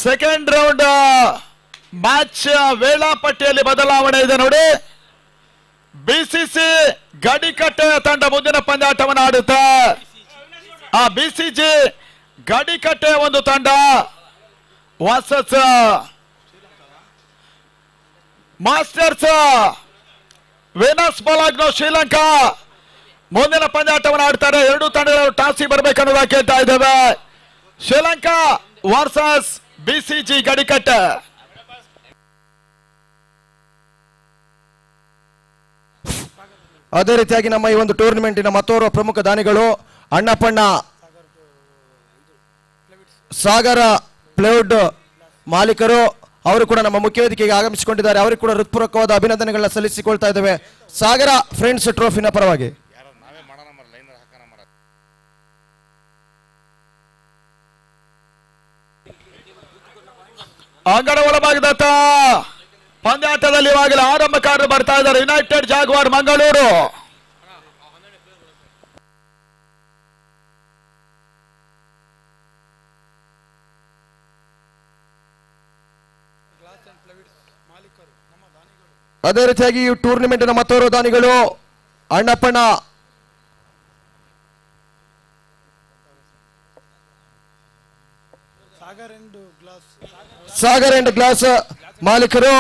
Second round match ವೇಳಾಪಟ್ಟಿಯಲ್ಲಿ ಬದಲಾವಣೆ ಇದೆ ನೋಡಿ. ಬಿಸಿಸಿ ಗಡಿಕಟ್ಟೆ ತಂಡ ಮುಂದಿನ ಪಂದ್ಯಾಟವನ್ನು ಆಡುತ್ತೆ. ಆ ಬಿಸಿಜಿ ಗಡಿಕಟ್ಟೆ ಒಂದು ತಂಡ versus Masters Venus Bologna Sri Lanka ಮುಂದಿನ ಪಂದ್ಯಾಟವನ್ನು ಆಡ್ತಾರೆ. ಎರಡು ತಂಡಗಳು ಟಾಸಿಗೆ ಬರಬೇಕನ್ನೋದ ಕೇಳ್ತಾ ಇದ್ದೇವೆ. Sri Lanka versus BCG Gadikatte. ಅದೇ ರೀತಿಯಾಗಿ ನಮ್ಮ ಈ ಒಂದು ಟೂರ್ನಿಮೆಂಟಿನ ಮತ್ತೋರ್ವ ಪ್ರಮುಖ ದಾನಿಗಳು ಅಣ್ಣಪ್ಪಣ್ಣ ಸಾಗರ ಪ್ಲೇವುಡ್ ಮಾಲೀಕರು, ಅವರು ಕೂಡ ನಮ್ಮ ಮುಖ್ಯ ವೇದಿಕೆಗೆ ಆಗಮಿಸಿಕೊಂಡಿದ್ದಾರೆ. ಅವರಿಗೆ ಕೂಡ ಹೃತ್ಪೂರ್ವಕವಾದ ಅಭಿನಂದನೆಗಳನ್ನ ಸಲ್ಲಿಸಿಕೊಳ್ತಾ ಇದ್ದೇವೆ ಸಾಗರ ಫ್ರೆಂಡ್ಸ್ ಟ್ರೋಫಿನ ಪರವಾಗಿ. ಅಂಗಡ ಒಳಭಾಗದತ್ತ ಪಂದ್ಯಾಟದಲ್ಲಿ ಇವಾಗಲೇ ಆರಂಭಕಾರರು ಬರ್ತಾ ಇದ್ದಾರೆ. United Jaguar Mangaluru. ಅದೇ ರೀತಿಯಾಗಿ ಈ ಟೂರ್ನಿಮೆಂಟಿನ ಮತ್ತೋರ್ವ ದಾನಿಗಳು ಅಣ್ಣಪ್ಪಣ್ಣ ಸಾಗರ್ ಅಂಡ್ ಗ್ಲಾಸ್ ಮಾಲೀಕರು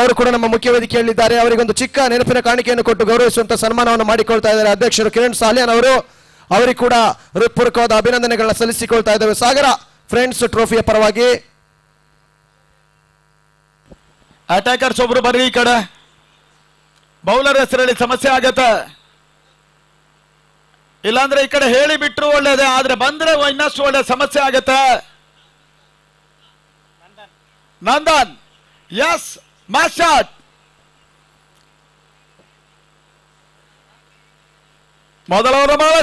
ಅವರು ಕೂಡ ನಮ್ಮ ಮುಖ್ಯ ವೇದಿಕೆಯಲ್ಲಿದ್ದಾರೆ. ಅವರಿಗೊಂದು ಚಿಕ್ಕ ನೆನಪಿನ ಕಾಣಿಕೆಯನ್ನು ಕೊಟ್ಟು ಗೌರವಿಸುವಂತ ಸನ್ಮಾನವನ್ನು ಮಾಡಿಕೊಳ್ತಾ ಇದ್ದಾರೆ ಅಧ್ಯಕ್ಷರು ಕಿರಣ್ ಸಾಲಿಯಾನ್ ಅವರು. ಅವರಿಗೆ ಕೂಡ ಹೃತ್ಪೂರ್ವಕವಾದ ಅಭಿನಂದನೆಗಳನ್ನ ಸಲ್ಲಿಸಿಕೊಳ್ತಾ ಇದ್ದೇವೆ ಸಾಗರ ಫ್ರೆಂಡ್ಸ್ ಟ್ರೋಫಿಯ ಪರವಾಗಿ. ಅಟ್ಯಾಕರ್ಸ್ ಒಬ್ರು ಬರ್ರಿ ಈ ಕಡೆ. ಬೌಲರ್ ಹೆಸರಲ್ಲಿ ಸಮಸ್ಯೆ ಆಗತ್ತೆ, ಇಲ್ಲಾಂದ್ರೆ ಈ ಕಡೆ ಹೇಳಿ ಬಿಟ್ರು ಒಳ್ಳೇದೇ, ಆದ್ರೆ ಬಂದ್ರೆ ಇನ್ನಷ್ಟು ಒಳ್ಳೆ ಸಮಸ್ಯೆ ಆಗತ್ತೆ. Nandan S match shot. ಮೊದಲ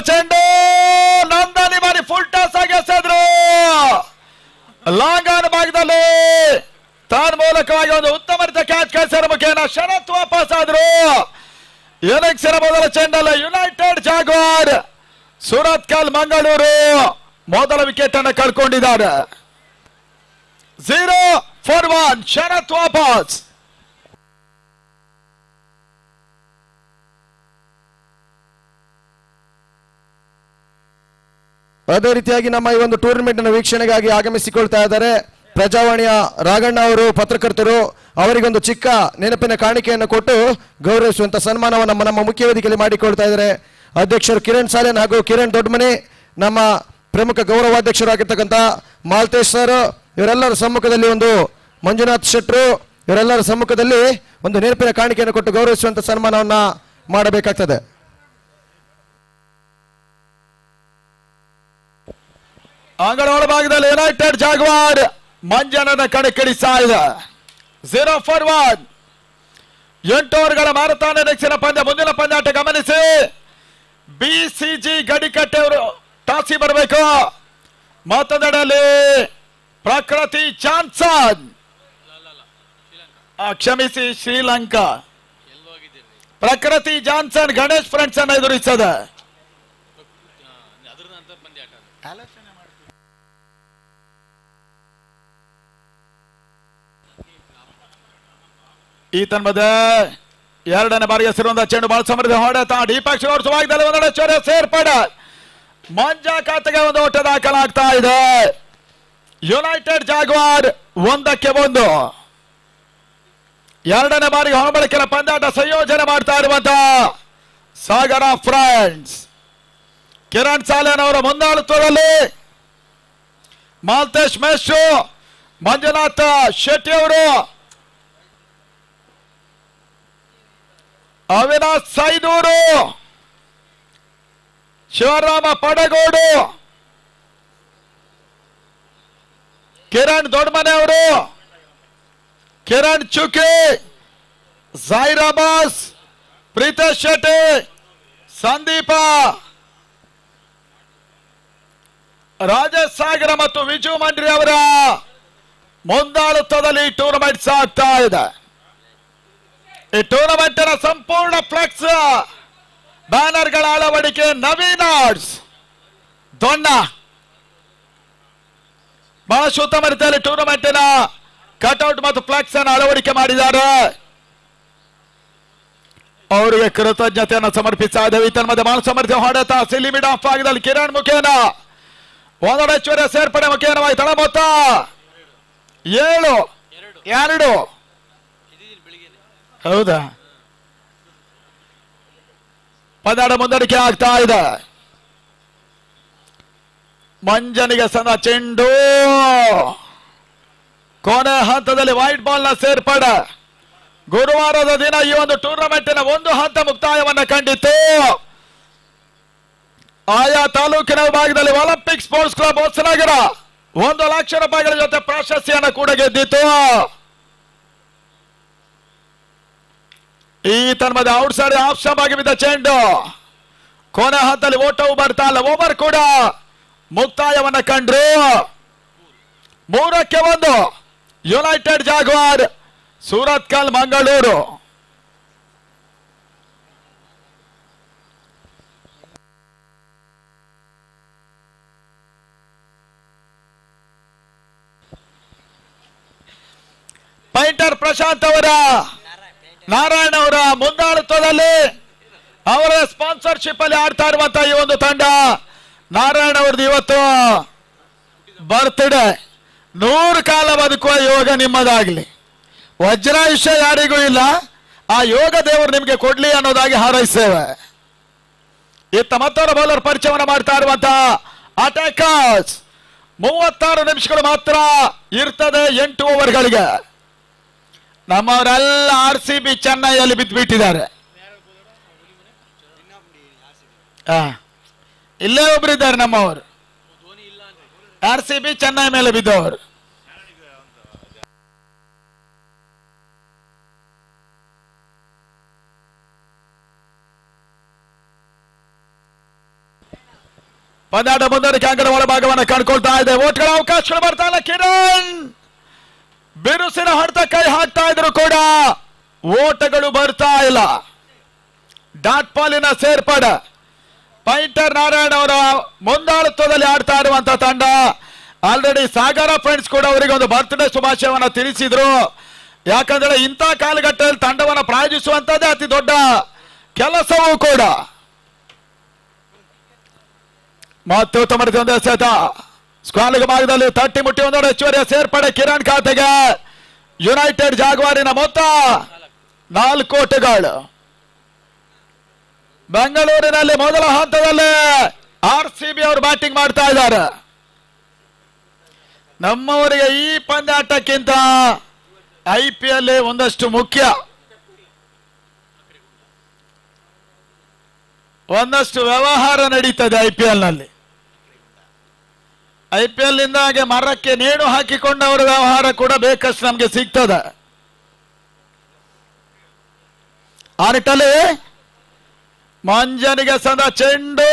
ಚೆಂಡು ನಂದನ್ ಬಾರಿ ಫುಲ್ ಟಾಸ್ ಆಗಿ ಎಸೆದ್ರು. ಲಾಂಗ್ ಆನ್ ಭಾಗದಲ್ಲಿ ತಾನ್ ಮೂಲಕವಾಗಿ ಒಂದು ಉತ್ತಮ ರೀತಿಯ ಕ್ಯಾಚ್ ಕಳಿಸಿದ ಮುಖೇನ ಶರತ್ ವಾಪಸ್ ಆದ್ರು. ಇನ್ನಿಂಗ್ಸಿನ ಮೊದಲ ಚೆಂಡಲ್ಲಿ ಯುನೈಟೆಡ್ ಜಾಗ್ವಾರ್ ಸುರತ್ಕಲ್ ಮಂಗಳೂರು ಮೊದಲ ವಿಕೆಟ್ ಅನ್ನು ಕಳ್ಕೊಂಡಿದ್ದಾರೆ. 0-1 ಶರತ್ ವಾಪಸ್. ಅದೇ ರೀತಿಯಾಗಿ ನಮ್ಮ ಈ ಒಂದು ಟೂರ್ನಿಮೆಂಟ್ ವೀಕ್ಷಣೆಗಾಗಿ ಆಗಮಿಸಿಕೊಳ್ತಾ ಇದ್ದಾರೆ ಪ್ರಜಾವಾಣಿಯ ರಾಘಣ್ಣ ಅವರು, ಪತ್ರಕರ್ತರು. ಅವರಿಗೊಂದು ಚಿಕ್ಕ ನೆನಪಿನ ಕಾಣಿಕೆಯನ್ನು ಕೊಟ್ಟು ಗೌರವಿಸುವಂತ ಸನ್ಮಾನವನ್ನು ನಮ್ಮ ಮುಖ್ಯ ವೇದಿಕೆಯಲ್ಲಿ ಮಾಡಿಕೊಳ್ತಾ ಇದ್ದಾರೆ ಅಧ್ಯಕ್ಷರು ಕಿರಣ್ ಸಾಲಿಯಾನ್ ಹಾಗೂ ಕಿರಣ್ ದೊಡ್ಡಮನಿ, ನಮ್ಮ ಪ್ರಮುಖ ಗೌರವಾಧ್ಯಕ್ಷರಾಗಿರ್ತಕ್ಕಂಥ ಮಾಲ್ತೇಶ್ ಸರ್. ಇವರೆಲ್ಲರ ಸಮ್ಮುಖದಲ್ಲಿ ಒಂದು ಮಂಜುನಾಥ್ ಶೆಟ್ರು, ಇವರೆಲ್ಲರ ಸಮ್ಮುಖದಲ್ಲಿ ಒಂದು ನೆನಪಿನ ಕಾಣಿಕೆಯನ್ನು ಕೊಟ್ಟು ಗೌರವಿಸುವಂತ ಸನ್ಮಾನವನ್ನ ಮಾಡಬೇಕಾಗ್ತದೆ. ಅಂಗಡ ಒಳಭಾಗದಲ್ಲಿ ಯುನೈಟೆಡ್ ಜಾಗ್ವಾರ್ ಮಂಜನನ್ನ ಕಡೆಕಡಿಸ್ತಾ ಇದೆ. 0-1 8 ಓವರ್ಗಳ ಮಾರತಾಣ ನೆಕ್ಸಿನ ಪಂದ್ಯ. ಮುಂದಿನ ಪಂದ್ಯಾಟ ಗಮನಿಸಿ. ಬಿಸಿಜಿ ಗಡಿಕಟ್ಟೆ ಅವರು ಟಾಸಿ ಬರಬೇಕು. ಮತ್ತೊಂದೆಡೆಯಲ್ಲಿ ಪ್ರಕೃತಿ ಜಾನ್ಸನ್, ಕ್ಷಮಿಸಿ ಶ್ರೀಲಂಕಾ ಪ್ರಕೃತಿ ಜಾನ್ಸನ್ ಗಣೇಶ್ ಫ್ರೆಂಡ್ಸ್ ಅನ್ನ ಎದುರಿಸದೆ. ಈ ತನ್ಮಧ್ಯೆ ಎರಡನೇ ಬಾರಿಗೆ ಹೆಸರುವಂತ ಚೆಂಡು ಬಹಳ ಸಮೃದ್ಧ ಹೊಡೆತ ಡಿಪಾಕ್ಷ ಓಡಿಸುವಾಗದಲ್ಲಿ ಒಂದೆಡೆ ಚೊರೆ ಸೇರ್ಪಡೆ ಮಂಜಾ ಖಾತೆಗೆ ಒಂದು ಓಟ ದಾಖಲಾಗ್ತಾ ಇದೆ. ಯುನೈಟೆಡ್ ಜಾಗ್ವಾರ್ 1-1 ಎರಡನೇ ಬಾರಿಗೆ ಹೊಣಬಳಕೆಯ ಪಂದ್ಯಾಟ ಸಂಯೋಜನೆ ಮಾಡ್ತಾ ಇರುವಂತ ಸಾಗರ ಫ್ರೆಂಡ್ಸ್. ಕಿರಣ್ ಸಾಲಿಯಾನ್ ಅವರ ಮುಂದಾಳುತ್ವದಲ್ಲಿ ಮಾಲ್ತೇಶ್ ಮೇಶು, ಮಂಜುನಾಥ್ ಶೆಟ್ಟಿ ಅವರು, ಅವಿನಾಶ್ ಸೈದೂರು, ಶಿವರಾಮ ಪಡಗೋಡು, ಕಿರಣ್ ದೊಡ್ಡಮನೆ ಅವರು, ಕಿರಣ್ ಚುಕಿ, ಜಾಹಿರ್ ಅಬ್ಬಾಸ್, ಪ್ರೀತೇಶ್ ಶೆಟ್ಟಿ, ಸಂದೀಪ, ರಾಜೇಶ್ ಸಾಗರ ಮತ್ತು ವಿಜು ಮಂಡ್ರಿ ಅವರ ಮುಂದಾಳುತ್ವದಲ್ಲಿ ಟೂರ್ನಮೆಂಟ್ ಸಾಗ್ತಾ ಇದೆ. ಈ ಟೂರ್ನಮೆಂಟಿನ ಸಂಪೂರ್ಣ ಫ್ಲೆಕ್ಸ್ ಬ್ಯಾನರ್ಗಳ ಅಳವಡಿಕೆ ನವೀನ್ ಆರ್ಟ್ಸ್, ತೊಂಡ ಬಹಳಷ್ಟು ಉತ್ತಮ ರೀತಿಯಲ್ಲಿ ಟೂರ್ನಮೆಂಟಿನ ಕಟ್ಔಟ್ ಮತ್ತು ಫ್ಲೆಕ್ಸ್ ಅನ್ನು ಅಳವಡಿಕೆ ಮಾಡಿದ್ದಾರೆ. ಅವರಿಗೆ ಕೃತಜ್ಞತೆಯನ್ನು ಸಮರ್ಪಿಸ್ತಾ ಇದ್ದೇವೆ. ಈತನ ಮಧ್ಯೆ ಬಹಳ ಸಮರ್ಥ ಹೊಡೆತ ಸಿಲಿ ಮಿಡ್ ಆಫ್ ಆಗಿದಲ್ಲಿ ಕಿರಣ್ ಮುಖೇನ ಒಂದೊಂದು ಹೆಚ್ಚುವರಿ ಸೇರ್ಪಡೆ ಮುಖೇನವಾಗಿ ತಳ ಮೊತ್ತ 7-2. ಹೌದಾ? ಪಂದ್ಯಾಟ ಮುಂದಡಿಕೆ ಆಗ್ತಾ ಇದೆ. ಮಂಜನಿಗೆ ಸಣ್ಣ ಚೆಂಡು ಕೊನೆ ಹಂತದಲ್ಲಿ ವೈಟ್ ಬಾಲ್ ನ ಸೇರ್ಪಡೆ. ಗುರುವಾರದ ದಿನ ಈ ಒಂದು ಟೂರ್ನಮೆಂಟಿನ ಒಂದು ಹಂತ ಮುಕ್ತಾಯವನ್ನು ಕಂಡಿತ್ತು. ಆಯಾ ತಾಲೂಕಿನ ವಿಭಾಗದಲ್ಲಿ Olympic sports club Hosanagara 1 lakh ರೂಪಾಯಿಗಳ ಜೊತೆ ಪ್ರಶಸ್ತಿಯನ್ನು ಕೂಡ ಗೆದ್ದಿತ್ತು. ಈ ತನ್ಮದ ಔಟ್ ಸೈಡ್ ಆಪ್ಷನ್ ಆಗಿ ಬಿದ್ದ ಚೆಂಡು ಕೊನೆ ಹಂತದಲ್ಲಿ ಓಟವು ಬರ್ತಾ ಇಲ್ಲ. ಓವರ್ ಕೂಡ ಮುಕ್ತಾಯವನ್ನ ಕಂಡ್ರು. 3-1 United Jaguar Surathkal Mangaluru. Painter Prashant ಅವರ ನಾರಾಯಣ ಅವರ ಮುಂದಾಳತ್ವದಲ್ಲಿ ಅವರ ಸ್ಪಾನ್ಸರ್ಶಿಪ್ ಅಲ್ಲಿ ಆಡ್ತಾ ಇರುವಂತಹ ಈ ಒಂದು ತಂಡ. ನಾರಾಯಣ ಅವ್ರದ್ದು ಇವತ್ತು ಬರ್ತ್ಡೇ. 100 ಕಾಲ ಬದುಕುವ ಯೋಗ ನಿಮ್ಮದಾಗ್ಲಿ. ವಜ್ರಾಯುಷ್ಯ ಯಾರಿಗೂ ಇಲ್ಲ. ಆ ಯೋಗ ದೇವರು ನಿಮ್ಗೆ ಕೊಡ್ಲಿ ಅನ್ನೋದಾಗಿ ಹಾರೈಸ್ತೇವೆ. ಇತ್ತ ಮತ್ತೊಬ್ಬರ ಬೌಲರ್ ಪರಿಚಯವನ್ನು ಮಾಡ್ತಾ ಇರುವಂತಹ ಅಟ್ಯಾಕರ್ಸ್ 36 ನಿಮಿಷಗಳು ಮಾತ್ರ ಇರ್ತದೆ 8 ಓವರ್ಗಳಿಗೆ. ನಮ್ಮವರೆಲ್ಲ RCB ಚೆನ್ನೈಯಲ್ಲಿ ಬಿದ್ದುಬಿಟ್ಟಿದ್ದಾರೆ. ಇಲ್ಲೇ ಒಬ್ರು ಇದ್ದಾರೆ ನಮ್ಮವರು RCB ಚೆನ್ನೈ ಮೇಲೆ ಬಿದ್ದವರು. ಪಂದ್ಯಾಟ ಮುಂದಕ್ಕೆ ಅಂಗಡ ಒಳಭಾಗವನ್ನು ಕಂಡುಕೊಳ್ತಾ ಇದೆ. ಓಟ್ಗಳ ಅವಕಾಶಗಳು ಬರ್ತಾ ಇಲ್ಲ. ಕಿರಣ್ ಬಿರುಸಿನ ಹೊಡೆತ ಕೈ ಹಾಕ್ತಾ ಇದ್ರು ಕೂಡ ಓಟಗಳು ಬರ್ತಾ ಇಲ್ಲ. ಡಾಟ್ ಪಾಲಿನ ಸೇರ್ಪಡೆ. ಪೈಂಟರ್ ನಾರಾಯಣ ಅವರ ಮುಂದಾಳತ್ವದಲ್ಲಿ ಆಡ್ತಾ ಇರುವಂತಹ ತಂಡ. ಆಲ್ರೆಡಿ ಸಾಗರ ಫ್ರೆಂಡ್ಸ್ ಕೂಡ ಅವರಿಗೆ ಒಂದು ಬರ್ತ್ಡೇ ಶುಭಾಶಯವನ್ನ ತಿಳಿಸಿದ್ರು. ಯಾಕಂದ್ರೆ ಇಂಥ ಕಾಲಘಟ್ಟದಲ್ಲಿ ತಂಡವನ್ನು ಪ್ರಾಯೋಜಿಸುವಂತದ್ದೇ ಅತಿ ದೊಡ್ಡ ಕೆಲಸವೂ ಕೂಡ. ಮತ್ತೆ ಉತ್ತಮ ಒಂದೇ ಸೆತ ಸ್ಕ್ವಾಲಿಗ ಭಾಗದಲ್ಲಿ ತಟ್ಟಿ ಮುಟ್ಟಿ ಒಂದೊಂದು ಹೆಚ್ಚುವರಿಯ ಸೇರ್ಪಡೆ. ಕಿರಣ್ ಖಾತೆಗೆ ಯುನೈಟೆಡ್ ಜಾಗ್ವಾರಿನ ಮೊತ್ತ 4 ಕೋಟಿಗಳು. ಬೆಂಗಳೂರಿನಲ್ಲಿ ಮೊದಲ ಹಂತದಲ್ಲಿ RCB ಅವರು ಬ್ಯಾಟಿಂಗ್ ಮಾಡ್ತಾ ಇದ್ದಾರೆ. ನಮ್ಮವರಿಗೆ ಈ ಪಂದ್ಯಾಟಕ್ಕಿಂತ IPL ಒಂದಷ್ಟು ಮುಖ್ಯ. ಒಂದಷ್ಟು ವ್ಯವಹಾರ ನಡೀತದೆ IPL ನಲ್ಲಿ. IPL ನಿಂದ ಹಾಗೆ ಮರಕ್ಕೆ ನೇಣು ಹಾಕಿಕೊಂಡವರ ವ್ಯವಹಾರ ಕೂಡ ಬೇಕಷ್ಟು ನಮ್ಗೆ ಸಿಗ್ತದೆ. ಆ ನಿಟ್ಟಲ್ಲಿ ಮಂಜನಿಗೆ ಸದ ಚೆಂಡು.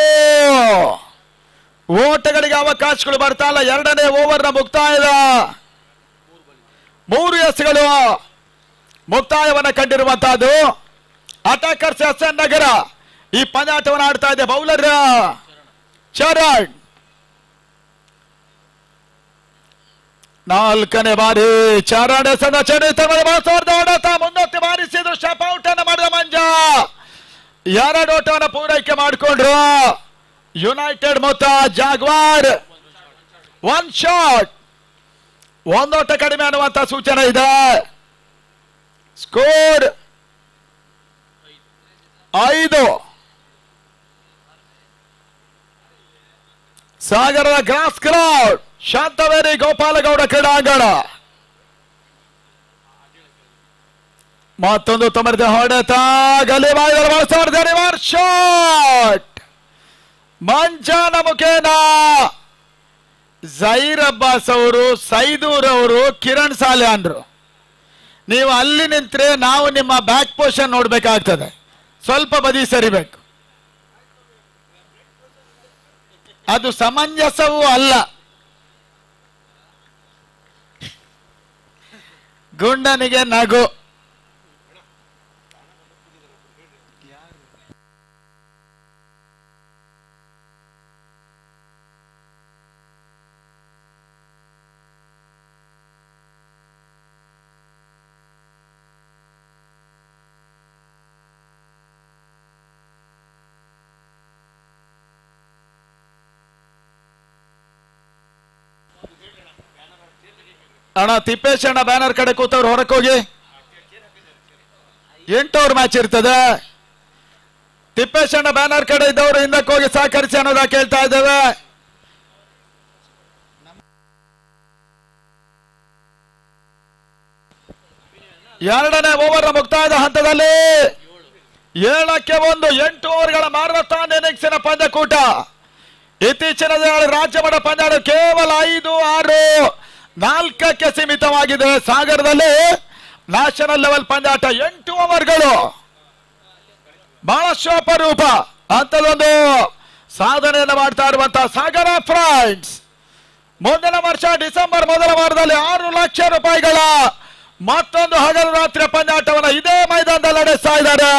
ಓಟಗಳಿಗೆ ಅವಕಾಶಗಳು ಬರ್ತಾ ಇಲ್ಲ. 2ನೇ ಓವರ್ನ ಮುಕ್ತಾಯದ 3 ಎಸ್ಗಳು ಮುಕ್ತಾಯವನ್ನು ಕಂಡಿರುವಂತಹದ್ದು. ಅಟ್ಯಾಕರ್ಸ್ SN ನಗರ ಈ ಪಂದ್ಯಾಟವನ್ನು ಆಡ್ತಾ ಇದೆ. ಬೌಲರ್ ಚರಣ್ 4ನೇ ಬಾರಿ ಚರಣ್ ಮುಂದೊತ್ತಿ ಬಾರಿಸಿದ್ರು. ಸ್ಟೆಪ್ ಔಟ್ ಅನ್ನು ಮಾಡಿದ ಮಂಜ 2 ಓಟವನ್ನು ಪೂರೈಕೆ ಮಾಡಿಕೊಂಡ್ರು. ಯುನೈಟೆಡ್ ಮೊತ್ತ ಜಾಗ್ವಾರ್ 1 ಶಾಟ್. 1 ಓಟ ಕಡಿಮೆ ಅನ್ನುವಂತ ಸೂಚನೆ ಇದೆ. ಸ್ಕೋರ್ 5. ಸಾಗರದ ಗ್ರಾಸ್ ಕ್ರೌಡ್ ಶಾಂತವೇರಿ ಗೋಪಾಲಗೌಡ ಕ್ರೀಡಾಂಗಣ. ಮತ್ತೊಂದು ತಮರದ ಹೊಡೆತ ಶಾಟ್. ಮಂಜಾನ ಮುಖೇನ ಜೈರ್ ಅಬ್ಬಾಸ್ ಅವರು, ಸೈದೂರ್ ಅವರು, ಕಿರಣ್ ಸಾಲ್ಯಾನ್ರು. ನೀವು ಅಲ್ಲಿ ನಿಂತ್ರೆ ನಾವು ನಿಮ್ಮ ಬ್ಯಾಕ್ ಪೊಸಿಷನ್ ನೋಡ್ಬೇಕಾಗ್ತದೆ. ಸ್ವಲ್ಪ ಬದಿ ಸರಿಬೇಕು. ಅದು ಸಮಂಜಸವೂ ಅಲ್ಲ. ಗುಂಡನಿಗೆ ನಗು. ಅಣ್ಣ ತಿಪ್ಪೇಶ್ ಅಣ್ಣ ಬ್ಯಾನರ್ ಕಡೆ ಕೂತವ್ರು ಹೊರಕ್ಕೆ ಹೋಗಿ. 8 ಓವರ್ ಮ್ಯಾಚ್ ಇರ್ತದೆ. ತಿಪ್ಪೇಶ್ ಅಣ್ಣ ಬ್ಯಾನರ್ ಕಡೆ ಇದ್ದವರು ಹಿಂದಕ್ಕೆ ಹೋಗಿ ಸಹಕರಿಸಿ ಅನ್ನೋದ ಕೇಳ್ತಾ ಇದ್ದೇವೆ. ಎರಡನೇ ಓವರ್ ಮುಕ್ತಾಯದ ಹಂತದಲ್ಲಿ 7ಕ್ಕೆ 1 8 ಓವರ್ಗಳ ಮ್ಯಾರಥಾನ್ ಇನ್ನಿಂಗ್ಸಿನ ಪಂದ್ಯಕೂಟ. ಇತ್ತೀಚಿನ ದಿನಗಳಲ್ಲಿ ರಾಜ್ಯ ಮಟ್ಟ ಪಂದ್ಯಾಟ ಕೇವಲ 5, 6, 4ಕ್ಕೆ ಸೀಮಿತವಾಗಿದೆ. ಸಾಗರದಲ್ಲಿ ನ್ಯಾಷನಲ್ ಲೆವೆಲ್ ಪಂದ್ಯಾಟ 8 ಓವರ್ಗಳು ಬಹಳ ಶೋಪರೂಪ ಅಂತದೊಂದು ಸಾಧನೆಯನ್ನು ಮಾಡ್ತಾ ಇರುವಂತಹ ಸಾಗರ ಫ್ರೆಂಡ್ಸ್ ಮುಂದಿನ ವರ್ಷ ಡಿಸೆಂಬರ್ ಮೊದಲ ವಾರದಲ್ಲಿ 6 ಲಕ್ಷ ರೂಪಾಯಿಗಳ ಮತ್ತೊಂದು ಹಗಲು ರಾತ್ರಿ ಪಂದ್ಯಾಟವನ್ನು ಇದೇ ಮೈದಾನದಲ್ಲಿ ನಡೆಸ್ತಾ ಇದ್ದಾರೆ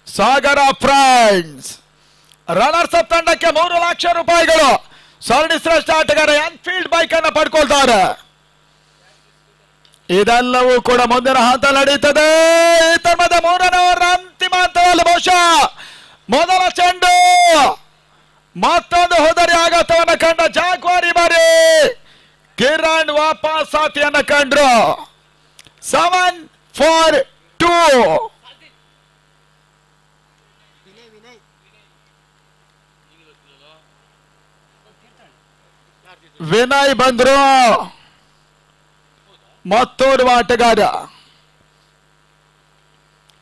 ಸಾಗರ ಫ್ರೆಂಡ್ಸ್. ರನ್ನರ್ಸ್ ಅಪ್ ತಂಡಕ್ಕೆ 3 ಲಕ್ಷ ರೂಪಾಯಿಗಳು ಸರಣಿ ಶ್ರೇಷ್ಠ ಆಟಗಾರ ಎನ್ಫೀಲ್ಡ್ ಬೈಕ್ ಅನ್ನು ಪಡ್ಕೊಳ್ತಾರೆ. ಇದೆಲ್ಲವೂ ಕೂಡ ಮುಂದಿನ ಹಂತ ನಡೀತದೆ. ಈ ತರ್ಮದ 3ನೇ ಓವರ್ ಅಂತಿಮ ಹಂತದಲ್ಲಿ ಬಹುಶಃ ಮೊದಲ ಚೆಂಡು ಮತ್ತೊಂದು ಹೋದರಿ ಆಘಾತವನ್ನು ಕಂಡ ಜಾಗ್ವಾರಿ ಬಾರಿ ಕಿರಣ್ ವಾಪಸ್ ಸಾಥಿಯನ್ನ ಕಂಡ್ರು. 7 for 2. ವಿನಯ್ ಬಂದ್ರು, ಮತ್ತೋರ್ವ ಆಟಗಾರ.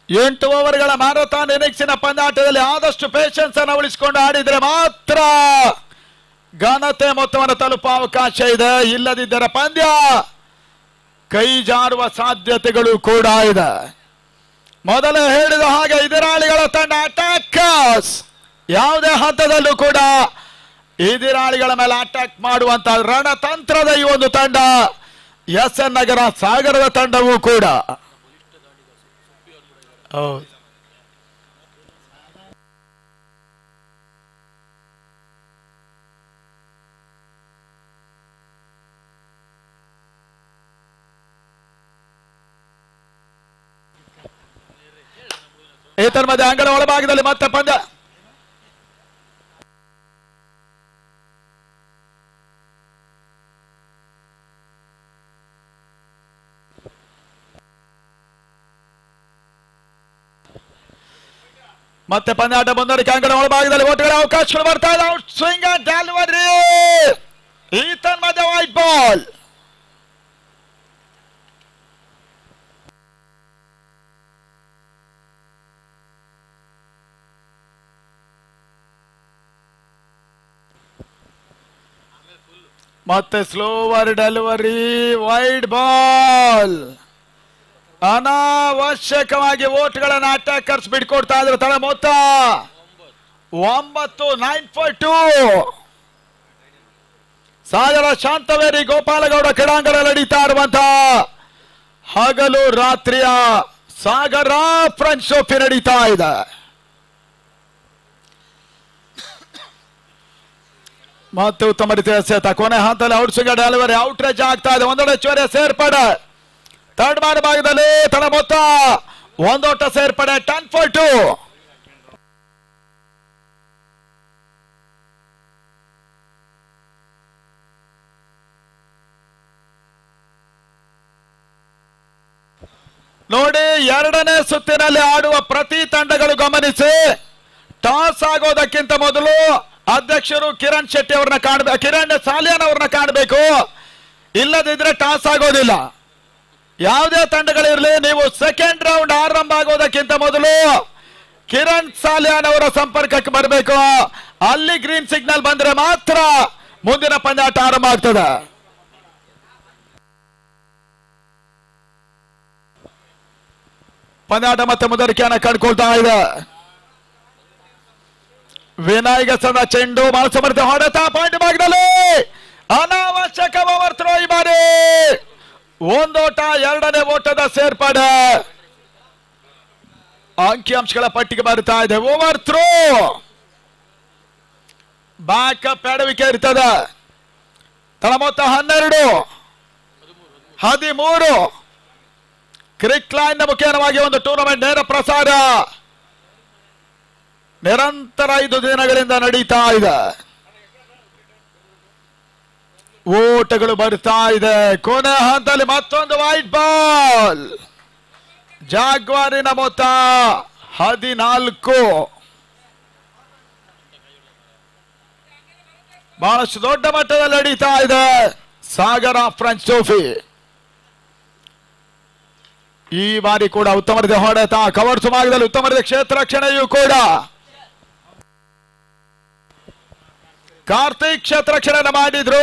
8 ಓವರ್ಗಳ ಮ್ಯಾರಥಾನ್ ಇನ್ನಿಂಗ್ಸಿನ ಪಂದ್ಯಾಟದಲ್ಲಿ ಆದಷ್ಟು ಪೇಷನ್ಸ್ ಅನ್ನು ಉಳಿಸಿಕೊಂಡು ಆಡಿದ್ರೆ ಮಾತ್ರ ಘನತೆ ಮೊತ್ತವನ್ನು ತಲುಪುವ ಅವಕಾಶ ಇದೆ. ಇಲ್ಲದಿದ್ದರೆ ಪಂದ್ಯ ಕೈ ಜಾರುವ ಸಾಧ್ಯತೆಗಳು ಕೂಡ ಇದೆ. ಮೊದಲೇ ಹೇಳಿದ ಹಾಗೆ ಎದುರಾಳಿಗಳ ತಂಡ ಅಟ್ಯಾಕರ್ಸ್ ಯಾವುದೇ ಹಂತದಲ್ಲೂ ಕೂಡ ಎದುರಾಳಿಗಳ ಮೇಲೆ ಅಟ್ಯಾಕ್ ಮಾಡುವಂತ ರಣತಂತ್ರದ ಈ ಒಂದು ತಂಡ SN ನಗರ ಸಾಗರದ ತಂಡವೂ ಕೂಡ. ಹೌದು, ಏತನ್ ಮಧ್ಯೆ ಅಂಗಡ ಒಳಭಾಗದಲ್ಲಿ ಮತ್ತೆ ಪಂದ್ಯ. ಮತ್ತೆ ಪಂದ್ಯಾಟ ಮುಂದುವರಿಕೆ. ಅಂಗಡ ಒಳಭಾಗದಲ್ಲಿ ಓಟುಗಳ ಅವಕಾಶಗಳು ಬರ್ತಾ ಇದೆ. Out swing delivery. ಈತನ್ ಮಧ್ಯೆ ವೈಟ್ ಬಾಲ್. ಮತ್ತೆ ಸ್ಲೋವರ್ ಡೆಲಿವರಿ, ವೈಡ್ ಬಾಲ್. ಅನಾವಶ್ಯಕವಾಗಿ ಓಟ್ಗಳನ್ನು ಅಟ್ಯಾಕರ್ಸ್ ಬಿಟ್ಕೊಡ್ತಾ ಇದ್ರು. ತಳ ಮೊತ್ತ 9, 9 for 2. ಸಾಗರ ಶಾಂತವೇರಿ ಗೋಪಾಲಗೌಡ ಕ್ರೀಡಾಂಗಣ ನಡೀತಾ ಇರುವಂತಹ ಹಗಲು ರಾತ್ರಿಯ ಸಾಗರ ಫ್ರೆಂಚ್ ಟ್ರೋಫಿ ನಡೀತಾ ಇದೆ. ಮತ್ತೆ ಉತ್ತಮ ರೀತಿಯ ಎಸೆತ. ಕೊನೆ ಹಂತದಲ್ಲಿ ಔಟ್ ಸ್ವಿಂಗ್ ಡೆಲಿವರಿ, ಔಟ್ ರೇಜ್ ಆಗ್ತಾ ಇದೆ. ಒಂದೊಡೆ ಚೋರಿಯ ಸೇರ್ಪಡೆ ಥರ್ಡ್ ಬಾರ್ ಭಾಗದಲ್ಲಿ ತನ್ನ ಮೊತ್ತ 1 ಓಟ ಸೇರ್ಪಡೆ. 10 for 2. ನೋಡಿ, ಎರಡನೇ ಸುತ್ತಿನಲ್ಲಿ ಆಡುವ ಪ್ರತಿ ತಂಡಗಳು ಗಮನಿಸಿ, ಟಾಸ್ ಆಗೋದಕ್ಕಿಂತ ಮೊದಲು ಅಧ್ಯಕ್ಷರು ಕಿರಣ್ ಶೆಟ್ಟಿ ಅವ್ರನ್ನ ಕಾಣಬೇಕು, ಕಿರಣ್ ಸಾಲಿಯಾನ್ ಅವ್ರನ್ನ ಕಾಣಬೇಕು. ಇಲ್ಲದಿದ್ರೆ ಟಾಸ್ ಆಗೋದಿಲ್ಲ. ಯಾವುದೇ ತಂಡಗಳಿರಲಿ, ನೀವು ಸೆಕೆಂಡ್ ರೌಂಡ್ ಆರಂಭ ಆಗೋದಕ್ಕಿಂತ ಮೊದಲು ಕಿರಣ್ ಸಾಲಿಯಾನ್ ಅವರ ಸಂಪರ್ಕಕ್ಕೆ ಬರಬೇಕು. ಅಲ್ಲಿ ಗ್ರೀನ್ ಸಿಗ್ನಲ್ ಬಂದ್ರೆ ಮಾತ್ರ ಮುಂದಿನ ಪಂದ್ಯಾಟ ಆರಂಭ ಆಗ್ತದೆ. ಪಂದ್ಯಾಟ ಮತ್ತೆ ಮುಂದುವರಿಕೆಯನ್ನು ಕಂಡುಕೊಳ್ತಾ ಇದೆ. ವಿನಾಯಕ ಸದ ಚೆಂಡು, ಬಹಳ ಸಮರ್ಥ ಹೊಡೆತ. ಪಾಯಿಂಟ್ ಭಾಗದಲ್ಲಿ ಅನಾವಶ್ಯಕ ಓವರ್ ಥ್ರೋ. ಈ ಬಾರಿ 1 ಓಟ, 2ನೇ ಓಟದ ಸೇರ್ಪಡೆ ಅಂಕಿಅಂಶಗಳ ಪಟ್ಟಿಗೆ ಬರುತ್ತಾ ಇದೆ. ಓವರ್ ಥ್ರೋ, ಬ್ಯಾಕಪ್ ಎಡವಿಕೆ ಇರ್ತದೆ. ತಳ ಮೊತ್ತ 12, 13. ಕ್ರಿಕ್ ಲೈನ್ ಮುಖೇನವಾಗಿ ಒಂದು ಟೂರ್ನಮೆಂಟ್ ನೇರ ಪ್ರಸಾರ ನಿರಂತರ 5 ದಿನಗಳಿಂದ ನಡೀತಾ ಇದೆ. ಓಟಗಳು ಬರ್ತಾ ಇದೆ. ಕೊನೆ ಹಂತದಲ್ಲಿ ಮತ್ತೊಂದು ವೈಟ್ ಬಾಲ್. ಜಾಗ್ವಾರಿನ ಮೊತ್ತ 14. ಬಹಳಷ್ಟು ದೊಡ್ಡ ಮಟ್ಟದಲ್ಲಿ ನಡೀತಾ ಇದೆ ಸಾಗರ ಫ್ರೆಂಚ್ ಟ್ರೋಫಿ. ಈ ಬಾರಿ ಕೂಡ ಉತ್ತಮ ರೀತಿಯ ಹೊಡೆತ, ಕವರ್ಸ್ ಭಾಗದಲ್ಲಿ ಉತ್ತಮ ರೀತಿಯ ಕ್ಷೇತ್ರ ರಕ್ಷಣೆಯೂ ಕೂಡ. ಕಾರ್ತಿಕ್ ಕ್ಷೇತ್ರ ರಕ್ಷಣೆ ಮಾಡಿದ್ರು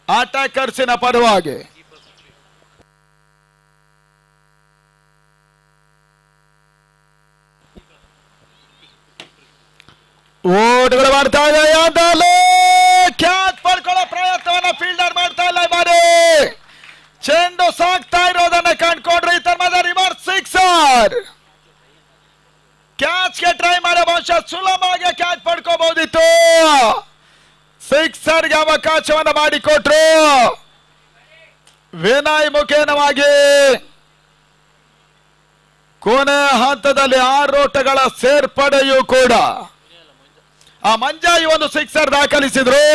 ಅಟ್ಯಾಕರ್ಸಿನ ಪರವಾಗಿ. ಓಟ್ಗಳು ಮಾಡ್ತಾ ಇದೆ. ಕ್ಯಾಚ್ ಪಡ್ಕೊಳ್ಳೋ ಪ್ರಯತ್ನವನ್ನ ಫೀಲ್ಡರ್ ಮಾಡ್ತಾ ಇಲ್ಲ. ಈ ಬಾರಿ ಚೆಂಡು ಸಾಕ್ತಾ ಇರೋದನ್ನ ಕಂಡ್ಕೊಂಡ್ರೆ ಈ ತರಹದ ರಿವರ್ಸ್ ಸಿಕ್ಸರ್. ಕ್ಯಾಚ್ಗೆ ಟ್ರೈ ಮಾಡೋ ಬಹುಶಃ ಸುಲಭವಾಗಿ ಕ್ಯಾಚ್ ಪಡ್ಕೋಬಹುದಿತ್ತು. ಸಿಕ್ಸರ್ಗೆ ಅವಕಾಶವನ್ನ ಮಾಡಿಕೊಟ್ರು ವಿನಯ್ ಮುಖೇನವಾಗಿ. ಕೊನೆ ಹಂತದಲ್ಲಿ 6 ಓಟಗಳ ಸೇರ್ಪಡೆಯೂ ಕೂಡ ಆ ಮಂಜಾ ಈ ಒಂದು sixer ದಾಖಲಿಸಿದ್ರು.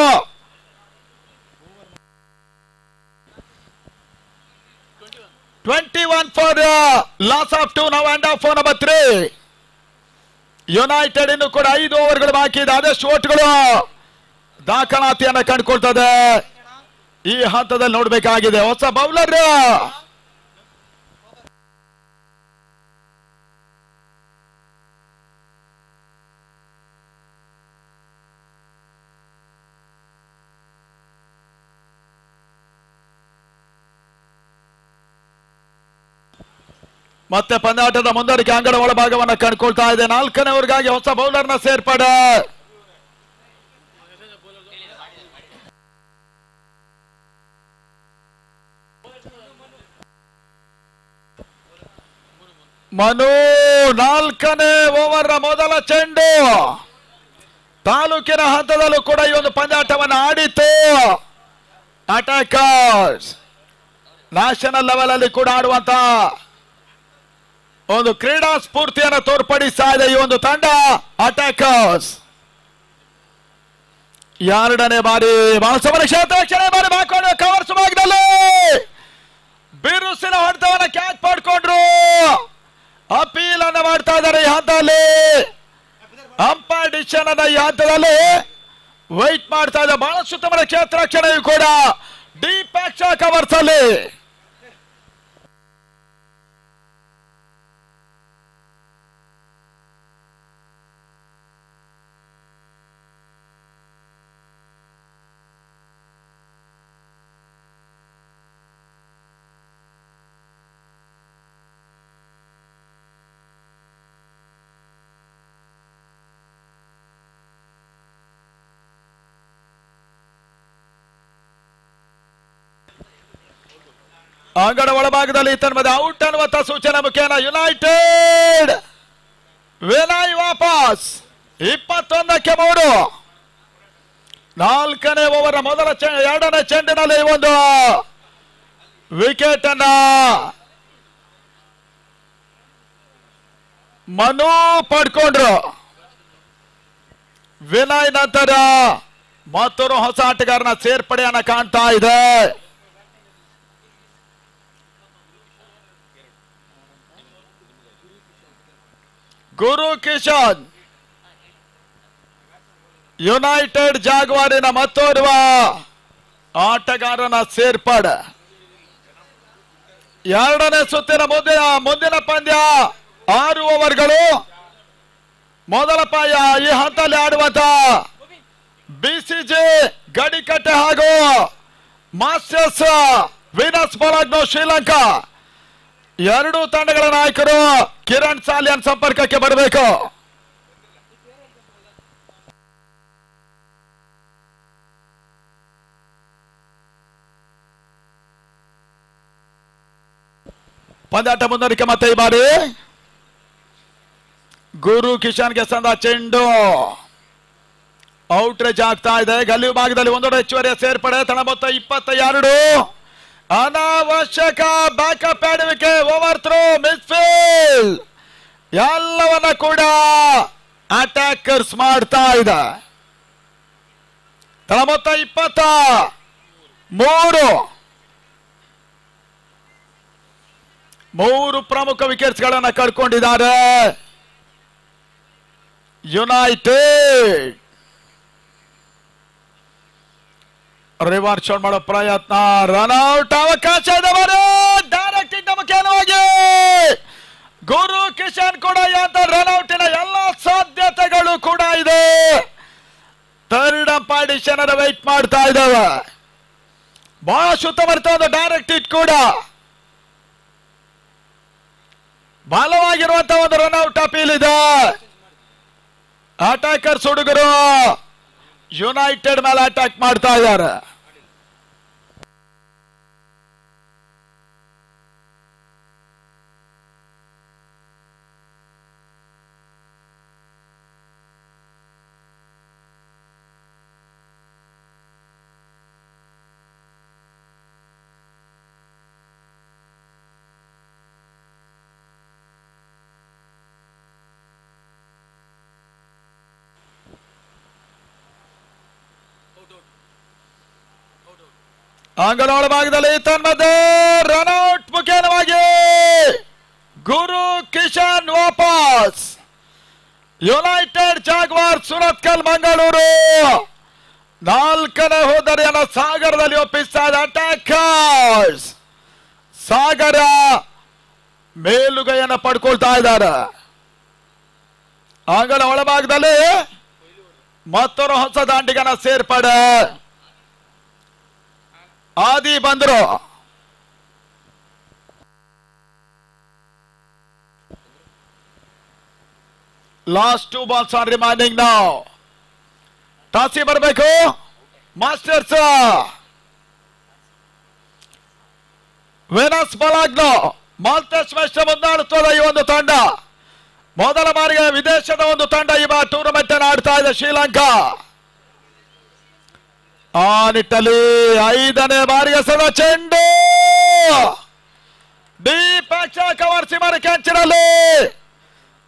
$21 for loss of 2 now and off for number 3. United ಇನ್ನು ಕೂಡ 5 ಓವರ್ಗಳು ಬಾಕಿ ಇದೆ. ಆದಷ್ಟು ಓಟ್ಗಳು ದಾಖಲಾತಿಯನ್ನ ಕಂಡುಕೊಳ್ತದೆ. ಈ ಹಂತದಲ್ಲಿ ನೋಡಬೇಕಾಗಿದೆ. ಹೊಸ ಬೌಲರ್ ಮತ್ತೆ ಪಂದ್ಯಾಟದ ಮುಂದುವರಿಕೆ ಅಂಗಡ ಒಳಭಾಗವನ್ನು ಕಂಡುಕೊಳ್ತಾ ಇದೆ. 4ನೇ ಓವರ್ಗಾಗಿ ಹೊಸ ಬೌಲರ್ನ ಸೇರ್ಪಡೆ. ಮನು 4ನೇ ಓವರ್ ಮೊದಲ ಚೆಂಡು. ತಾಲೂಕಿನ ಹಂತದಲ್ಲೂ ಕೂಡ ಈ ಒಂದು ಪಂದ್ಯಾಟವನ್ನು ಆಡಿತ್ತು. ಅಟ್ಯಾಕರ್ಸ್ ನ್ಯಾಷನಲ್ ಲೆವೆಲ್ ಅಲ್ಲಿ ಕೂಡ ಆಡುವಂತ ಒಂದು ಕ್ರೀಡಾ ಸ್ಫೂರ್ತಿಯನ್ನು ತೋರ್ಪಡಿಸ್ತಾ ಇದೆ ಈ ಒಂದು ತಂಡ ಅಟ್ಯಾಕರ್ಸ್. 2ನೇ ಬಾರಿ ಬಾಲಸುಬ್ರಹ್ಮಣ್ಯ ಕ್ಷೇತ್ರ ರಕ್ಷಣೆ ಬಾರಿ ಹಾಕೊಂಡು ಕವರ್ಸ್ ಭಾಗದಲ್ಲಿ ಬಿರುಸಿನ ಹೊಡೆತವನ್ನು ಕ್ಯಾಚ್ ಪಡ್ಕೊಂಡ್ರು. ಅಪೀಲ್ ಅನ್ನ ಮಾಡ್ತಾ ಇದ್ದಾರೆ ಈ ಹಂತದಲ್ಲಿ. ಅಂಪೈರ್ ಡಿಸಿಷನ್ ಅನ್ನ ಈ ಹಂತದಲ್ಲಿ ವೈಟ್ ಮಾಡ್ತಾ ಇದೆ. ಬಹಳ ಸುತ್ತಮುತ್ತ ಕ್ಷೇತ್ರ ರಕ್ಷಣೆಯು ಕೂಡ ಡೀಪ್ ಎಕ್ಸ್ಟ್ರಾ ಕವರ್ಸ್ ಅಲ್ಲಿ. ಅಂಗಡ ಒಳಭಾಗದಲ್ಲಿ ತನ್ಮದ ಔಟ್ ಅನ್ನುವಂತ ಸೂಚನೆ ಮುಖೇನ ಯುನೈಟೆಡ್ ವಿನಯ್ ವಾಪಸ್ 21ಕ್ಕೆ 3. 4ನೇ ಓವರ್ ಮೊದಲ 2ನೇ ಚೆಂಡಿನಲ್ಲಿ ಒಂದು ವಿಕೆಟ್ ಅನ್ನ ಮನು ಪಡ್ಕೊಂಡ್ರು. ವಿನಯ್ ನಂತರ ಮತ್ತೊಂದು ಹೊಸ ಆಟಗಾರನ ಸೇರ್ಪಡೆಯನ್ನ ಕಾಣ್ತಾ ಇದೆ. ಗುರು ಕಿಶನ್ ಯುನೈಟೆಡ್ ಜಾಗ್ವಾರಿನ ಮತ್ತೋರ್ವ ಆಟಗಾರನ ಸೇರ್ಪಡೆ. 2ನೇ ಸುತ್ತಿನ ಮುಂದಿನ ಪಂದ್ಯ 6 ಓವರ್ಗಳು. ಮೊದಲ ಪಂದ್ಯ ಈ ಹಂತದಲ್ಲಿ ಆಡುವಂತ ಬಿಸಿಜೆ ಗಡಿಕಟ್ಟೆ ಹಾಗೂ ಮಾಸ್ಟರ್ಸ್ ವೀನಸ್ ಬೊಲಾಗ್ನೋ ಶ್ರೀಲಂಕಾ ಎರಡೂ ತಂಡಗಳ ನಾಯಕರು ಕಿರಣ್ ಸಾಲಿಯನ್ ಸಂಪರ್ಕಕ್ಕೆ ಬರಬೇಕು. ಪಂದ್ಯಾಟ ಮುಂದುವರಿಕೆ ಮತ್ತೆ ಈ ಬಾರಿ ಗುರು ಕಿಶನ್ಗೆ ಸಂದ ಚೆಂಡು ಔಟ್ ರೇಜ್ ಆಗ್ತಾ ಇದೆ. ಗಲ್ಲಿ ಭಾಗದಲ್ಲಿ ಒಂದೊಂದು ಹೆಚ್ಚುವರಿಯ ಸೇರ್ಪಡೆ. ತಳ ಮೊತ್ತ 22. ಅನಾವಶ್ಯಕ ಬ್ಯಾಕಪ್ ಆಡುವಿಕೆ, ಓವರ್ ಥ್ರೋ, ಮಿಸ್ಫೀಲ್ಡ್ ಎಲ್ಲವನ್ನ ಕೂಡ ಅಟ್ಯಾಕರ್ಸ್ ಮಾಡ್ತಾ ಇದೆ. ತಳ ಮೊತ್ತ 23. 3 ಪ್ರಮುಖ ವಿಕೆಟ್ಸ್ ಗಳನ್ನ ಕಳ್ಕೊಂಡಿದ್ದಾರೆ ಯುನೈಟೆಡ್. ರಿವರ್ಸ್ ಶಾಟ್ ಮಾಡೋ ಪ್ರಯತ್ನ, ರನ್ಔಟ್ ಅವಕಾಶ ಇದ್ದವರು ಡೈರೆಕ್ಟ್ ಇಂದ ಮುಖ್ಯವಾಗಿ ಗುರು ಕಿಶನ್ ಕೂಡ ರನ್ಔಟಿನ ಎಲ್ಲ ಸಾಧ್ಯತೆಗಳು ಕೂಡ ಇದೆ. ಥರ್ಡ್ ಅಂಪೈರ್ ವೆಯ್ಟ್ ಮಾಡ್ತಾ ಇದ್ದಾವೆ. ಬಹಳ ಸುತ್ತಮುತ್ತ ಒಂದು ಡೈರೆಕ್ಟ್ ಹಿಟ್ ಕೂಡ ಬಲವಾಗಿರುವಂತಹ ಒಂದು ರನ್ಔಟ್ ಅಪೀಲ್ ಇದೆ. ಅಟ್ಯಾಕರ್ಸ್ ಹುಡುಗರು ಯುನೈಟೆಡ್ ಮೇಲೆ ಅಟ್ಯಾಕ್ ಮಾಡ್ತಾ ಇದ್ದಾರೆ. ಅಂಗನ ಒಳಭಾಗದಲ್ಲಿ ತನ್ಮಧ್ಯೆ ರನ್ಔಟ್ ಮುಖೇನವಾಗಿ ಗುರು ಕಿಶನ್ ವಾಪಸ್. ಯುನೈಟೆಡ್ ಜಾಗ್ವಾರ್ ಸುರತ್ಕಲ್ ಮಂಗಳೂರು 4ನೇ ಹೋದರಿಯನ್ನು ಸಾಗರದಲ್ಲಿ ಒಪ್ಪಿಸ್ತಾ ಇದೆ. ಅಟ್ಯಾಕರ್ಸ್ ಸಾಗರ ಮೇಲುಗೈಯನ್ನು ಪಡ್ಕೊಳ್ತಾ ಇದ್ದಾರೆ. ಅಂಗನ ಒಳಭಾಗದಲ್ಲಿ ಮತ್ತೊಂದು ಹೊಸ ದಾಂಡಿಗನ ಸೇರ್ಪಡೆ. ಆದಿ ಬಂದ್ರು. Last 2 balls are remaining now. ಟಾಸಿ ಬರಬೇಕು ಮಾಸ್ಟರ್ಸ್. ವೆನಸ್ ಬಲಾಗ್ನೋ ಮಾಲ್ಟಸ್ ಮ್ಯಾಚ್ ಮುಂದಾಡುತ್ತದೆ ಈ ಒಂದು ತಂಡ. ಮೊದಲ ಬಾರಿಗೆ ವಿದೇಶದ ಒಂದು ತಂಡ ಈ ಟೂರ್ನಮೆಂಟ್ ಅನ್ನು ಆಡ್ತಾ ಇದೆ ಶ್ರೀಲಂಕಾ. ಆ ನಿಟ್ಟಲ್ಲಿ 5ನೇ ಬಾರಿಗೆ ಸದ ಚೆಂಡು ಡೀಪ್ ಕವರ್ ಸಿಮರ್ ಕ್ಯಾಚ್ನಲ್ಲಿ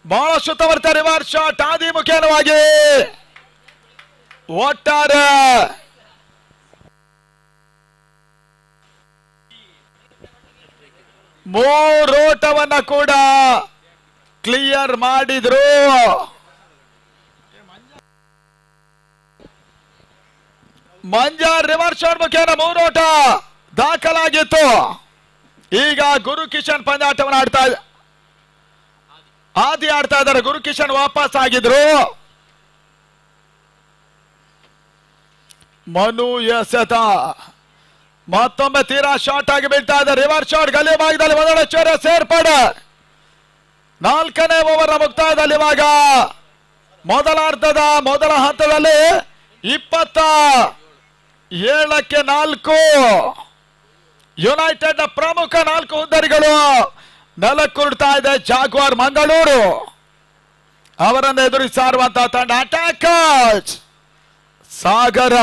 ಬಹಳ ಸುತ್ತಮುತ್ತ ರಿವರ್ಸ್ ಶಾಟ್ ಆದಿ ಮುಖೇನವಾಗಿ ಒಟ್ಟಾರೆ ಮೂರೋಟವನ್ನ ಕೂಡ ಕ್ಲಿಯರ್ ಮಾಡಿದ್ರು. ಮಂಜಾರ್ ರಿವರ್ಸ್ ಶಾಟ್ ಮುಖೇನ 3 ಓಟ ದಾಖಲಾಗಿತ್ತು. ಈಗ ಗುರು ಕಿಶನ್ ಪಂದ್ಯಾಟವನ್ನು ಆಡ್ತಾ ಆದಿ ಆಡ್ತಾ ಇದ್ದಾರೆ. ಗುರು ಕಿಶನ್ ವಾಪಸ್ ಆಗಿದ್ರು. ಮನು ಎಸೆತ ಮತ್ತೊಮ್ಮೆ ತೀರಾ ಶಾರ್ಟ್ ಆಗಿ ಬೀಳ್ತಾ ಇದೆ. ರಿವರ್ಸ್ ಶಾಟ್ ಗಲಿ ಭಾಗದಲ್ಲಿ ಮೊದಲ ಚೋರ ಸೇರ್ಪಡೆ. 4ನೇ ಓವರ್ ಮುಕ್ತಾಯದಲ್ಲಿ ಇವಾಗ ಮೊದಲ ಅರ್ಧದ ಮೊದಲ ಹಂತದಲ್ಲಿ 27ಕ್ಕೆ 4 ಯುನೈಟೆಡ್ ನ ಪ್ರಮುಖ 4 ಹುದ್ದರಿಗಳು ನೆಲಕ್ಕುರುಡ್ತಾ ಇದೆ. ಜಾಗ್ವಾರ್ ಮಂಗಳೂರು ಅವರನ್ನು ಎದುರಿಸಾರುವಂತಹ ತಂಡ ಅಟ್ಯಾಕರ್ಸ್ ಸಾಗರ.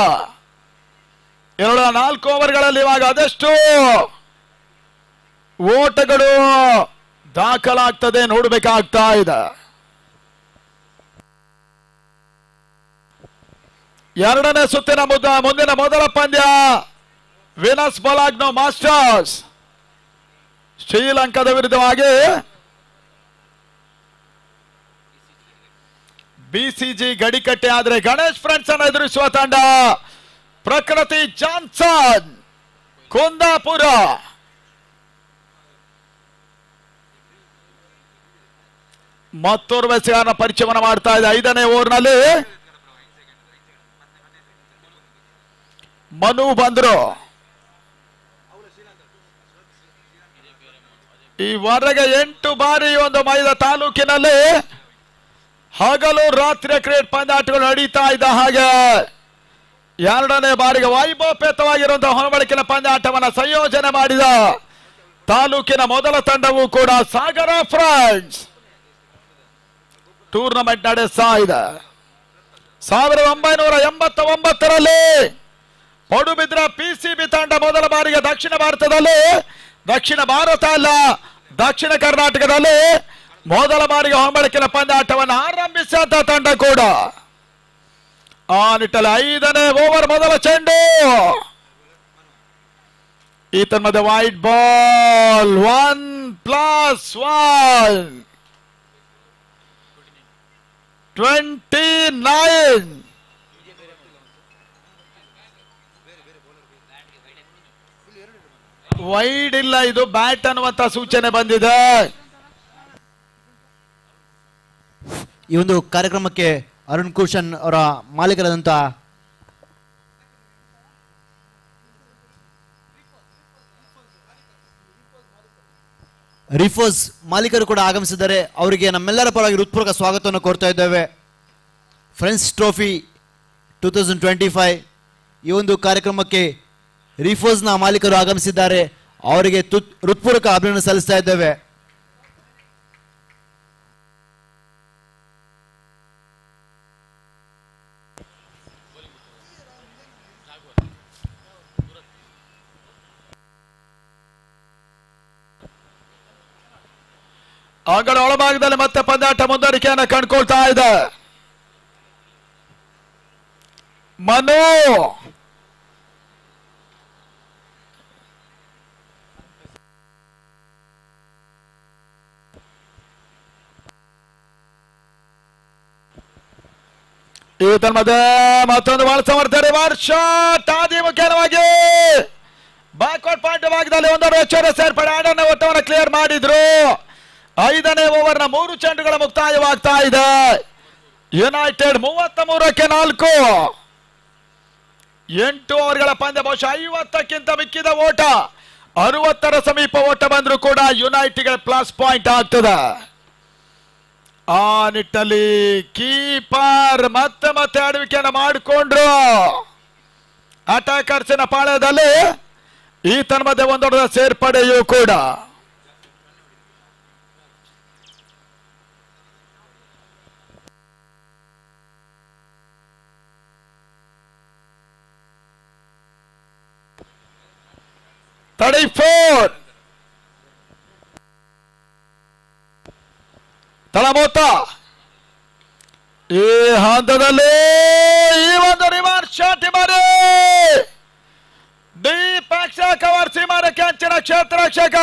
4 ಓವರ್ಗಳಲ್ಲಿ ಇವಾಗ ಅದೆಷ್ಟು ಓಟಗಳು ದಾಖಲಾಗ್ತದೆ ನೋಡಬೇಕಾಗ್ತಾ ಇದೆ. 2ನೇ ಸುತ್ತಿನ ಮುಂದಿನ ಮೊದಲ ಪಂದ್ಯ ವಿನಸ್ ಬಲಾಗ್ನೋ ಮಾಸ್ಟರ್ಸ್ ಶ್ರೀಲಂಕಾದ ವಿರುದ್ಧವಾಗಿ ಬಿಸಿಜಿ ಗಡಿಕಟ್ಟೆ. ಆದ್ರೆ ಗಣೇಶ್ ಫ್ರೆಂಡ್ಸ್ ಅನ್ನು ಎದುರಿಸುವ ತಂಡ ಪ್ರಕೃತಿ ಜಾನ್ಸನ್ ಕುಂದಾಪುರ. ಮತ್ತೋರ್ವ ಎಸೆಗಾರನ ಪರಿಚಯವನ್ನು ಮಾಡ್ತಾ ಇದೆ. 5ನೇ ಓವರ್ನಲ್ಲಿ ಮನು ಬಂದ್ರು. ಈವರೆಗೆ 8 ಬಾರಿ ಒಂದು ಮೈದ ತಾಲೂಕಿನಲ್ಲಿ ಹಗಲು ರಾತ್ರಿ ಕ್ರಿಕೆಟ್ ಪಂದ್ಯಾಟಗಳು ನಡೀತಾ ಇದ್ದ ಹಾಗೆ 2ನೇ ಬಾರಿಗೆ ವೈಭವಪೇತವಾಗಿರುವಂತಹ ಹೊರಬಳಕಿನ ಪಂದ್ಯಾಟವನ್ನು ಸಂಯೋಜನೆ ಮಾಡಿದ ತಾಲೂಕಿನ ಮೊದಲ ತಂಡವೂ ಕೂಡ ಸಾಗರ ಫ್ರೆಂಡ್ಸ್ ಟೂರ್ನಮೆಂಟ್ ನಡೆಸ್ತಾ ಇದೆ. 1989ರಲ್ಲಿ ಪಡುಬಿದ್ರ ಪಿಸಿಬಿ ತಂಡ ಮೊದಲ ಬಾರಿಗೆ ದಕ್ಷಿಣ ಭಾರತದಲ್ಲಿ, ದಕ್ಷಿಣ ಭಾರತ ಅಲ್ಲ ದಕ್ಷಿಣ ಕರ್ನಾಟಕದಲ್ಲಿ ಮೊದಲ ಬಾರಿಗೆ ಹೊಂಬಳಕಿನ ಪಂದ್ಯಾಟವನ್ನು ಆರಂಭಿಸಿದ ತಂಡ ಕೂಡ ಆ ನಿಟ್ಟಲ್ಲಿ 5ನೇ ಓವರ್ ಮೊದಲ ಚೆಂಡು. ಈತನ ಮಧ್ಯೆ ವೈಟ್ ಬಾಲ್ 1+1 29. ವೈಡ್ ಇಲ್ಲ, ಇದು ಬ್ಯಾಟ್ ಅನ್ನುವಂತ ಸೂಚನೆ ಬಂದಿದೆ. ಈ ಒಂದು ಕಾರ್ಯಕ್ರಮಕ್ಕೆ ಅರುಣ್ ಕುಶನ್ ಅವರ ಮಾಲೀಕರಾದಂಥ ರಿಫೋಸ್ ಮಾಲೀಕರು ಕೂಡ ಆಗಮಿಸಿದ್ದಾರೆ. ಅವರಿಗೆ ನಮ್ಮೆಲ್ಲರ ಪರವಾಗಿ ಹೃತ್ಪೂರ್ವಕ ಸ್ವಾಗತವನ್ನು ಕೋರ್ತಾ ಇದ್ದೇವೆ. ಫ್ರೆಂಡ್ಸ್ ಟ್ರೋಫಿ 2025 ಈ ಒಂದು ಕಾರ್ಯಕ್ರಮಕ್ಕೆ ರಿಫೋಸ್ನ ಮಾಲೀಕರು ಆಗಮಿಸಿದ್ದಾರೆ. ಅವರಿಗೆ ಹೃತ್ಪೂರ್ವಕ ಅಭಿನಂದನೆ ಸಲ್ಲಿಸ್ತಾ ಇದ್ದೇವೆ. ಅಂಗಡ ಒಳಭಾಗದಲ್ಲಿ ಮತ್ತೆ ಪಂದ್ಯಾಟ ಮುಂದುವರಿಕೆಯನ್ನು ಕಂಡುಕೊಳ್ತಾ ಇದೆ. ಮನು ಈತನ ಮಧ್ಯೆ ಮತ್ತೊಂದು ಬಾಲ್ ಸಮರ್ಥನೆ ಶಾಟ್ ಆದಿ ಮುಖ್ಯವಾಗಿ ಬ್ಯಾಕ್ವರ್ಡ್ ಪಾಯಿಂಟ್ ಭಾಗದಲ್ಲಿ ಒಂದರ ಹೆಚ್ಚುವರಿ ಸೇರ್ಪಡೆ ಆಡನ್ನ ಒಟ್ಟವನ್ನು ಕ್ಲಿಯರ್ ಮಾಡಿದ್ರು. 5ನೇ ಓವರ್ನ 3 ಚೆಂಡುಗಳ ಮುಕ್ತಾಯವಾಗ್ತಾ ಇದೆ. ಯುನೈಟೆಡ್ 33ಕ್ಕೆ 4. 8 ಓವರ್ಗಳ ಪಂದ್ಯ ಬಹುಶಃ 50ಕ್ಕಿಂತ ಮಿಕ್ಕಿದ ಓಟ, 60ರ ಸಮೀಪ ಓಟ ಬಂದರೂ ಕೂಡ ಯುನೈಟೆಡ್ಗೆ ಪ್ಲಸ್ ಪಾಯಿಂಟ್ ಆಗ್ತದೆ. ಆ ನಿಟ್ಟಲ್ಲಿ ಕೀಪರ್ ಮತ್ತೆ ಆಳ್ವಿಕೆಯನ್ನು ಮಾಡಿಕೊಂಡ್ರು. ಅಟ್ಯಾಕರ್ಸಿನ ಪಾಳ್ಯದಲ್ಲಿ ಈತನ ಮಧ್ಯೆ ಒಂದೊಡ್ಡ ಸೇರ್ಪಡೆಯೂ ಕೂಡ. ತಳಮೋತ ಈ ಹಂತದಲ್ಲಿ ಈ ಒಂದು ರಿವರ್ಸ್ ಶಾಟ್ ಮಾಡಿ ಡೀಪ್ ಕವರ್ ಸೀಮಾರ ಕ್ಯಾಚಿನ ಕ್ಷೇತ್ರ ರಕ್ಷಕ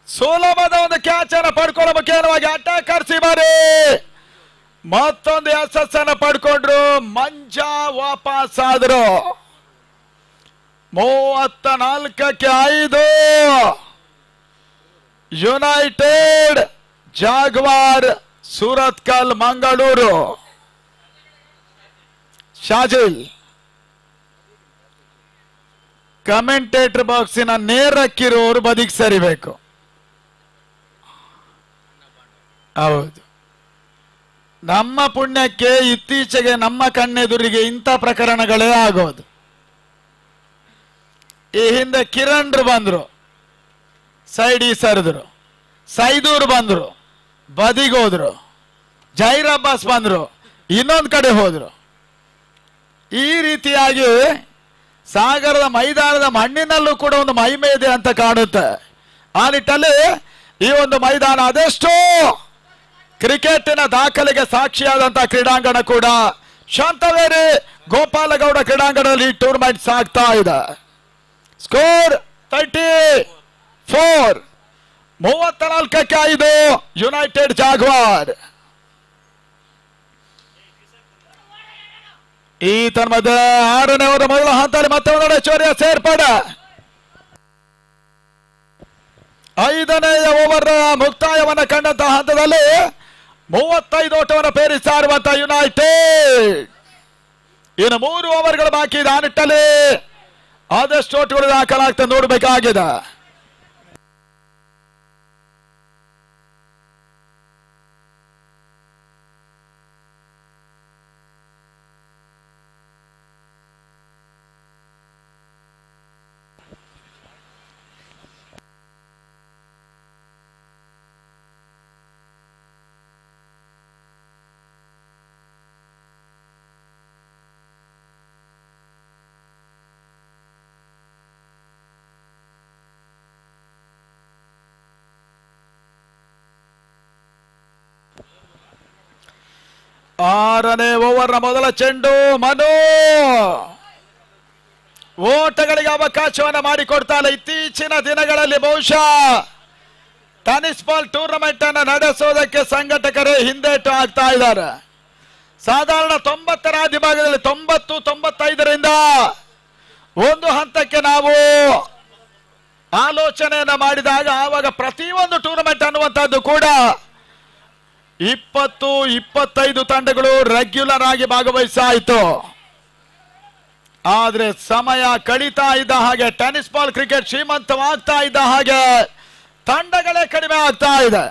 ಸುಲಭದ ಒಂದು ಕ್ಯಾಚ್ ಅನ್ನು ಪಡ್ಕೊಳ್ಳೋ ಮುಖ್ಯವಾಗಿ ಅಟ್ಯಾಕರ್ ಸೀಮಾರಿ ಮತ್ತೊಂದು ಯಶಸ್ಸನ್ನು ಪಡ್ಕೊಂಡ್ರು. ಮಂಜಾ ವಾಪಸ್ ಆದ್ರು. 34ಕ್ಕೆ 5. United Jaguar Surathkal Mangaluru. Shajil commentator ಬಾಕ್ಸಿನ ನೇರಕ್ಕಿರೋರು ಬದಿಗೆ ಸರಿಬೇಕು. ಹೌದು, ನಮ್ಮ ಪುಣ್ಯಕ್ಕೆ ಇತ್ತೀಚೆಗೆ ನಮ್ಮ ಕಣ್ಣೆದುರಿಗೆ ಇಂಥ ಪ್ರಕರಣಗಳೇ ಆಗೋದು. ಈ ಹಿಂದೆ ಕಿರಣ್ರು ಬಂದ್ರು, ಸೈಡಿ ಸರಿದ್ರು, ಸೈದೂರ್ ಬಂದ್ರು, ಬದಿಗೋದ್ರು, ಜೈರ್ ಅಬ್ಬಾಸ್ ಬಂದ್ರು, ಇನ್ನೊಂದು ಕಡೆ ಹೋದ್ರು. ಈ ರೀತಿಯಾಗಿ ಸಾಗರದ ಮೈದಾನದ ಮಣ್ಣಿನಲ್ಲೂ ಕೂಡ ಒಂದು ಮಹಿಮೆ ಇದೆ ಅಂತ ಕಾಣುತ್ತೆ. ಆ ನಿಟ್ಟಲ್ಲಿ ಈ ಒಂದು ಮೈದಾನ ಅದೆಷ್ಟೋ ಕ್ರಿಕೆಟಿನ ದಾಖಲೆಗೆ ಸಾಕ್ಷಿಯಾದಂತಹ ಕ್ರೀಡಾಂಗಣ ಕೂಡ. ಶಾಂತವೇರಿ ಗೋಪಾಲಗೌಡ ಕ್ರೀಡಾಂಗಣದಲ್ಲಿ ಈ ಟೂರ್ನಮೆಂಟ್ ಸಾಗ್ತಾ ಇದೆ. ಸ್ಕೋರ್ 34. 34ಕ್ಕೆ 5 United Jaguar. ಈ ತನ್ಮದ 6ನೇ ಓವರ್ ಮೊದಲ ಹಂತದಲ್ಲಿ ಮತ್ತೆ ಒಂದೆಡೆ ಚೋರಿಯ ಸೇರ್ಪಡೆ. 5ನೇ ಓವರ್ ಮುಕ್ತಾಯವನ್ನು ಕಂಡಂತಹ ಹಂತದಲ್ಲಿ 35 ಓಟವನ್ನು ಪೇರಿಸಾರುವಂತಹ ಯುನೈಟೆಡ್. ಇನ್ನು 3 ಓವರ್ಗಳು ಬಾಕಿ ಇದೆ. ಆ ನಿಟ್ಟಲ್ಲಿ ಆದಷ್ಟು ಓಟುಗಳು ದಾಖಲಾಗ್ತಾ ನೋಡಬೇಕಾಗಿದೆ. 6ನೇ ಓವರ್ನ ಮೊದಲ ಚೆಂಡು. ಮನು ಓಟಗಳಿಗೆ ಅವಕಾಶವನ್ನ ಮಾಡಿಕೊಡ್ತಾಳೆ. ಇತ್ತೀಚಿನ ದಿನಗಳಲ್ಲಿ ಬಹುಶಃ ಟೆನ್ನಿಸ್ ಬಾಲ್ ಟೂರ್ನಮೆಂಟ್ ಅನ್ನು ನಡೆಸೋದಕ್ಕೆ ಸಂಘಟಕರೇ ಹಿಂದೇಟು ಆಗ್ತಾ ಇದ್ದಾರೆ. ಸಾಧಾರಣ 90ರ ಆದಿಭಾಗದಲ್ಲಿ 90-95ರಿಂದ ಒಂದು ಹಂತಕ್ಕೆ ನಾವು ಆಲೋಚನೆಯನ್ನ ಮಾಡಿದಾಗ ಆವಾಗ ಪ್ರತಿಯೊಂದು ಟೂರ್ನಮೆಂಟ್ ಅನ್ನುವಂಥದ್ದು ಕೂಡ 20-25 ತಂಡಗಳು ರೆಗ್ಯುಲರ್ ಆಗಿ ಭಾಗವಹಿಸಾಯಿತು. ಆದ್ರೆ ಸಮಯ ಕಳೀತಾ ಇದ್ದ ಹಾಗೆ, ಟೆನ್ನಿಸ್ ಬಾಲ್ ಕ್ರಿಕೆಟ್ ಶ್ರೀಮಂತವಾಗ್ತಾ ಇದ್ದ ಹಾಗೆ ತಂಡಗಳೇ ಕಡಿಮೆ ಆಗ್ತಾ ಇದೆ.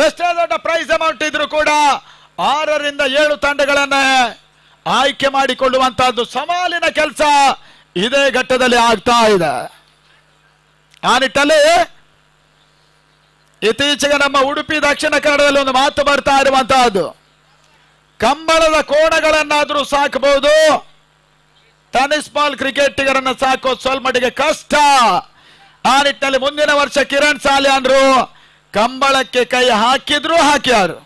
ಎಷ್ಟೇ ದೊಡ್ಡ ಪ್ರೈಸ್ ಅಮೌಂಟ್ ಇದ್ರೂ ಕೂಡ 6ರಿಂದ 7 ತಂಡಗಳನ್ನ ಆಯ್ಕೆ ಮಾಡಿಕೊಳ್ಳುವಂತಹದ್ದು ಸವಾಲಿನ ಕೆಲಸ ಇದೇ ಘಟ್ಟದಲ್ಲಿ ಆಗ್ತಾ ಇದೆ. ಆ ನಿಟ್ಟಲ್ಲಿ ಇತ್ತೀಚೆಗೆ ನಮ್ಮ ಉಡುಪಿ ದಕ್ಷಿಣ ಕನ್ನಡದಲ್ಲಿ ಒಂದು ಮಾತು ಬರ್ತಾ ಇರುವಂತಹದ್ದು, ಕಂಬಳದ ಕೋಣಗಳನ್ನಾದ್ರೂ ಸಾಕಬಹುದು, ಟೆನ್ನಿಸ್ ಬಾಲ್ ಕ್ರಿಕೆಟಿಗರನ್ನ ಸಾಕೋದು ಸ್ವಲ್ಪ ಮಟ್ಟಿಗೆ ಕಷ್ಟ. ಆ ನಿಟ್ಟಿನಲ್ಲಿ ಮುಂದಿನ ವರ್ಷ ಕಿರಣ್ ಸಾಲ್ಯಾನ್ರು ಕಂಬಳಕ್ಕೆ ಕೈ ಹಾಕಿದ್ರು ಹಾಕ್ಯಾರು.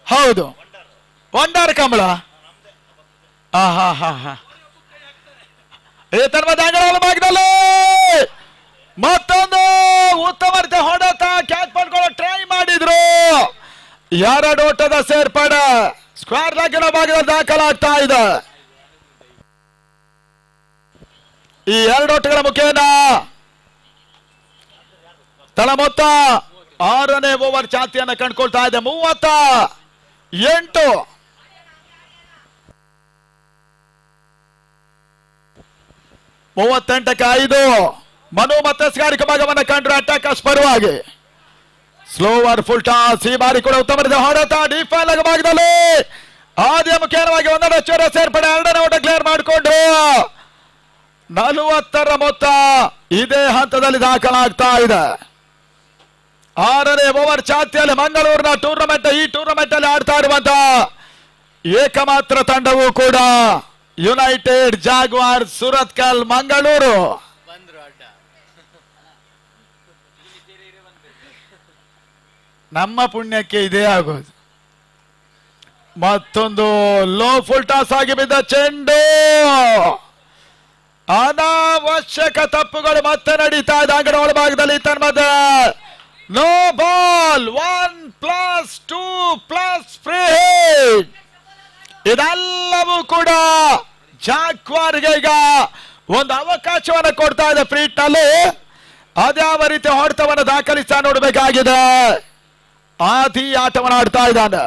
ಹೌದು, ವಂಡರ್ ಕಂಬಳ. ಈ ತನ್ಮದ ಅಂಗಳ ಭಾಗದಲ್ಲಿ ಮತ್ತೊಂದು ಉತ್ತಮ ರೀತಿಯ ಹೊಡೆತ, ಕ್ಯಾಚ್ ಪಡ್ಕೊಳ್ಳೋ ಟ್ರೈ ಮಾಡಿದ್ರು. 2 ಓಟದ ಸೇರ್ಪಡೆ ಸ್ಕ್ವೇರ್ ಲೆಗ್ಗಿನ ಭಾಗದಲ್ಲಿ ದಾಖಲಾಗ್ತಾ ಇದೆ. ಈ 2 ಓಟಗಳ ಮುಖೇನ ತಳ ಮೊತ್ತ 6ನೇ ಓವರ್ ಚಾತಿಯನ್ನು ಕಂಡುಕೊಳ್ತಾ ಇದೆ. 38. ಕ್ಕೆ 5. ಮನು ಮತ್ತೆ ಸ್ಕಾರಿಕ ಭಾಗವನ್ನು ಕಂಡ್ರು ಅಟ್ಯಾಕರ್ಸ್ ಪರವಾಗಿ. Slower full toss. ಈ ಬಾರಿ ಕೂಡ ಉತ್ತಮ ರೀತಿಯ ಹೊಡೆತ ಡಿಫೆಂಡ್ ಲೆಗ್ ಭಾಗದಲ್ಲಿ ಆದ್ಯ ಮುಖೇನವಾಗಿ 1 ಚೂರ ಸೇರ್ಪಡೆ. 2ನೇ ಓಟ ಕ್ಲಿಯರ್ ಮಾಡಿಕೊಂಡು 40ರ ಮೊತ್ತ ಇದೇ ಹಂತದಲ್ಲಿ ದಾಖಲಾಗ್ತಾ ಇದೆ. 6ನೇ ಓವರ್ ಚಾತಿಯಲ್ಲಿ ಮಂಗಳೂರಿನ ಟೂರ್ನಮೆಂಟ್, ಈ ಟೂರ್ನಮೆಂಟ್ ಅಲ್ಲಿ ಆಡ್ತಾ ಇರುವಂತಹ ಏಕಮಾತ್ರ ತಂಡವೂ ಕೂಡ ಯುನೈಟೆಡ್ ಜಾಗ್ವಾರ್ ಸುರತ್ಕಲ್ ಮಂಗಳೂರು. ನಮ್ಮ ಪುಣ್ಯಕ್ಕೆ ಇದೇ ಆಗೋದು. ಮತ್ತೊಂದು ಲೋ ಫುಲ್ ಟಾಸ್ ಆಗಿ ಬಿದ್ದ ಚೆಂಡು, ಅನಾವಶ್ಯಕ ತಪ್ಪುಗಳು ಮತ್ತೆ ನಡೀತಾ ಇದೆ ಅಂಗಡಿ ಒಳಭಾಗದಲ್ಲಿ. ತನ್ಮಧ್ಯೆ ನೋ ಬಾಲ್, 1+2+ಫ್ರೀ ಹಿಟ್. ಇದೆಲ್ಲವೂ ಕೂಡ ಜಾಗ್ವಾರ್ಗೆ ಈಗ ಒಂದು ಅವಕಾಶವನ್ನು ಕೊಡ್ತಾ ಇದೆ ಫ್ರೀ ಹಿಟ್ ನಲ್ಲಿ. ಅದ್ಯಾವ ರೀತಿ ಹೊಡೆತವನ್ನು ದಾಖಲಿಸ್ತಾ ನೋಡಬೇಕಾಗಿದೆ. ಆದಿ ಆಟವನ್ನು ಆಡ್ತಾ ಇದ್ದಾನೆ.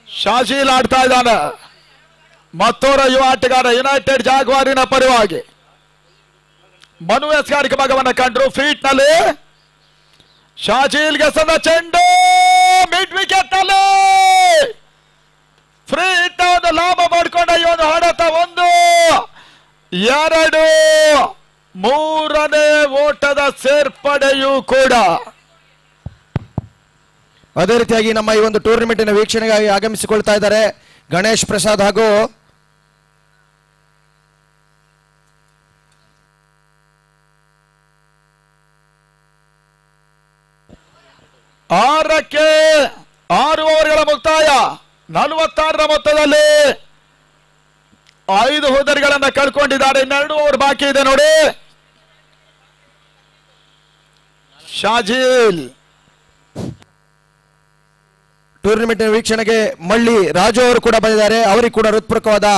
ಶಾಜೀಲ್ ಆಡ್ತಾ ಇದ್ದಾನೆ. ಮತ್ತೋರ ಯುವ ಆಟಗಾರ ಯುನೈಟೆಡ್ ಜಾಗ್ವಾರಿನ ಪರವಾಗಿ. ಮನು ಎಸ್ಗಾರಿಕೆ ಭಾಗವನ್ನು ಕಂಡ್ರು ಫೀಟ್ ನಲ್ಲಿ. ಶಾಜೀಲ್ ಗೆಸದ ಚೆಂಡು ಮಿಡ್ ವಿಕೆಟ್ ನಲ್ಲಿ ಫ್ರೀ ಹಿಟ್ ಒಂದು ಲಾಭ ಮಾಡಿಕೊಂಡ ಈ ಒಂದು ಹೊಡೆತ. 1, 2, 3ನೇ ಓಟದ ಸೇರ್ಪಡೆಯೂ ಕೂಡ. ಅದೇ ರೀತಿಯಾಗಿ ನಮ್ಮ ಈ ಒಂದು ಟೂರ್ನಮೆಂಟಿನ ವೀಕ್ಷಣೆಗಾಗಿ ಆಗಮಿಸಿಕೊಳ್ತಾ ಇದ್ದಾರೆ ಗಣೇಶ್ ಪ್ರಸಾದ್ ಹಾಗೂ ಆರಕ್ಕೆ 6 ಓವರ್ಗಳ ಮುಕ್ತಾಯ. 46ರ ಮೊತ್ತದಲ್ಲಿ 5 ಹೋದರಿಗಳನ್ನ ಕಳ್ಕೊಂಡಿದ್ದಾರೆ. 2 ಓವರ್ ಬಾಕಿ ಇದೆ ನೋಡಿ. ಶಾಜೀಲ್ ಟೂರ್ನಮೆಂಟ್ ವೀಕ್ಷಣೆಗೆ ಮಳ್ಳಿ ರಾಜು ಅವರು ಕೂಡ ಬಂದಿದ್ದಾರೆ. ಅವರಿಗೆ ಕೂಡ ಹೃತ್ಪೂರ್ವಕವಾದ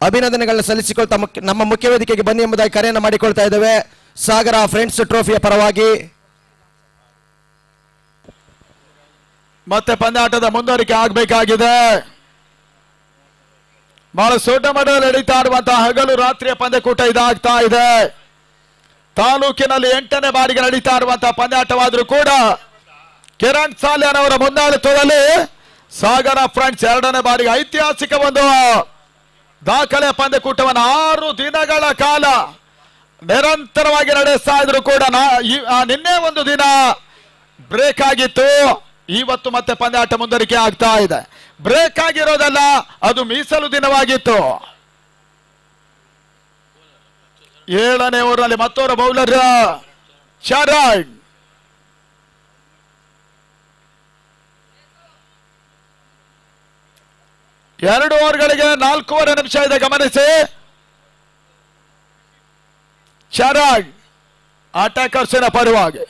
ಅಭಿನಂದನೆಗಳನ್ನ ಸಲ್ಲಿಸಿಕೊಳ್ತಾ ನಮ್ಮ ಮುಖ್ಯ ವೇದಿಕೆಗೆ ಬನ್ನಿ ಎಂಬುದಾಗಿ ಕರೆಯನ್ನು ಮಾಡಿಕೊಳ್ತಾ ಇದ್ದೇವೆ. ಸಾಗರ ಫ್ರೆಂಡ್ಸ್ ಟ್ರೋಫಿಯ ಪರವಾಗಿ ಮತ್ತೆ ಪಂದ್ಯಾಟದ ಮುಂದುವರಿಕೆ ಆಗಬೇಕಾಗಿದೆ. ಬಹಳ ದೊಡ್ಡ ಮಟ್ಟದಲ್ಲಿ ನಡೀತಾ ಇರುವಂತಹ ಹಗಲು ರಾತ್ರಿಯ ಪಂದ್ಯಕೂಟ ಇದಾಗ್ತಾ ಇದೆ. ತಾಲೂಕಿನಲ್ಲಿ 8ನೇ ಬಾರಿಗೆ ನಡೀತಾ ಇರುವಂತಹ ಪಂದ್ಯಾಟವಾದರೂ ಕೂಡ ಕಿರಣ್ ಸಾಲ್ಯಾನ್ ಅವರ ಮುಂದಾಳಿತ್ವದಲ್ಲಿ ಸಾಗರ ಫ್ರೆಂಡ್ಸ್ 2ನೇ ಬಾರಿಗೆ ಐತಿಹಾಸಿಕ ಒಂದು ದಾಖಲೆ ಪಂದ್ಯಕೂಟವನ್ನು 6 ದಿನಗಳ ಕಾಲ ನಿರಂತರವಾಗಿ ನಡೆಸ್ತಾ ಇದ್ರು ಕೂಡ ನಿನ್ನೆ ಒಂದು ದಿನ ಬ್ರೇಕ್ ಆಗಿತ್ತು. ಇವತ್ತು ಮತ್ತೆ ಪಂದ್ಯಾಟ ಮುಂದುವರಿಕೆ ಆಗ್ತಾ ಇದೆ. ಬ್ರೇಕ್ ಆಗಿರೋದಲ್ಲ, ಅದು ಮೀಸಲು ದಿನವಾಗಿತ್ತು. 7ನೇ ಓವರ್ನಲ್ಲಿ ಮತ್ತೋರ ಬೌಲರ್ ಶರಣ್. ಎರಡು ಓವರ್ಗಳಿಗೆ 4.5 ನಿಮಿಷ ಇದೆ, ಗಮನಿಸಿ. ಶರಣ್ ಅಟ್ಯಾಕರ್ಸಿನ ಪರವಾಗಿ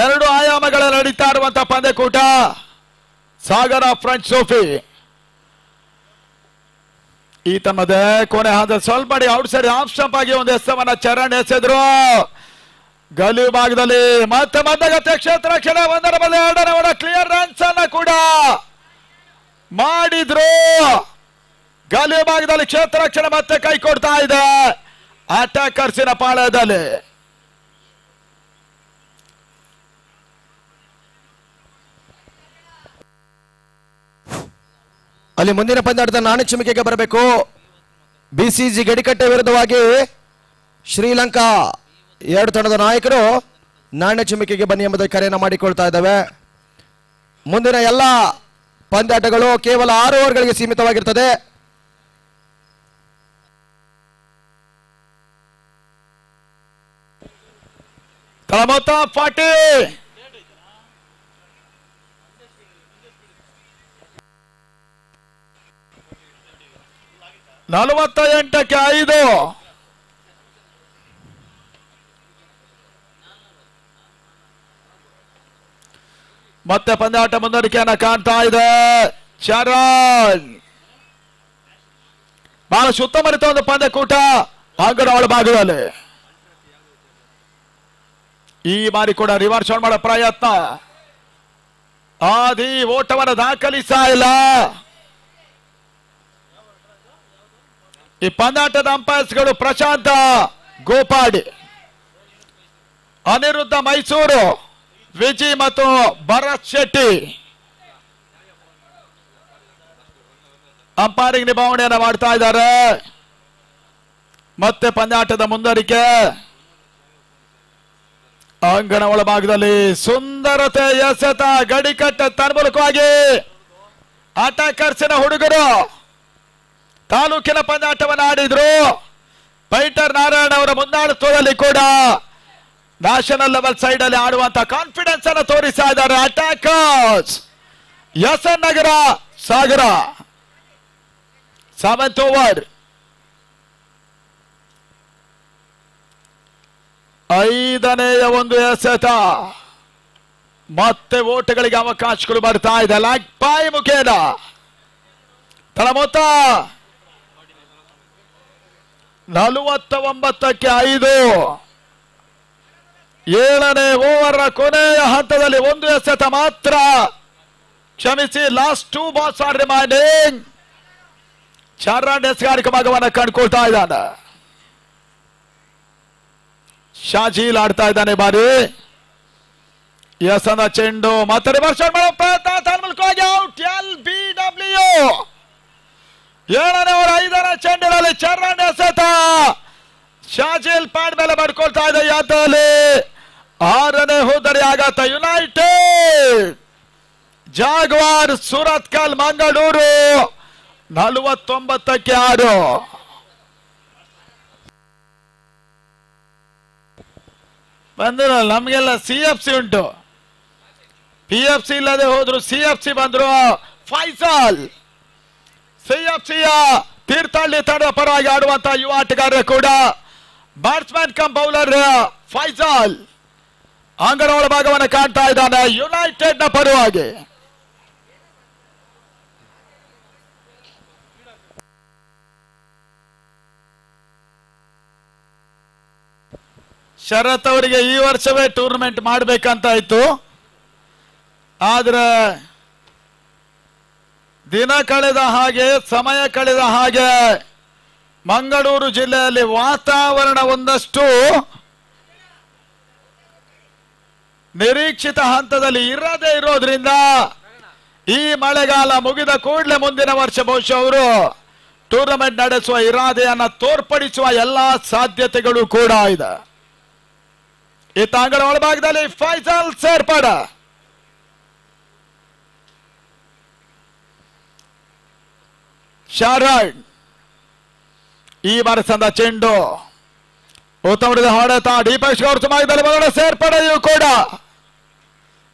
ಎರಡು ಆಯಾಮಗಳ ನಡೀತಾ ಇರುವಂತಹ ಪಂದ್ಯಕೂಟ. ಸಾಗರ ಫ್ರೆಂಚ್ ಟ್ರೋಫಿ ಈ ತಮ್ಮದೇ ಕೊನೆ ಹಂತದಲ್ಲಿ ಸ್ವಲ್ಪ ಔಟ್ ಸೈಡ್ ಆಫ್ ಸ್ಟಂಪ್ ಆಗಿ ಒಂದು ಎಸೆತವನ್ನ ಚರಣ್ ಎಸೆದ್ರು. ಗಲಿ ಭಾಗದಲ್ಲಿ ಮತ್ತೆ ಮಧ್ಯಗತ್ಯ ಕ್ಷೇತ್ರ ರಕ್ಷಣೆ 1ರ ಬಲ 2ನೇ ಓವರ್ ಕ್ಲಿಯರ್ ರನ್ಸ್ ಅನ್ನ ಕೂಡ ಮಾಡಿದ್ರು. ಗಲಿ ಭಾಗದಲ್ಲಿ ಕ್ಷೇತ್ರ ರಕ್ಷಣೆ ಮತ್ತೆ ಕೈ ಕೊಡ್ತಾ ಇದೆ ಅಟ್ಯಾಕರ್ಸಿನ ಪಾಳ್ಯದಲ್ಲಿ. ಅಲ್ಲಿ ಮುಂದಿನ ಪಂದ್ಯಾಟದ ನಾಣ್ಯ ಚಿಮಿಕೆಗೆ ಬರಬೇಕು. ಬಿಸಿಜಿ ಗಡಿಕಟ್ಟೆ ವಿರುದ್ಧವಾಗಿ ಶ್ರೀಲಂಕಾ ಎರಡು ತಂಡದ ನಾಯಕರು ನಾಣ್ಯ ಚಿಮಿಕೆಗೆ ಬನ್ನಿ ಎಂಬುದಕ್ಕೆ ಕರೆಯನ್ನು ಮಾಡಿಕೊಳ್ತಾ ಇದ್ದಾವೆ. ಮುಂದಿನ ಎಲ್ಲ ಪಂದ್ಯಾಟಗಳು ಕೇವಲ 6 ಓವರ್ಗಳಿಗೆ ಸೀಮಿತವಾಗಿರ್ತದೆ. ಮೊತ್ತ 40 48ಕ್ಕೆ 5. ಮತ್ತೆ ಪಂದ್ಯಾಟ ಮುಂದುವರಿಕೆಯನ್ನ ಕಾಣ್ತಾ ಇದೆ. ಶರಣ್ ಬಹಳ ಸುತ್ತಮರಿತ ಒಂದು ಪಂದ್ಯಕೂಟ ಅಂಗಡ ಒಳಭಾಗದಲ್ಲಿ. ಈ ಬಾರಿ ಕೂಡ ರಿವರ್ಸ್ ಮಾಡೋ ಪ್ರಯತ್ನ, ಆದಿ ಓಟವನ್ನು ದಾಖಲಿಸ್ತಾ ಇಲ್ಲ. ಈ ಪಂದ್ಯಾಟದ ಅಂಪೈರ್ಸ್ಗಳು ಪ್ರಶಾಂತ ಗೋಪಾಡಿ, ಅನಿರುದ್ಧ ಮೈಸೂರು, ವಿಜಿ ಮತ್ತು ಭರತ್ ಶೆಟ್ಟಿ ಅಂಪೈರಿಂಗ್ ನಿಭಾವಣೆಯನ್ನು ಮಾಡ್ತಾ ಇದ್ದಾರೆ. ಮತ್ತೆ ಪಂದ್ಯಾಟದ ಮುಂದುವರಿಕೆ ಅಂಗಣ ಒಳಭಾಗದಲ್ಲಿ ಸುಂದರತೆ ಎಸೆತ ಗಡಿಕಟ್ಟ ತನ್ಮೂಲಕವಾಗಿ ಅಟ್ಯಾಕರ್ಸಿನ ಹುಡುಗರು ತಾಲೂಕಿನ ಪಂದ್ಯಾಟವನ್ನು ಆಡಿದ್ರು. ಪೈಟರ್ ನಾರಾಯಣ ಅವರ ಮುಂದಾಳತ್ವದಲ್ಲಿ ಕೂಡ ನ್ಯಾಷನಲ್ ಲೆವೆಲ್ ಸೈಡ್ ಅಲ್ಲಿ ಆಡುವಂತ ಕಾನ್ಫಿಡೆನ್ಸ್ ಅನ್ನು ತೋರಿಸ್ತಾ ಇದ್ದಾರೆ ಅಟ್ಯಾಕರ್ಸ್. ಎಸ್ಎನ್ ನಗರ ಸಾಗರ 7th ಓವರ್ 5ನೇ ಒಂದು ಎಸೆತ. ಮತ್ತೆ ಓಟಗಳಿಗೆ ಅವಕಾಶಗಳು ಬರ್ತಾ ಇದೆ. ಲಾಗ್ ಬಾಯ್ ಮುಖೇನ ತಳಮೊತ್ತ 49ಕ್ಕೆ 5. 7ನೇ ಓವರ್ ಕೊನೆಯ ಹಂತದಲ್ಲಿ ಒಂದು ಎಸೆತ ಮಾತ್ರ, ಕ್ಷಮಿಸಿ last 2 balls are remaining. Sharan ಎಸೆಗಾರಿಕೆ ಭಾಗವನ್ನು ಕಂಡುಕೊಳ್ತಾ ಇದ್ದಾನೆ. ಶಾಜೀಲ್ ಆಡ್ತಾ ಇದ್ದಾನೆ ಬಾರಿ. ಎಸನ ಚೆಂಡು ಮತ್ತೆ ರಿವರ್ಸ್ ಮಾಡೋ ಪ್ರಯತ್ನ, ತನ್ಮೂಲಕವಾಗಿ ಔಟ್. LBW 7ನೇ ಓವರ್ 5ನೇ ಚೆಂಡಿನಲ್ಲಿ ಶರಣ್ ಎಸೆತ. ಶಾಜೀಲ್ ಪ್ಯಾಡ್ ಮೇಲೆ ಮಾಡ್ಕೊಳ್ತಾ ಇದೆ ಯಾತಲ್ಲಿ. 6ನೇ ಹೋದರೆ ಆಘಾತ. ಯುನೈಟೆಡ್ ಜಾಗ್ವಾರ್ ಸುರತ್ಕಲ್ ಮಂಗಳೂರು 49ಕ್ಕೆ 6. ಬಂದಿರಲ್ಲ ನಮ್ಗೆಲ್ಲ CFC ಉಂಟು, PFC ಇಲ್ಲದೆ ಹೋದ್ರು CFC ಬಂದ್ರು. ಫೈಸಲ್ CFCಯ ತೀರ್ಥಹಳ್ಳಿ ತಂಡದ ಪರವಾಗಿ ಆಡುವಂತಹ ಯುವ ಆಟಗಾರರು ಕೂಡ ಬ್ಯಾಟ್ಸ್ಮನ್ ಕಮ್ ಬೌಲರ್ ಫೈಸಲ್ ಅಂಗಣ ಒಳಭಾಗವನ್ನು ಕಾಣ್ತಾ ಇದ್ದಾನೆ ಯುನೈಟೆಡ್ ನ ಪರವಾಗಿ. ಶರತ್ ಅವರಿಗೆ ಈ ವರ್ಷವೇ ಟೂರ್ನಮೆಂಟ್ ಮಾಡಬೇಕಂತ ಇತ್ತು, ಆದ್ರೆ ದಿನ ಕಳೆದ ಹಾಗೆ ಸಮಯ ಕಳೆದ ಹಾಗೆ ಮಂಗಳೂರು ಜಿಲ್ಲೆಯಲ್ಲಿ ವಾತಾವರಣ ಒಂದಷ್ಟು ನಿರೀಕ್ಷಿತ ಹಂತದಲ್ಲಿ ಇರದೇ ಇರೋದ್ರಿಂದ ಈ ಮಳೆಗಾಲ ಮುಗಿದ ಕೂಡಲೇ ಮುಂದಿನ ವರ್ಷ ಬಹುಶಃ ಅವರು ಟೂರ್ನಮೆಂಟ್ ನಡೆಸುವ ಇರಾದೆಯನ್ನ ತೋರ್ಪಡಿಸುವ ಎಲ್ಲಾ ಸಾಧ್ಯತೆಗಳು ಕೂಡ ಇದೆ. ಈ ತಾಂಗಳ ಒಳಭಾಗದಲ್ಲಿ ಫೈಸಲ್ ಸೇರ್ಪಡ. ಶರಣ್ ಈ ಬಾರಿ ಸಂದ ಚೆಂಡು ಉತ್ತಮ ಹೊಡೆತ ದೀಪಕ್ ಗೌರ್ ಸುಮಾರದಲ್ಲಿ ಮೊದಲ ಸೇರ್ಪಡೆಯೂ ಕೂಡ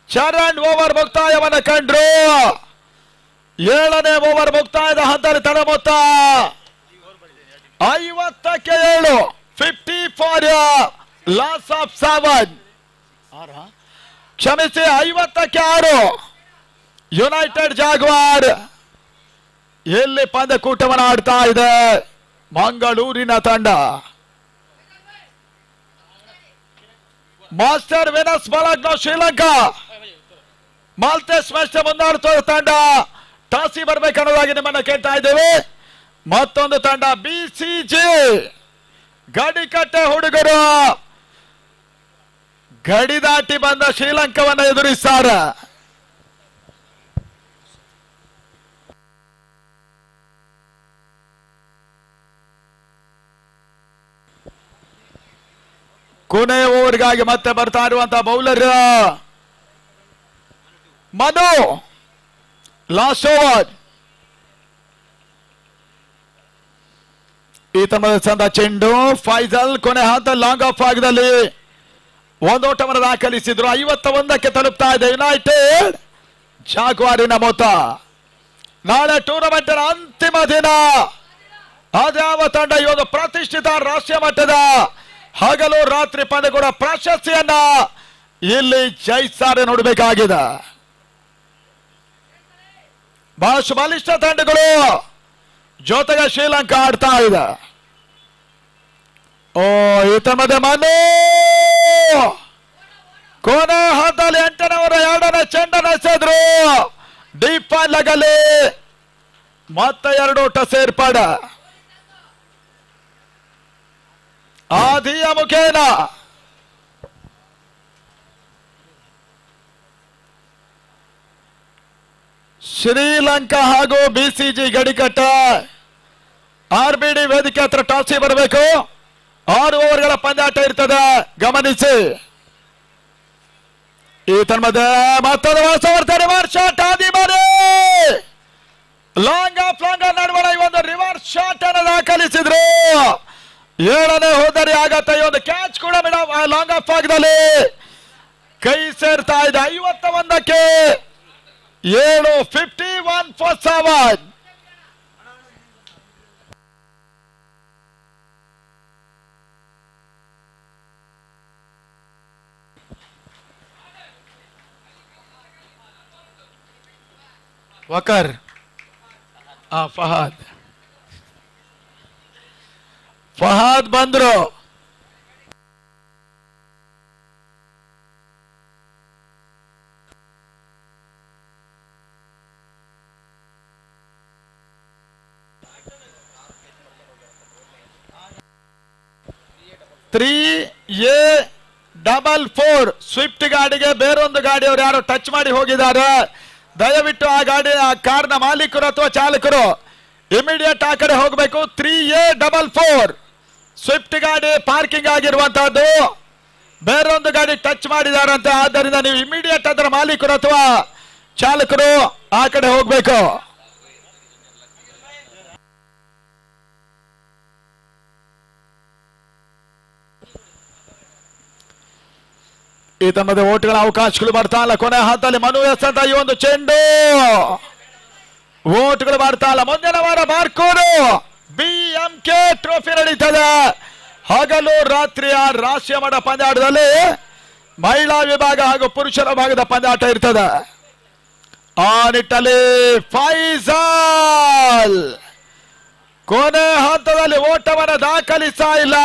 ಚರಣ್ ಓವರ್ ಮುಕ್ತಾಯವನ್ನು ಕಂಡ್ರು. 7ನೇ ಓವರ್ ಮುಕ್ತಾಯದ ಹಂತದಲ್ಲಿ ತಡ ಮೊತ್ತ 50ಕ್ಕೆ 7, 50 ಫಾರ್ ಲಾಸ್ ಆಫ್ 7. ಕ್ಷಮಿಸಿ, 50ಕ್ಕೆ 6 ಯುನೈಟೆಡ್ ಜಾಗ್ವಾರ್ ಎಲ್ಲಿ ಪಂದ್ಯಕೂಟವನ್ನು ಆಡ್ತಾ ಇದೆ ಮಂಗಳೂರಿನ ತಂಡ. ಮಾಸ್ಟರ್ ವೆನಸ್ ಬಾಲಕ್ನ ಶ್ರೀಲಂಕಾ ಮಾಲ್ತೇಸ್ ಮ್ಯಾಚ್ ಮುಂದಾಡುತ್ತಿರುವ ತಂಡ ಟಾಸಿ ಬರ್ಬೇಕನ್ನೋದಾಗಿ ನಿಮ್ಮನ್ನ ಕೇಳ್ತಾ ಇದ್ದೇವೆ. ಮತ್ತೊಂದು ತಂಡ ಬಿಸಿಜಿ ಗಡಿಕಟ್ಟೆ ಹುಡುಗರು ಗಡಿ ದಾಟಿ ಬಂದ ಶ್ರೀಲಂಕಾವನ್ನು ಎದುರಿಸ್ತಾರೆ. ಕೊನೆ ಓವರ್ಗಾಗಿ ಮತ್ತೆ ಬರ್ತಾ ಇರುವಂತಹ ಬೌಲರ್ ಮನು. ಲಾಸ್ಟ್ ಓವರ್ ಈ ತಮ್ಮದ ಚಂದ ಚೆಂಡು ಫೈಜಲ್ ಕೊನೆ ಹಂತ ಲಾಂಗ್ ಆಫ್ ಭಾಗದಲ್ಲಿ ಒಂದೋಟವನ್ನು ದಾಖಲಿಸಿದ್ರು. 51ಕ್ಕೆ ತಲುಪ್ತಾ ಇದೆ ಯುನೈಟೆಡ್ ಜಾಗ್ವಾರಿನ ಮೊತ್ತ. ನಾಳೆ ಟೂರ್ನಮೆಂಟ್ ಅಂತಿಮ ದಿನ. ಅದ್ಯಾವ ತಂಡ ಈ ಒಂದು ಪ್ರತಿಷ್ಠಿತ ರಾಷ್ಟ್ರೀಯ ಮಟ್ಟದ ಹಗಲು ರಾತ್ರಿ ಪಂದ್ಯಗಳ ಪ್ರಶಸ್ತಿಯನ್ನ ಇಲ್ಲಿ ಜಯಿಸಾರೆ ನೋಡಬೇಕಾಗಿದೆ. ಬಹಳಷ್ಟು ಬಲಿಷ್ಠ ತಂಡಗಳು ಜೊತೆಗೆ ಶ್ರೀಲಂಕಾ ಆಡ್ತಾ ಇದೆ. ಈತ ಮಧ್ಯೆ ಮನು ಕೊನೆ ಹಂತದಲ್ಲಿ 8ನೇ ಓವರ್ 2ನೇ ಚೆಂಡನ್ನು ಎಸೆದ್ರು. ಡೀಪ್ ಲಗಲಿ ಮತ್ತೆ 2 ಓಟ ಸೇರ್ಪಡೆ. ಆದಿಯ ಮುಖೇನ ಶ್ರೀಲಂಕಾ ಹಾಗೂ ಬಿಸಿಜಿ ಗಡಿಕಟ್ಟ ಆರ್ಬಿಡಿ ವೇದಿಕೆ ಹತ್ರ ಟಾಸಿ ಬರಬೇಕು. 6 ಓವರ್ಗಳ ಪಂದ್ಯಾಟ ಇರ್ತದೆ, ಗಮನಿಸಿ. ಈ ತನ್ಮಧ್ಯೆ ಮತ್ತೊಂದು ರಿವರ್ಸ್ ಶಾಟ್ ಆದಿ ಬಾರಿ ಲಾಂಗ್ ಆಫ್ ನಡುವಣ ಈ ಒಂದು ರಿವರ್ಸ್ ಶಾಟ್ ಅನ್ನು ದಾಖಲಿಸಿದ್ರು. 7ನೇ ಹೋದರೆ ಆಗತ್ತೆ. ಈ ಒಂದು ಕ್ಯಾಚ್ ಕೂಡ ಮೇಡಮ್ ಲಾಂಗ್ ಆಫ್ ಭಾಗದಲ್ಲಿ ಕೈ ಸೇರ್ತಾ ಇದೆ. 51ಕ್ಕೆ 7, 51 ಫಾರ್ 7. ವಕರ್ ಫಹಾದ್ ಬಂದ್ರು. A4 ಸ್ವಿಫ್ಟ್ ಗಾಡಿಗೆ ಬೇರೊಂದು ಗಾಡಿಯವರು ಯಾರು ಟಚ್ ಮಾಡಿ ಹೋಗಿದ್ದಾರೆ. ದಯವಿಟ್ಟು ಆ ಗಾಡಿ ಆ ಕಾರ್ನ ಮಾಲೀಕರು ಅಥವಾ ಚಾಲಕರು ಇಮಿಡಿಯೇಟ್ ಆ ಕಡೆ ಹೋಗಬೇಕು. 3A4 ಸ್ವಿಫ್ಟ್ ಗಾಡಿ ಪಾರ್ಕಿಂಗ್ ಆಗಿರುವಂತಹದ್ದು. ಬೇರೊಂದು ಗಾಡಿ ಟಚ್ ಮಾಡಿದಾರಂತೆ, ಆದ್ದರಿಂದ ನೀವು ಇಮಿಡಿಯೇಟ್ ಅದರ ಮಾಲೀಕರು ಅಥವಾ ಚಾಲಕರು ಆ ಕಡೆ ಹೋಗಬೇಕು. ಈ ತಮ್ಮದ ಓಟ್ಗಳ ಅವಕಾಶಗಳು ಬರ್ತಾ ಇಲ್ಲ. ಕೊನೆ ಹಂತದಲ್ಲಿ ಮನು ಎಸೆದ ಈ ಒಂದು ಚೆಂಡು ಓಟ್ಗಳು ಬರ್ತಾ ಇಲ್ಲ. ಮುಂದಿನ ವಾರ ಬಾರ್ಕೋಡು BMK ಟ್ರೋಫಿ ನಡೀತದೆ. ಹಗಲು ರಾತ್ರಿಯ ರಾಷ್ಟ್ರೀಯ ಮಟ್ಟ ಪಂದ್ಯಾಟದಲ್ಲಿ ಮಹಿಳಾ ವಿಭಾಗ ಹಾಗೂ ಪುರುಷರ ಭಾಗದ ಪಂದ್ಯಾಟ ಇರ್ತದೆ. ಆ ನಿಟ್ಟಲ್ಲಿ ಫೈಜಲ್ ಕೊನೆ ಹಂತದಲ್ಲಿ ಓಟವನ್ನು ದಾಖಲಿಸ್ತಾ ಇಲ್ಲ.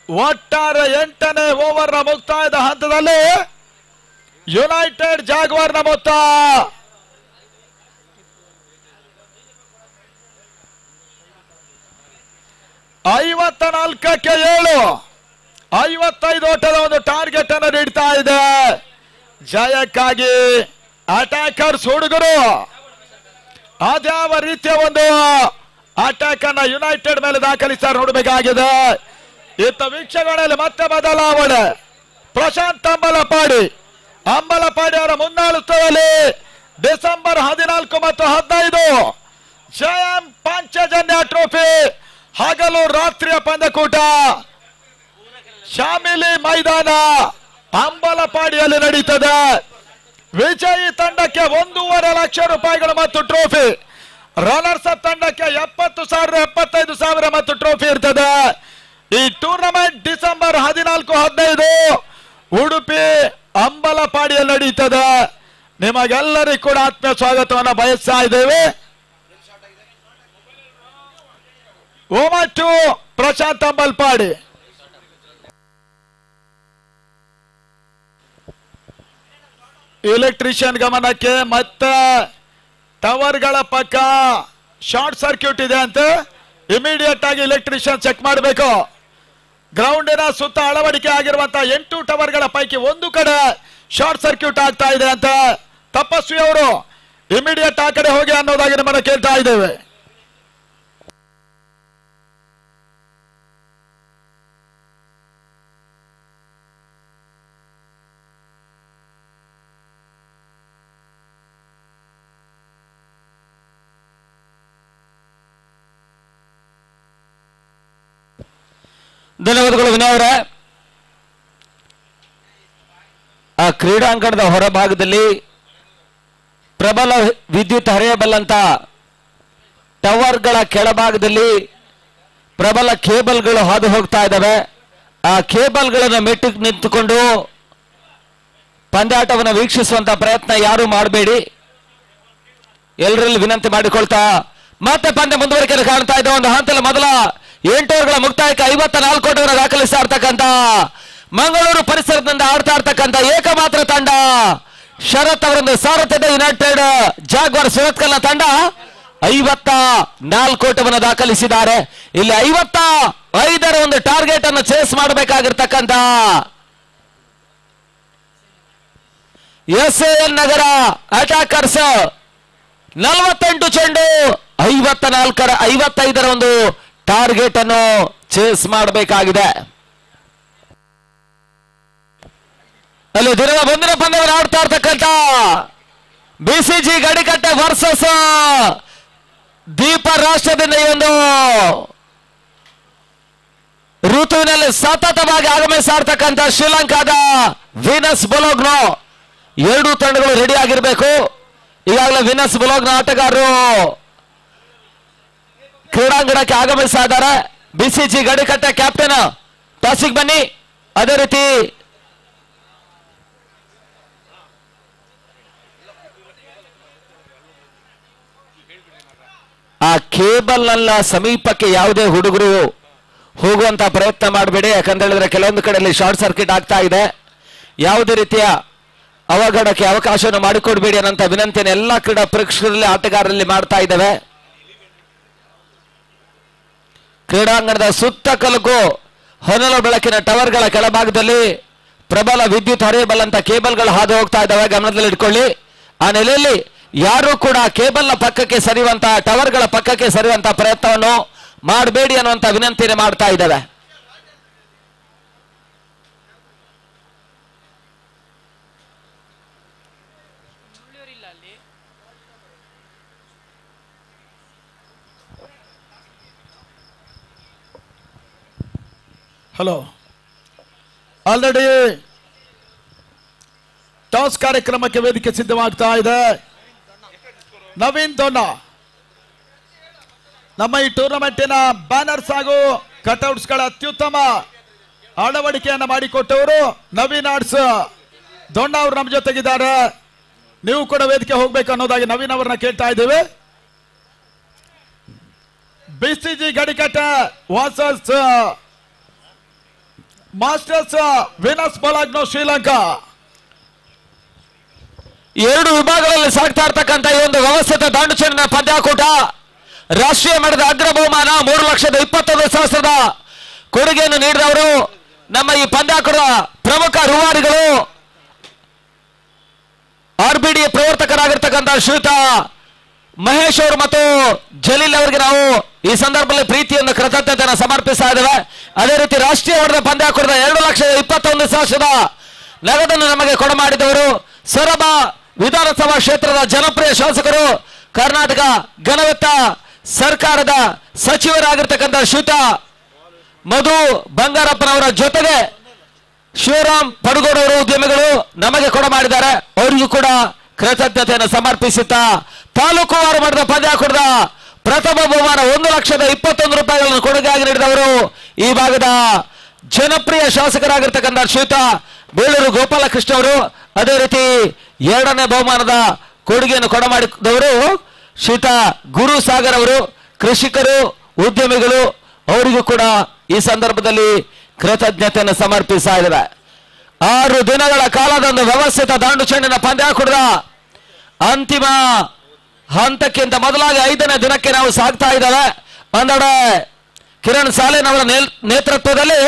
ಒಟ್ಟಾರೆ 8ನೇ ಓವರ್ನ ಮುಕ್ತಾಯದ ಹಂತದಲ್ಲಿ ಯುನೈಟೆಡ್ ಜಾಗ್ವಾರ್ನ ಮೊತ್ತ 54ಕ್ಕೆ 7, 55 ಓಟದ ಒಂದು ಟಾರ್ಗೆಟ್ ಅನ್ನು ನೀಡ್ತಾ ಇದೆ. ಜಯಕ್ಕಾಗಿ ಅಟ್ಯಾಕರ್ಸ್ ಹುಡುಗರು ಅದ್ಯಾವ ರೀತಿಯ ಒಂದು ಅಟ್ಯಾಕ್ ಅನ್ನ ಯುನೈಟೆಡ್ ಮೇಲೆ ದಾಖಲಿಸ್ತಾರೆ ನೋಡಬೇಕಾಗಿದೆ. ಇತ್ತ ವೀಕ್ಷಕಗಳಲ್ಲಿ ಮತ್ತೆ ಬದಲಾವಣೆ. ಪ್ರಶಾಂತ್ ಅಂಬಲಪಾಡಿ ಅವರ ಮುನ್ನಾಳುತ್ತದಲ್ಲಿ ಡಿಸೆಂಬರ್ 14 ಮತ್ತು 15 ಜಯಂ ಪಂಚಜನ್ಯ ಟ್ರೋಫಿ ಹಗಲು ರಾತ್ರಿಯ ಪಂದ್ಯಕೂಟ ಶಾಮಿಲಿ ಮೈದಾನ ಅಂಬಲಪಾಡಿಯಲ್ಲಿ ನಡೀತದೆ. ವಿಜಯಿ ತಂಡಕ್ಕೆ 1.5 ಲಕ್ಷ ರೂಪಾಯಿಗಳು ಮತ್ತು ಟ್ರೋಫಿ, ರನ್ನರ್ಸ್ ಅಪ್ ತಂಡಕ್ಕೆ 70,000 75,000 ಮತ್ತು ಟ್ರೋಫಿ ಇರ್ತದೆ. ಈ ಟೂರ್ನಮೆಂಟ್ ಡಿಸೆಂಬರ್ 14-15 ಉಡುಪಿ ಅಂಬಲಪಾಡಿಯಲ್ಲಿ ನಡೀತದೆ. ನಿಮಗೆಲ್ಲರಿಗೂ ಕೂಡ ಆತ್ಮೀಯ ಸ್ವಾಗತವನ್ನು ಬಯಸ್ತಾ ಇದ್ದೇವೆ. Over to Prashant Ambalpady. Electrician ಗಮನಕ್ಕೆ, ಮತ್ತೆ ಟವರ್ಗಳ ಪಕ್ಕ ಶಾರ್ಟ್ ಸರ್ಕ್ಯೂಟ್ ಇದೆ ಅಂತ ಇಮಿಡಿಯೇಟ್ ಆಗಿ ಎಲೆಕ್ಟ್ರಿಷಿಯನ್ ಚೆಕ್ ಮಾಡಬೇಕು. ಗ್ರೌಂಡಿನ ಸುತ್ತ ಅಳವಡಿಕೆ ಆಗಿರುವಂತಹ 8 ಟವರ್ಗಳ ಪೈಕಿ ಒಂದು ಕಡೆ ಶಾರ್ಟ್ ಸರ್ಕ್ಯೂಟ್ ಆಗ್ತಾ ಇದೆ ಅಂತ ತಪಸ್ವಿ ಅವರು ಇಮಿಡಿಯೇಟ್ ಆ ಕಡೆ ಹೋಗಿ ಅನ್ನೋದಾಗಿ ನಮ್ಮನ್ನು ಕೇಳ್ತಾ ಇದ್ದೇವೆ. ಧನ್ಯವಾದಗಳು ವಿನಯ್ ಅವರೇ. ಆ ಕ್ರೀಡಾಂಗಣದ ಹೊರಭಾಗದಲ್ಲಿ ಪ್ರಬಲ ವಿದ್ಯುತ್ ಹರಿಯಬಲ್ಲಂತ ಟವರ್ಗಳ ಕೆಳಭಾಗದಲ್ಲಿ ಪ್ರಬಲ ಕೇಬಲ್ಗಳು ಹಾದು ಹೋಗ್ತಾ ಇದ್ದಾವೆ. ಆ ಕೇಬಲ್ಗಳನ್ನು ಮೆಟ್ಟಿಗೆ ನಿಂತುಕೊಂಡು ಪಂದ್ಯಾಟವನ್ನು ವೀಕ್ಷಿಸುವಂತ ಪ್ರಯತ್ನ ಯಾರು ಮಾಡಬೇಡಿ, ಎಲ್ಲರಲ್ಲಿ ವಿನಂತಿ ಮಾಡಿಕೊಳ್ತಾ ಮತ್ತೆ ಪಂದ್ಯ ಮುಂದುವರಿಕೆ ಕಾಣ್ತಾ ಇದ್ದ ಒಂದು ಹಂತದಲ್ಲಿ ಮೊದಲ 8 ಓವರ್ಗಳ ಮುಕ್ತಾಯಕ್ಕೆ 54 ಓಟವನ್ನು ದಾಖಲಿಸ್ತಾ ಇರ್ತಕ್ಕಂಥ ಮಂಗಳೂರು ಪರಿಸರದಿಂದ ಆಡ್ತಾ ಇರ್ತಕ್ಕಂಥ ಏಕಮಾತ್ರ ತಂಡ ಶರತ್ ಅವರೊಂದು ಸಾರಥ್ಯದ ಯುನೈಟೆಡ್ ಜಾಗ್ವಾರ್ ಸುರತ್ಕಲ್ನ ತಂಡ 54 ಓಟವನ್ನು ದಾಖಲಿಸಿದ್ದಾರೆ. ಇಲ್ಲಿ 55ರ ಒಂದು ಟಾರ್ಗೆಟ್ ಅನ್ನು ಚೇಸ್ ಮಾಡಬೇಕಾಗಿರ್ತಕ್ಕಂಥ SAN ನಗರ ಅಟ್ಯಾಕರ್ಸ್ 48 ಚೆಂಡು 55ರ ಒಂದು ಟಾರ್ಗೆಟ್ ಅನ್ನು ಚೇಸ್ ಮಾಡಬೇಕಾಗಿದೆ. ಅಲ್ಲಿ ದಿನದ ಮುಂದಿನ ಪಂದ್ಯವನ್ನು ಆಡ್ತಾ ಇರ್ತಕ್ಕಂಥ BCG ಗಡಿಕಟ್ಟೆ ವರ್ಸಸ್ ದೀಪ ರಾಷ್ಟ್ರದಿಂದ ಈ ಒಂದು ಋತುವಿನಲ್ಲಿ ಸತತವಾಗಿ ಆಗಮಿಸ್ತಾ ಇರ್ತಕ್ಕಂಥ ಶ್ರೀಲಂಕಾದ ವೀನಸ್ ಬೊಲೋಗ್ನೋ. 2 ತಂಡಗಳು ರೆಡಿ ಆಗಿರಬೇಕು. ಈಗಾಗಲೇ ವೀನಸ್ ಬೊಲೋಗ್ನ ಆಟಗಾರರು ಕ್ರೀಡಾಂಗಣಕ್ಕೆ ಆಗಮಿಸ್ತಾ ಇದ್ದಾರೆ. BCG ಗಡಿಕಟ್ಟೆ ಕ್ಯಾಪ್ಟನ್ ಟಾಸಿಗೆ ಬನ್ನಿ. ಅದೇ ರೀತಿ ಆ ಕೇಬಲ್ ನ ಸಮೀಪಕ್ಕೆ ಯಾವುದೇ ಹುಡುಗರು ಹೋಗುವಂತ ಪ್ರಯತ್ನ ಮಾಡಬೇಡಿ. ಯಾಕಂತ ಹೇಳಿದ್ರೆ ಕೆಲವೊಂದು ಕಡೆಯಲ್ಲಿ ಶಾರ್ಟ್ ಸರ್ಕ್ಯೂಟ್ ಆಗ್ತಾ ಇದೆ. ಯಾವುದೇ ರೀತಿಯ ಅವಘಡಕ್ಕೆ ಅವಕಾಶವನ್ನು ಮಾಡಿಕೊಡ್ಬೇಡಿ ಅನ್ನೋಂಥ ವಿನಂತಿಯನ್ನು ಎಲ್ಲ ಕ್ರೀಡಾ ಪ್ರೇಕ್ಷಕರಲ್ಲಿ ಆಟಗಾರರಲ್ಲಿ ಮಾಡ್ತಾ ಇದ್ದೇವೆ. ಕ್ರೀಡಾಂಗಣದ ಸುತ್ತ ಕಲಕು ಹೊನಲು ಬೆಳಕಿನ ಟವರ್ಗಳ ಕೆಳಭಾಗದಲ್ಲಿ ಪ್ರಬಲ ವಿದ್ಯುತ್ ಹರಿಯಬಲ್ಲಂತ ಕೇಬಲ್ಗಳು ಹಾದು ಹೋಗ್ತಾ ಇದ್ದಾವೆ, ಗಮನದಲ್ಲಿ ಇಟ್ಕೊಳ್ಳಿ. ಆ ನೆಲೆಯಲ್ಲಿ ಯಾರು ಕೂಡ ಕೇಬಲ್ನ ಪಕ್ಕಕ್ಕೆ ಸರಿಯುವಂತ ಟವರ್ಗಳ ಪಕ್ಕಕ್ಕೆ ಸರಿಯುವಂತ ಪ್ರಯತ್ನವನ್ನು ಮಾಡಬೇಡಿ ಅನ್ನುವಂತ ವಿನಂತಿಯನ್ನು ಮಾಡ್ತಾ ಇದ್ದಾವೆ. ಹಲೋ, ಆಲ್ರೆಡಿ ಟಾಸ್ ಕಾರ್ಯಕ್ರಮಕ್ಕೆ ವೇದಿಕೆ ಸಿದ್ಧವಾಗ್ತಾ ಇದೆ. ನವೀನ್ ದೊನ್ನ ನಮ್ಮ ಈ ಟೂರ್ನಮೆಂಟಿನ ಬ್ಯಾನರ್ಸ್ ಹಾಗೂ ಕಟ್ಔಟ್ಸ್ಗಳ ಅತ್ಯುತ್ತಮ ಅಳವಡಿಕೆಯನ್ನು ಮಾಡಿಕೊಟ್ಟವರು ನವೀನ್ ಆರ್ಟ್ಸ್ ದೊಣ್ಣ ಅವರು ನಮ್ಮ ಜೊತೆಗಿದ್ದಾರೆ. ನೀವು ಕೂಡ ವೇದಿಕೆ ಹೋಗ್ಬೇಕು ಅನ್ನೋದಾಗಿ ನವೀನ್ ಅವರನ್ನ ಕೇಳ್ತಾ ಇದ್ದೇವೆ. BCG Gadikatte versus Masters Venus Bologna Sri Lanka. 2 ವಿಭಾಗಗಳಲ್ಲಿ ಸಾಗ್ತಾ ಇರ್ತಕ್ಕಂಥ ಈ ಒಂದು ವ್ಯವಸ್ಥಿತ ದಾಂಡುಚೆಂಡಿನ ಪಂದ್ಯಾಕೂಟ ರಾಷ್ಟ್ರೀಯ ಮಟ್ಟದ ಅಗ್ರ ಬಹುಮಾನ 3,21,000 ಕೊಡುಗೆಯನ್ನು ನೀಡಿದವರು ನಮ್ಮ ಈ ಪಂದ್ಯಾಕೂಟದ ಪ್ರಮುಖ ರೂವಾರಿಗಳು RBD ಪ್ರವರ್ತಕರಾಗಿರ್ತಕ್ಕಂಥ ಶ್ರೀಯುತ ಮಹೇಶ್ ಅವರು ಮತ್ತು ಜಲೀಲ್ ಅವರಿಗೆ ನಾವು ಈ ಸಂದರ್ಭದಲ್ಲಿ ಪ್ರೀತಿಯನ್ನು ಕೃತಜ್ಞತೆಯನ್ನು ಸಮರ್ಪಿಸ್ತಾ ಇದ್ದೇವೆ. ಅದೇ ರೀತಿ ರಾಷ್ಟ್ರೀಯ ಮಟ್ಟದ ಪಂದ್ಯಾಕೂಟದ 2,21,000 ನಗದನ್ನು ನಮಗೆ ಕೊಡಮಾಡಿದವರು ಸೊರಬ ವಿಧಾನಸಭಾ ಕ್ಷೇತ್ರದ ಜನಪ್ರಿಯ ಶಾಸಕರು, ಕರ್ನಾಟಕ ಘನವೆತ್ತ ಸರ್ಕಾರದ ಸಚಿವರಾಗಿರ್ತಕ್ಕಂಥ ಶ್ರೀಯುತ ಮಧು ಬಂಗಾರಪ್ಪನವರ ಜೊತೆಗೆ ಶಿವರಾಮ್ ಪಡಗೋಡವರು ಉದ್ಯಮಿಗಳು ನಮಗೆ ಕೊಡ ಮಾಡಿದ್ದಾರೆ. ಅವರಿಗೂ ಕೂಡ ಕೃತಜ್ಞತೆಯನ್ನು ಸಮರ್ಪಿಸುತ್ತಾ ತಾಲೂಕು ವಾರು ಮಾಡಿದ ಪಂದ್ಯಾಕೂಟದ ಪ್ರಥಮ ಬಹುಮಾನ 1,21,000 ರೂಪಾಯಿಗಳನ್ನು ಕೊಡುಗೆಯಾಗಿ ನೀಡಿದವರು ಈ ಭಾಗದ ಜನಪ್ರಿಯ ಶಾಸಕರಾಗಿರ್ತಕ್ಕಂಥ ಶ್ರೀಯುತ ಬೇಳೂರು ಗೋಪಾಲಕೃಷ್ಣ ಅವರು. ಅದೇ ರೀತಿ ಎರಡನೇ ಬಹುಮಾನದ ಕೊಡುಗೆಯನ್ನು ಕೊಡ ಮಾಡಿದವರು ಶ್ರೀಯುತ ಗುರು ಸಾಗರ್ ಅವರು. ಕೃಷಿಕರು ಉದ್ಯಮಿಗಳು ಅವರಿಗೂ ಕೂಡ ಈ ಸಂದರ್ಭದಲ್ಲಿ ಕೃತಜ್ಞತೆಯನ್ನು ಸಮರ್ಪಿಸ್ತಾ ಇದ್ದಾರೆ. 6 ದಿನಗಳ ಕಾಲದ ಒಂದು ವ್ಯವಸ್ಥಿತ ದಾಂಡು ಚೆಂಡಿನ ಪಂದ್ಯಾಕೂಟದ ಅಂತಿಮ ಹಂತಕ್ಕಿಂತ ಮೊದಲಾಗಿ 5ನೇ ದಿನಕ್ಕೆ ನಾವು ಸಾಗ್ತಾ ಇದ್ದೇವೆ. ಒಂದೆಡೆ ಕಿರಣ್ ಸಾಲೇನ್ ಅವರ ನೇತೃತ್ವದಲ್ಲಿ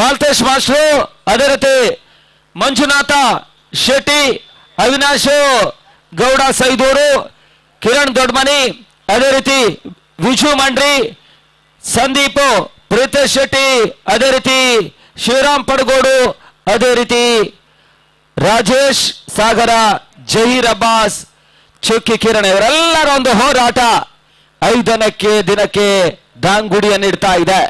ಮಾಲ್ತೇಶ್ ಮಾಸ್ಟ್ರು, ಅದೇ ರೀತಿ ಮಂಜುನಾಥ ಶೆಟ್ಟಿ, ಅವಿನಾಶ್ ಗೌಡ ಸೈದೂರು, ಕಿರಣ್ ದೊಡ್ಮನಿ, ಅದೇ ರೀತಿ ವಿಜು ಮಂಡ್ರಿ, ಸಂದೀಪ್ ಪ್ರೀತೇಶ್ ಶೆಟ್ಟಿ, ಅದೇ ರೀತಿ ಶಿವರಾಮ್ ಪಡಗೋಡು, ಅದೇ ರೀತಿ ರಾಜೇಶ್ ಸಾಗರ, ಜಹೀರ್ ಅಬ್ಬಾಸ್, ಚುಕ್ಕಿ ಕಿರಣ್ ಇವರೆಲ್ಲರ ಒಂದು ಹೋರಾಟ 5ನೇ ದಿನಕ್ಕೆ ದಾಂಗುಡಿಯನ್ನು ಇಡ್ತಾ ಇದೆ.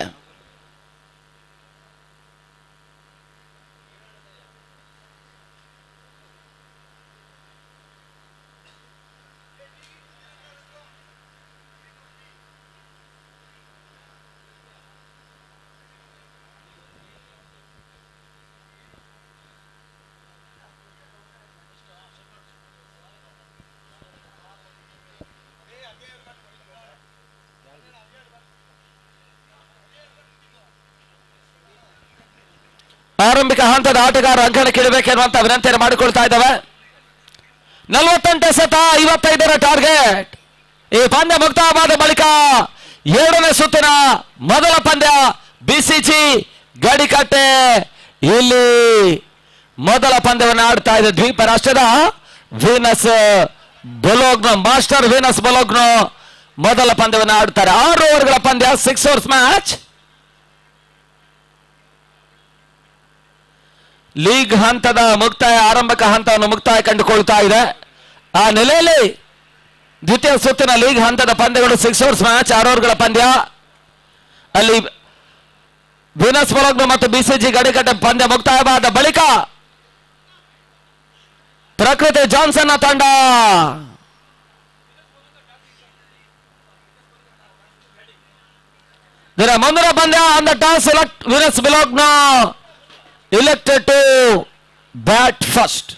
ಆರಂಭಿಕ ಹಂತದ ಆಟಗಾರ ಅಂಕಣಕ್ಕೆ ಇಡಬೇಕೆನ್ನುವಂತ ವಿನಂತಿಯನ್ನು ಮಾಡಿಕೊಳ್ತಾ ಇದ್ದಾವೆ. 48-55 ಟಾರ್ಗೆಟ್. ಈ ಪಂದ್ಯ ಮುಕ್ತಾಯವಾದ ಬಳಿಕ 7ನೇ ಸುತ್ತಿನ ಮೊದಲ ಪಂದ್ಯ ಬಿಸಿಜಿ ಗಡಿಕಟ್ಟೆ. ಇಲ್ಲಿ ಮೊದಲ ಪಂದ್ಯವನ್ನು ಆಡ್ತಾ ಇದೆ ದ್ವೀಪ ರಾಷ್ಟ್ರದ ವೀನಸ್ ಬೊಲೋಗ್ನೋ, ಮಾಸ್ಟರ್ ವೀನಸ್ ಬೊಲೋಗ್ನೋ ಮೊದಲ ಪಂದ್ಯವನ್ನು ಆಡ್ತಾರೆ. 6 ಓವರ್ಗಳ ಪಂದ್ಯ, 6 ಓವರ್ಸ್ ಮ್ಯಾಚ್. ಲೀಗ್ ಹಂತದ ಮುಕ್ತಾಯ, ಆರಂಭಿಕ ಹಂತವನ್ನು ಮುಕ್ತಾಯ ಕಂಡುಕೊಳ್ತಾ ಇದೆ. ಆ ನೆಲೆಯಲ್ಲಿ ದ್ವಿತೀಯ ಸುತ್ತಿನ ಲೀಗ್ ಹಂತದ ಪಂದ್ಯಗಳು 6 ಓವರ್ಸ್ ಮ್ಯಾಚ್, 6 ಓವರ್ಗಳ ಪಂದ್ಯ. ಅಲ್ಲಿ ವೀನಸ್ ಬೊಲೋಗ್ನೋ ಮತ್ತು ಬಿಸಿಜಿ ಗಡಿಕಟ್ಟೆ ಪಂದ್ಯ ಮುಕ್ತಾಯವಾದ ಬಳಿಕ ಪ್ರಕೃತಿ ಜಾನ್ಸನ್ ತಂಡ ಮುಂದಿನ ಪಂದ್ಯ on the toss select Venus Bologna elected to bat first.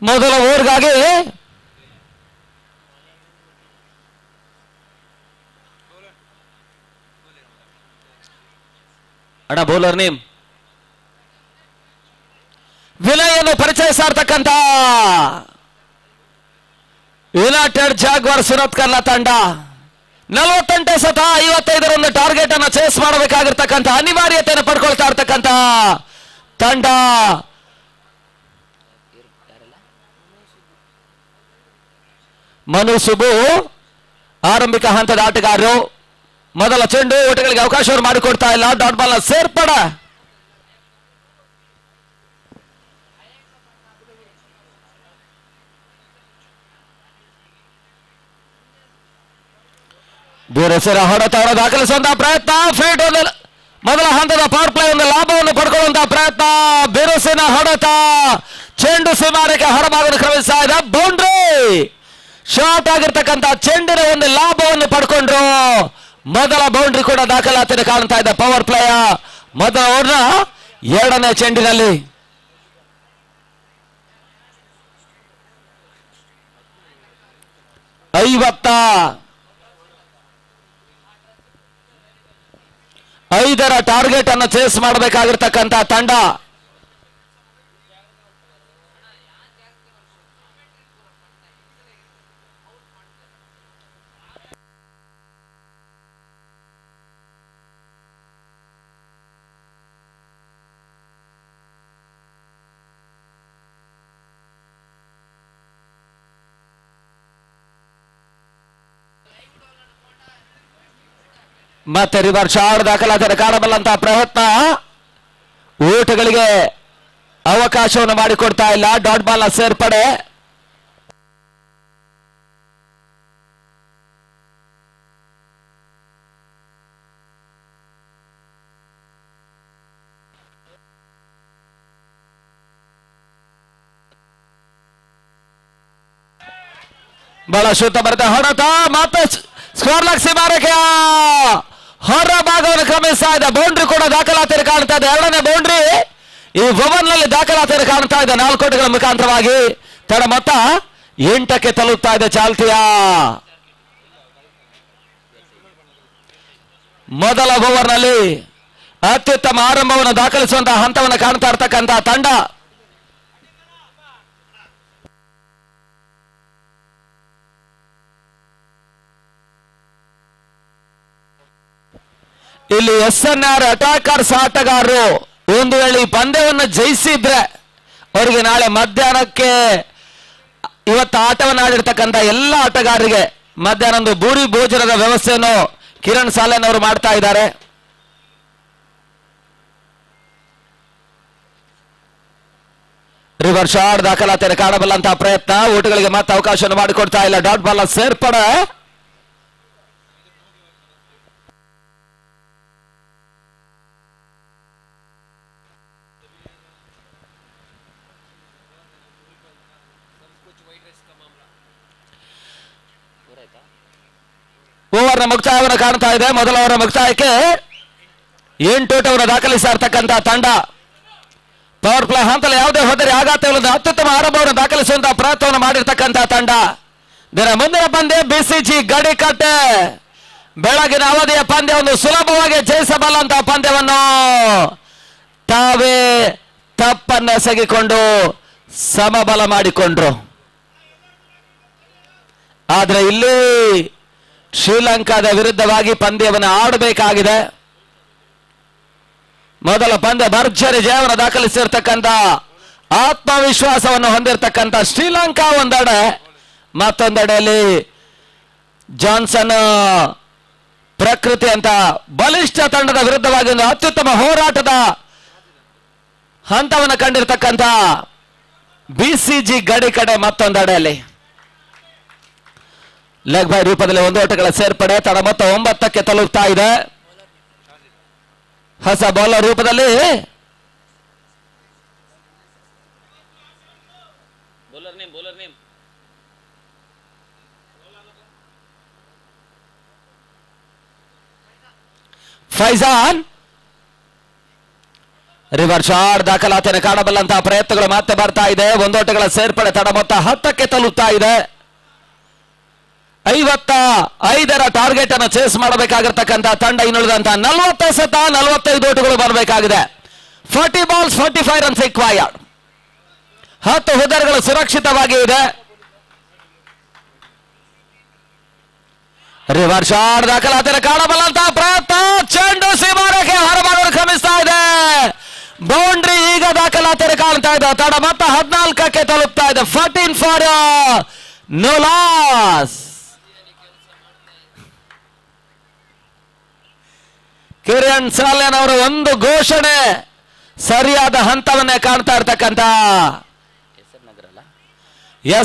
ಮೊದಲ ಓವರ್ಗಾಗಿ ಅಣ್ಣ ಬೌಲರ್ ನೇಮ್ ವಿನಯನ್ನು ಪರಿಚಯಿಸ್ತಾ ಇರ್ತಕ್ಕಂಥ ಯುನೈಟೆಡ್ ಜಾಗ್ವಾರ್ ಸುರತ್ ಕರ್ನಾ ತಂಡ 48-55 ಒಂದು ಟಾರ್ಗೆಟ್ ಅನ್ನು ಚೇಸ್ ಮಾಡಬೇಕಾಗಿರ್ತಕ್ಕಂಥ ಅನಿವಾರ್ಯತೆಯನ್ನು ಪಡ್ಕೊಳ್ತಾ ಇರ್ತಕ್ಕಂಥ ತಂಡ. ಮನು ಸುಬು ಆರಂಭಿಕ ಹಂತದ ಆಟಗಾರರು. ಮೊದಲ ಚೆಂಡು ಓಟಗಳಿಗೆ ಅವಕಾಶವನ್ನು ಮಾಡಿಕೊಡ್ತಾ ಇಲ್ಲ. Dot ball ಸೇರ್ಪಡ. ಬೇರೆಸರ ಹೊಡೆತ ದಾಖಲಿಸುವಂತಹ ಪ್ರಯತ್ನ. ಫೀಟ್ ಮೊದಲ ಹಂತದ ಪವರ್ ಪ್ಲೇ ಒಂದು ಲಾಭವನ್ನು ಪಡ್ಕೊಳ್ಳುವಂತಹ ಪ್ರಯತ್ನ. ಬಿರುಸಿನ ಹೊಡೆತ. ಚೆಂಡು ಸುಮಾರಕ್ಕೆ ಹೊರಭಾಗವನ್ನು ಕ್ರಮಿಸ್ತಾ ಇದೆ. ಬೌಂಡ್ರಿ ಶಾರ್ಟ್ ಆಗಿರ್ತಕ್ಕಂಥ ಚೆಂಡಿನ ಒಂದು ಲಾಭವನ್ನು ಪಡ್ಕೊಂಡ್ರು. ಮೊದಲ ಬೌಂಡ್ರಿ ಕೂಡ ದಾಖಲಾತಿಯನ್ನು ಕಾಣ್ತಾ ಇದೆ ಪವರ್ ಪ್ಲೇಯ ಮೊದಲ ಓವರ್ನ 2ನೇ ಚೆಂಡಿನಲ್ಲಿ. 5ರ ಟಾರ್ಗೆಟ್ ಅನ್ನು ಚೇಸ್ ಮಾಡಬೇಕಾಗಿರ್ತಕ್ಕಂಥ ತಂಡ. ಮತ್ತೆ ರಿವರ್ಸ್ ಶಾಟ್ ದಾಖಲಾತಿಯನ್ನು ಕಾಣಬಲ್ಲಂತಹ ಪ್ರಯತ್ನ, ಊಟಗಳಿಗೆ ಅವಕಾಶವನ್ನು ಮಾಡಿಕೊಡ್ತಾ ಇಲ್ಲ. ಡಾಟ್ ಬಾಲ್ ನ ಸೇರ್ಪಡೆ. ಬಹಳ ಶುದ್ಧ ಬರುತ್ತೆ ಹೊಡೆತ, ಮತ್ತೆ ಸ್ಕೋರ್ ಲಕ್ಷಿ ಮಾರಕ್ಕೆ ಹೊರ ಭಾಗವನ್ನು ಕ್ರಮಿಸ್ತಾ ಇದೆ. ಬೌಂಡ್ರಿ ಕೂಡ ದಾಖಲಾತಿಯಲ್ಲಿ ಕಾಣ್ತಾ ಇದೆ. 2ನೇ ಬೌಂಡ್ರಿ ಈ ಓವರ್ ನಲ್ಲಿ ದಾಖಲಾತಿಯಲ್ಲಿ ಕಾಣ್ತಾ ಇದೆ. 4 ಕೋಟಿಗಳ ಮುಖಾಂತರವಾಗಿ ತಡ ಮೊತ್ತ 8ಕ್ಕೆ ತಲುಪ್ತಾ ಇದೆ. ಚಾಲ್ತಿಯ ಮೊದಲ ಓವರ್ ನಲ್ಲಿ ಅತ್ಯುತ್ತಮ ಆರಂಭವನ್ನು ದಾಖಲಿಸುವಂತಹ ಹಂತವನ್ನು ಕಾಣ್ತಾ ಇರ್ತಕ್ಕಂತಹ ತಂಡ ಇಲ್ಲಿ SNR ಅಟಾಕರ್ಸ್ ಆಟಗಾರರು ಒಂದು ವೇಳೆ ಈ ಪಂದ್ಯವನ್ನು ಜಯಿಸಿದ್ರೆ ಅವರಿಗೆ ನಾಳೆ ಮಧ್ಯಾಹ್ನಕ್ಕೆ ಇವತ್ತು ಆಟವನ್ನು ಆಡಿರ್ತಕ್ಕಂಥ ಎಲ್ಲ ಆಟಗಾರರಿಗೆ ಮಧ್ಯಾಹ್ನ ಒಂದು ಭೂರಿ ಭೋಜನದ ವ್ಯವಸ್ಥೆಯನ್ನು ಕಿರಣ್ ಸಾಲೆನ್ ಅವರು ಮಾಡ್ತಾ ಇದ್ದಾರೆ. ರಿವರ್ಸ್ ಶಾಟ್ ದಾಖಲಾತಿಯನ್ನು ಕಾಣಬಲ್ಲಂತಹ ಪ್ರಯತ್ನ, ಊಟಗಳಿಗೆ ಮತ್ತೆ ಅವಕಾಶವನ್ನು ಮಾಡಿಕೊಡ್ತಾ ಇಲ್ಲ. ಡಾಟ್ ಬಾಲ್ ಸೇರ್ಪಡೆ. ಓವರ್ನ ಮುಕ್ತಾಯವನ್ನು ಕಾಣ್ತಾ ಇದೆ. ಮೊದಲ ಓವರ್ ಮುಕ್ತಾಯಕ್ಕೆ 8 ಓಟವನ್ನು ದಾಖಲಿಸ್ತಾ ಇರ್ತಕ್ಕಂತಹ ತಂಡ ಪವರ್ ಪ್ಲೇ ಹಂತದಲ್ಲಿ ಯಾವುದೇ ಹೋದರೆ ಆಘಾತವಿಲ್ಲದ ಅತ್ಯುತ್ತಮ ಆರಂಭವನ್ನು ದಾಖಲಿಸುವಂತಹ ಪ್ರಯತ್ನವನ್ನು ಮಾಡಿರ್ತಕ್ಕಂತಹ ತಂಡ. ಇದರ ಮುಂದಿನ ಪಂದ್ಯ BCG ಗಡಿಕಟ್ಟೆ. ಬೆಳಗಿನ ಅವಧಿಯ ಪಂದ್ಯವನ್ನು ಸುಲಭವಾಗಿ ಜಯಿಸಬಲ್ಲಂತಹ ಪಂದ್ಯವನ್ನು ತಾವೇ ತಪ್ಪನ್ನೆಸಗಿಕೊಂಡು ಸಮಬಲ ಮಾಡಿಕೊಂಡ್ರು. ಆದ್ರೆ ಇಲ್ಲಿ ಶ್ರೀಲಂಕಾದ ವಿರುದ್ಧವಾಗಿ ಪಂದ್ಯವನ್ನು ಆಡಬೇಕಾಗಿದೆ. ಮೊದಲ ಪಂದ್ಯ ಭರ್ಜರಿ ಜಯವನ್ನು ದಾಖಲಿಸಿರ್ತಕ್ಕಂಥ ಆತ್ಮವಿಶ್ವಾಸವನ್ನು ಹೊಂದಿರತಕ್ಕಂಥ ಶ್ರೀಲಂಕಾ ಒಂದೆಡೆ, ಮತ್ತೊಂದೆಡೆಯಲ್ಲಿ ಜಾನ್ಸನ್ ಪ್ರಕೃತಿ ಅಂತ ಬಲಿಷ್ಠ ತಂಡದ ವಿರುದ್ಧವಾಗಿ ಒಂದು ಅತ್ಯುತ್ತಮ ಹೋರಾಟದ ಹಂತವನ್ನು ಕಂಡಿರ್ತಕ್ಕಂಥ BCG ಗಡಿ ಕಡೆ ಮತ್ತೊಂದೆಡೆಯಲ್ಲಿ ಲೆಗ್ ಬೈ ರೂಪದಲ್ಲಿ 1 ಓಟಗಳ ಸೇರ್ಪಡೆ. ತಡ ಮೊತ್ತ 9ಕ್ಕೆ ತಲುಪ್ತಾ ಇದೆ. ಹೊಸ ಬೌಲರ್ ರೂಪದಲ್ಲಿ ಫೈಜಾನ್. ರಿವರ್ಸ್ ಶಾಟ್ ದಾಖಲಾತಿಯನ್ನು ಕಾಣಬಲ್ಲಂತಹ ಪ್ರಯತ್ನಗಳು ಮತ್ತೆ ಬರ್ತಾ ಇದೆ. 1 ಓಟಗಳ ಸೇರ್ಪಡೆ. ತಡ ಮೊತ್ತ 10ಕ್ಕೆ ತಲುಪ್ತಾ ಇದೆ. 55ರ ಟಾರ್ಗೆಟ್ ಅನ್ನು ಚೇಸ್ ಮಾಡಬೇಕಾಗಿರ್ತಕ್ಕಂಥ ತಂಡ ಇನ್ನುಳಿದಂತಹ 40 ಎಸೆತ 45 ಓಟಗಳು ಬರಬೇಕಾಗಿದೆ. 40 ಬಾಲ್ಸ್ 45 ರನ್ಸ್ ರಿಕ್ವೈರ್ಡ್. 10 ಹುದ್ದೆಗಳು ಸುರಕ್ಷಿತವಾಗಿ ಇದೆ. ರಿವರ್ಸ್ ಶಾಟ್ ದಾಖಲಾತಿಯನ್ನು ಕಾಣಬಲ್ಲಂತಹ ಪ್ರಯತ್ನ, ಚೆಂಡು ಸೀಮಾರೇಖೆ ಹೊರಭಾಗವನ್ನು ಕ್ರಮಿಸ್ತಾ ಇದೆ. ಬೌಂಡ್ರಿ ಈಗ ದಾಖಲಾತಿಯನ್ನು ಕಾಣ್ತಾ ಇದೆ. ತಡ ಮೊತ್ತ 14ಕ್ಕೆ ತಲುಪ್ತಾ ಇದೆ. 14 ಫಾರ್ ನೋ ಲಾಸ್. ಕಿರಣ್ ಸಾಲೆನ್ ಅವರ ಒಂದು ಘೋಷಣೆ ಸರಿಯಾದ ಹಂತವನ್ನೇ ಕಾಣ್ತಾ ಇರ್ತಕ್ಕಂಥ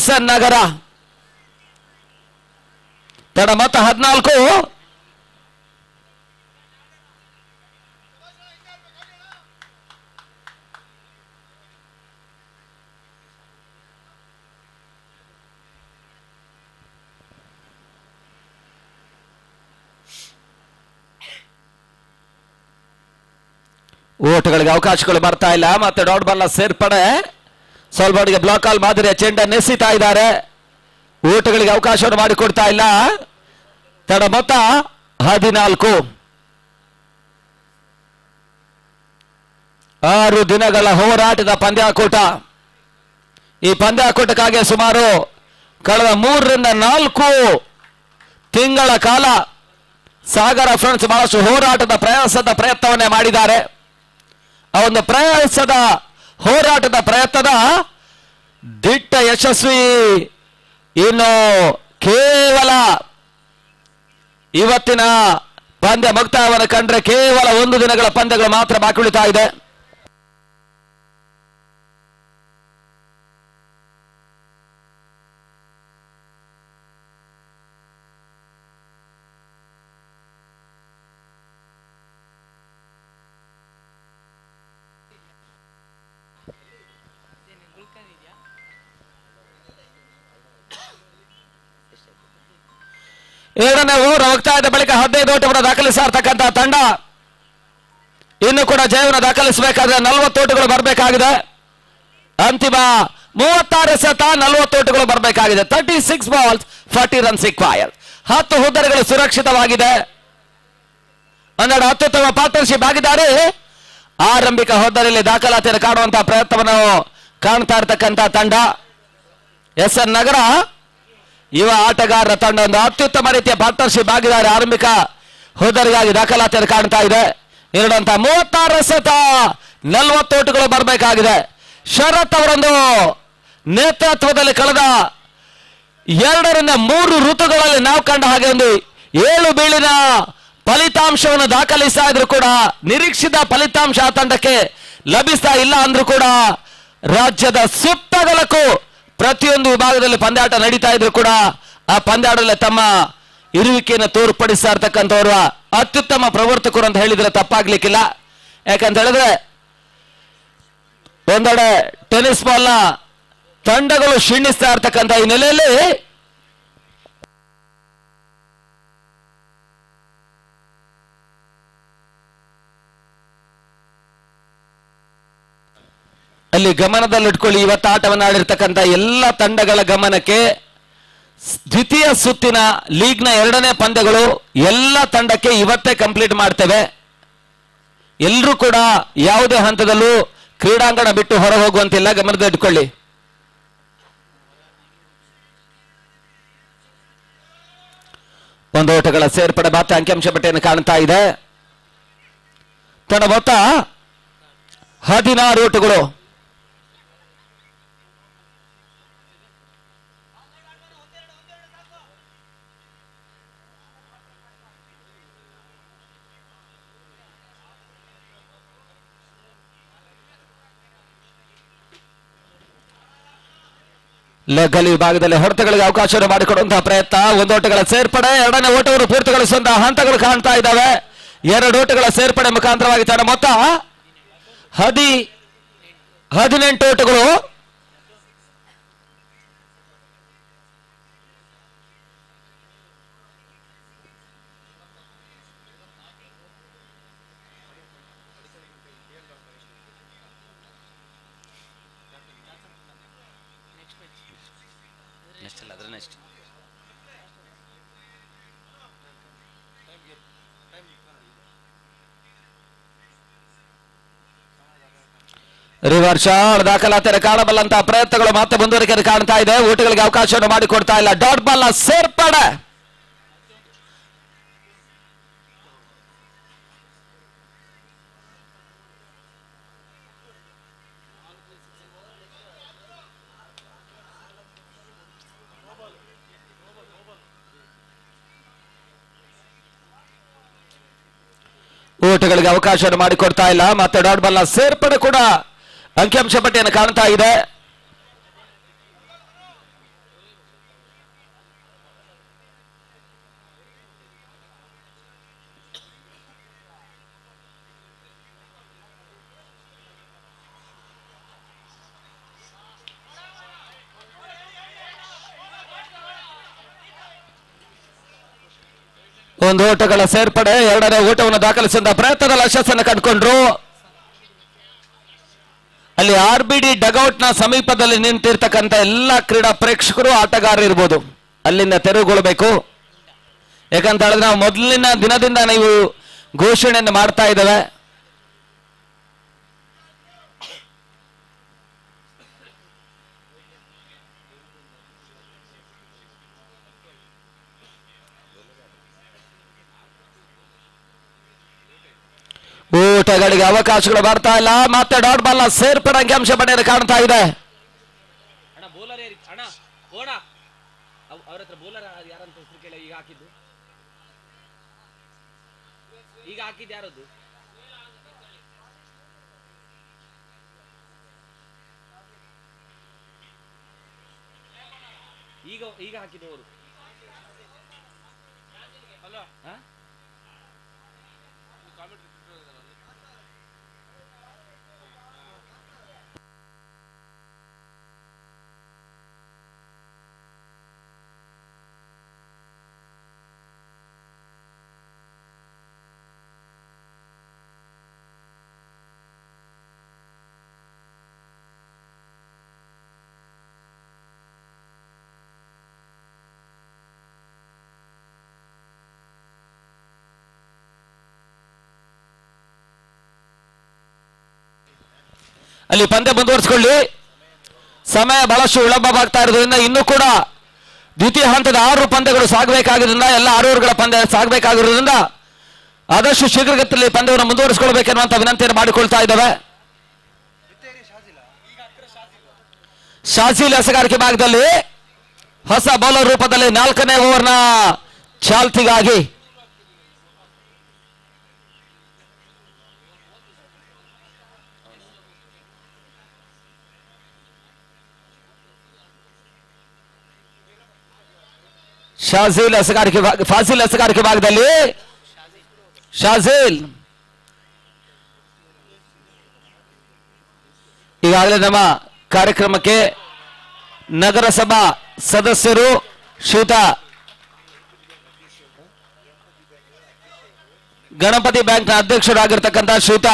SN ನಗರ. ತಡ ಮೊತ್ತ 14. ಓಟಗಳಿಗೆ ಅವಕಾಶಗಳು ಬರ್ತಾ ಇಲ್ಲ. ಮತ್ತೆ ಡಾಟ್ ಬಾಲ್ ನ ಸೇರ್ಪಡೆ. ಸೋಲ್ಬಾಡಿಗೆ ಬ್ಲಾಕ್ ಆಲ್ ಮಾದರಿಯ ಚೆಂಡನ್ನು ಎಸೀತಾ ಇದ್ದಾರೆ. ಓಟಗಳಿಗೆ ಅವಕಾಶವನ್ನು ಮಾಡಿಕೊಡ್ತಾ ಇಲ್ಲ. ತಡ ಮೊತ್ತ 14. 6 ದಿನಗಳ ಹೋರಾಟದ ಪಂದ್ಯಾಕೂಟ. ಈ ಪಂದ್ಯಾಕೂಟಕ್ಕಾಗಿ ಸುಮಾರು ಕಳೆದ 3 ರಿಂದ 4 ತಿಂಗಳ ಕಾಲ ಸಾಗರ ಫ್ರೆಂಡ್ಸ್ ಬಹಳಷ್ಟು ಹೋರಾಟದ ಪ್ರಯತ್ನವನ್ನೇ ಮಾಡಿದ್ದಾರೆ. ಆ ಒಂದು ಹೋರಾಟದ ಪ್ರಯತ್ನದ ದಿಟ್ಟ ಯಶಸ್ವಿ ಇನ್ನು ಕೇವಲ ಇವತ್ತಿನ ಪಂದ್ಯ ಮುಕ್ತಾಯವನ್ನು ಕಂಡ್ರೆ ಕೇವಲ 1 ದಿನಗಳ ಪಂದ್ಯಗಳು ಮಾತ್ರ ಬಾಕಿ ಉಳಿತಾ ಇದೆ. ಎರಡನೇ ಓವರ್ ಮುಕ್ತಾಯದ ಬಳಿಕ 15 ಓಟವನ್ನು ದಾಖಲಿಸಿರ್ತಕ್ಕಂಥ ತಂಡ ಇನ್ನು ಕೂಡ ಜಯವನ್ನು ದಾಖಲಿಸಬೇಕಾದ್ರೆ 40 ಓಟಗಳು ಬರಬೇಕಾಗಿದೆ. ಅಂತಿಮ 36 ಎಸೆತ 40 ಓಟಗಳು ಬರಬೇಕಾಗಿದೆ. 36 ಬಾಲ್ಸ್ 40 ರನ್ಸ್ ರಿಕ್ವೈರ್ಡ್. 10 ಹುದ್ದೆಗಳು ಸುರಕ್ಷಿತವಾಗಿದೆ. 12 ಅತ್ಯುತ್ತಮ ಪಾರ್ಟ್ನರ್ಶಿಪ್ ಆಗಿದ್ದಾರೆ. ಆರಂಭಿಕ ಹುದ್ದೆಯಲ್ಲಿ ದಾಖಲಾತಿಯನ್ನು ಕಾಣುವಂತಹ ಪ್ರಯತ್ನವನ್ನು ಕಾಣ್ತಾ ಇರತಕ್ಕಂಥ ತಂಡ SN ನಗರ ಯುವ ಆಟಗಾರರ ತಂಡ ಒಂದು ಅತ್ಯುತ್ತಮ ರೀತಿಯ ಪಾರ್ಟ್ನರ್ಶಿಪ್ ಆಗಿದ್ದಾರೆ. ಆರಂಭಿಕ ಹುದ್ದೆಗಾಗಿ ದಾಖಲಾತಿಯನ್ನು ಕಾಣ್ತಾ ಇದೆ. 36 ಎಸೆತ 40 ಓಟಗಳು ಬರಬೇಕಾಗಿದೆ. ಶರತ್ ಅವರೊಂದು ನೇತೃತ್ವದಲ್ಲಿ ಕಳೆದ 2 ರಿಂದ 3 ಋತುಗಳಲ್ಲಿ ನಾವು ಕಂಡ ಹಾಗೆ ಒಂದು 7 ಬೀಳಿನ ಫಲಿತಾಂಶವನ್ನು ದಾಖಲಿಸ್ತಾ ಇದ್ರು ಕೂಡ ನಿರೀಕ್ಷಿತ ಫಲಿತಾಂಶ ಆ ತಂಡಕ್ಕೆ ಲಭಿಸ್ತಾ ಇಲ್ಲ ಅಂದ್ರೂ ಕೂಡ ರಾಜ್ಯದ ಸುತ್ತಗಲಕ್ಕೂ ಪ್ರತಿಯೊಂದು ವಿಭಾಗದಲ್ಲಿ ಪಂದ್ಯಾಟ ನಡೀತಾ ಇದ್ರು ಕೂಡ ಆ ಪಂದ್ಯಾಟದಲ್ಲಿ ತಮ್ಮ ಇರುವಿಕೆಯನ್ನು ತೋರ್ಪಡಿಸ್ತಾ ಇರ್ತಕ್ಕಂಥವ್ರು ಅತ್ಯುತ್ತಮ ಪ್ರವರ್ತಕರು ಅಂತ ಹೇಳಿದ್ರೆ ತಪ್ಪಾಗ್ಲಿಕ್ಕಿಲ್ಲ. ಯಾಕಂತ ಹೇಳಿದ್ರೆ ಒಂದೆಡೆ ಟೆನ್ನಿಸ್ ಬಾಲ್ನ ತಂಡಗಳು ಕ್ಷೀಣಿಸ್ತಾ ಇರ್ತಕ್ಕಂಥ ಈ ನೆಲೆಯಲ್ಲಿ ಅಲ್ಲಿ ಗಮನದಲ್ಲಿಟ್ಕೊಳ್ಳಿ, ಇವತ್ತು ಆಟವನ್ನು ಆಡಿರ್ತಕ್ಕಂಥ ಎಲ್ಲ ತಂಡಗಳ ಗಮನಕ್ಕೆ ದ್ವಿತೀಯ ಸುತ್ತಿನ ಲೀಗ್ನ 2ನೇ ಪಂದ್ಯಗಳು ಎಲ್ಲ ತಂಡಕ್ಕೆ ಇವತ್ತೇ ಕಂಪ್ಲೀಟ್ ಮಾಡ್ತೇವೆ. ಎಲ್ಲರೂ ಕೂಡ ಯಾವುದೇ ಹಂತದಲ್ಲೂ ಕ್ರೀಡಾಂಗಣ ಬಿಟ್ಟು ಹೊರ ಹೋಗುವಂತಿಲ್ಲ, ಗಮನದಲ್ಲಿಟ್ಕೊಳ್ಳಿ. ಒಂದು ಓಟಗಳ ಸೇರ್ಪಡೆ ಮಾತ್ರ ಅಂಕಿಅಂಶ ಪಟ್ಟಿಯನ್ನು ಕಾಣ್ತಾ ಇದೆ. ತಂಡ ಮೊತ್ತ 16 ಓಟಗಳು. ಲೆಗ್ಗಲಿ ವಿಭಾಗದಲ್ಲಿ ಹೊಡೆತಗಳಿಗೆ ಅವಕಾಶವನ್ನು ಮಾಡಿಕೊಡುವಂತಹ ಪ್ರಯತ್ನ. 1 ಓಟಗಳ ಸೇರ್ಪಡೆ, 2ನೇ ಓಟವನ್ನು ಪೂರ್ತಿಗೊಳಿಸುವಂತಹ ಹಂತಗಳು ಕಾಣ್ತಾ ಇದ್ದಾವೆ. 2 ಓಟಗಳ ಸೇರ್ಪಡೆ ಮುಖಾಂತರವಾಗಿ ತಂಡ ಮೊತ್ತ 18 ಓಟಗಳು. ರಿವರ್ಸ್ ಶಾಟ್ ದಾಖಲಾತಿಯನ್ನು ಕಾಣಬಲ್ಲಂತಹ ಪ್ರಯತ್ನಗಳು ಮತ್ತೆ ಮುಂದುವರಿಕೆ ಕಾಣ್ತಾ ಇದೆ. ಓಟಗಳಿಗೆ ಅವಕಾಶವನ್ನು ಮಾಡಿಕೊಡ್ತಾ ಇಲ್ಲ. ಡಾಟ್ ಬಾಲ್ ನ ಸೇರ್ಪಡೆ. ಓಟಗಳಿಗೆ ಅವಕಾಶವನ್ನು ಮಾಡಿಕೊಡ್ತಾ ಇಲ್ಲ. ಮತ್ತೆ ಡಾಟ್ ಬಾಲ್ ನ ಸೇರ್ಪಡೆ ಕೂಡ ಅಂಕಿಅಂಶ ಪಟ್ಟಿಯನ್ನು ಕಾಣ್ತಾ ಇದೆ. ಒಂದು ಓಟಗಳ ಸೇರ್ಪಡೆ, 2ನೇ ಓಟವನ್ನು ದಾಖಲಿಸಿದ ಪ್ರಯತ್ನದಲ್ಲಿ ಯಶಸ್ಸನ್ನು ಕಂಡುಕೊಂಡ್ರು. ಅಲ್ಲಿ RBD ಡಗೌಟ್ ನ ಸಮೀಪದಲ್ಲಿ ನಿಂತಿರ್ತಕ್ಕಂಥ ಎಲ್ಲ ಕ್ರೀಡಾ ಪ್ರೇಕ್ಷಕರು ಆಟಗಾರರು ಇರ್ಬೋದು, ಅಲ್ಲಿಂದ ತೆರವುಗೊಳ್ಳಬೇಕು. ಯಾಕಂತ ಹೇಳಿದ್ರೆ ನಾವು ಮೊದಲಿನ ದಿನದಿಂದ ನೀವು ಘೋಷಣೆಯನ್ನು ಮಾಡ್ತಾ ಇದ್ದೇವೆ. ಊಟಗಳಿಗೆ ಅವಕಾಶಗಳು ಬರ್ತಾ ಇಲ್ಲ. ಮತ್ತೆ ಡಾಟ್ ಬಾಲ್ ನ ಸೇರ್ಪಡೆ ಅಂಕಿಅಂಶ ಪಡೆಯಲು ಕಾಣ್ತಾ ಇದೆ. ಈಗ ಹಾಕಿದ್ದು ಯಾರದ್ದು? ಈಗ ಹಾಕಿದವರು ಅಲ್ಲಿ ಪಂದ್ಯ ಮುಂದುವರಿಸಿಕೊಳ್ಳಿ. ಸಮಯ ಬಹಳಷ್ಟು ವಿಳಂಬವಾಗ್ತಾ ಇರೋದ್ರಿಂದ ಇನ್ನೂ ಕೂಡ ದ್ವಿತೀಯ ಹಂತದ 6 ಪಂದ್ಯಗಳು ಸಾಗಬೇಕಾಗಿರೋದ್ರಿಂದ ಎಲ್ಲ 6 ಓವರ್ಗಳ ಪಂದ್ಯ ಸಾಗಬೇಕಾಗಿರೋದ್ರಿಂದ ಆದಷ್ಟು ಶೀಘ್ರಗತಿಯಲ್ಲಿ ಪಂದ್ಯವನ್ನು ಮುಂದುವರಿಸಿಕೊಳ್ಬೇಕೆನ್ನುವಂತ ವಿನಂತಿಯನ್ನು ಮಾಡಿಕೊಳ್ತಾ ಇದ್ದಾವೆ. ಶಾಜೀಲ್ ಎಸೆಗಾರಿಕೆ ಭಾಗದಲ್ಲಿ ಹೊಸ ಬೌಲರ್ ರೂಪದಲ್ಲಿ 4ನೇ ಓವರ್ನ ಚಾಲ್ತಿಗಾಗಿ ಫಾಸಿಲ್ ಎಸೆಗಾರಿಕೆ ಭಾಗದಲ್ಲಿ ಶಾಜೀಲ್ ಈಗಾಗಲೇ ನಮ್ಮ ಕಾರ್ಯಕ್ರಮಕ್ಕೆ ನಗರಸಭಾ ಸದಸ್ಯರು ಶ್ರೀಯುತ ಗಣಪತಿ ಬ್ಯಾಂಕ್ನ ಅಧ್ಯಕ್ಷರಾಗಿರ್ತಕ್ಕಂಥ ಶ್ರೀಯುತ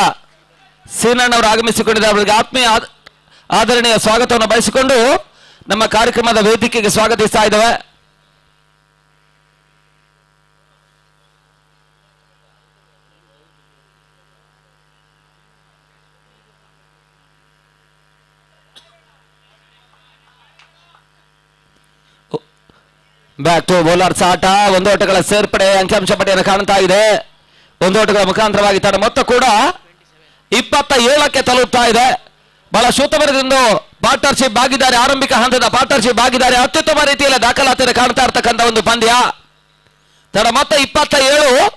ಸೀನಣ್ಣವರು ಆಗಮಿಸಿಕೊಂಡಿದ್ದಾರೆ. ಅವರಿಗೆ ಆತ್ಮೀಯ ಆದರಣೀಯ ಸ್ವಾಗತವನ್ನು ಬಯಸಿಕೊಂಡು ನಮ್ಮ ಕಾರ್ಯಕ್ರಮದ ವೇದಿಕೆಗೆ ಸ್ವಾಗತಿಸ್ತಾ ಇದ್ದೇವೆ. ಬ್ಯಾಕ್ ಟು ಬೌಲರ್ಸ್ ಆಟ. 1 ಓಟಗಳ ಸೇರ್ಪಡೆ ಅಂಕಿಅಂಶ ಪಟ್ಟಿಯನ್ನು ಕಾಣ್ತಾ ಇದೆ. 1 ಓಟಗಳ ಮುಖಾಂತರವಾಗಿ ತನ್ನ ಮೊತ್ತ ಕೂಡ 27ಕ್ಕೆ ತಲುಪ್ತಾ ಇದೆ. ಬಹಳ ಶೂತವರದಿಂದ ಪಾರ್ಟ್ನರ್ಶಿಪ್ ಭಾಗಿದಾರಿ, ಆರಂಭಿಕ ಹಂತದ ಪಾರ್ಟ್ನರ್ಶಿಪ್ ಭಾಗಿದಾರಿ ಅತ್ಯುತ್ತಮ ರೀತಿಯಲ್ಲಿ ದಾಖಲಾತಿಯನ್ನು ಕಾಣ್ತಾ ಇರ್ತಕ್ಕಂಥ ಒಂದು ಪಂದ್ಯ. ತನ್ನ ಮೊತ್ತ 27.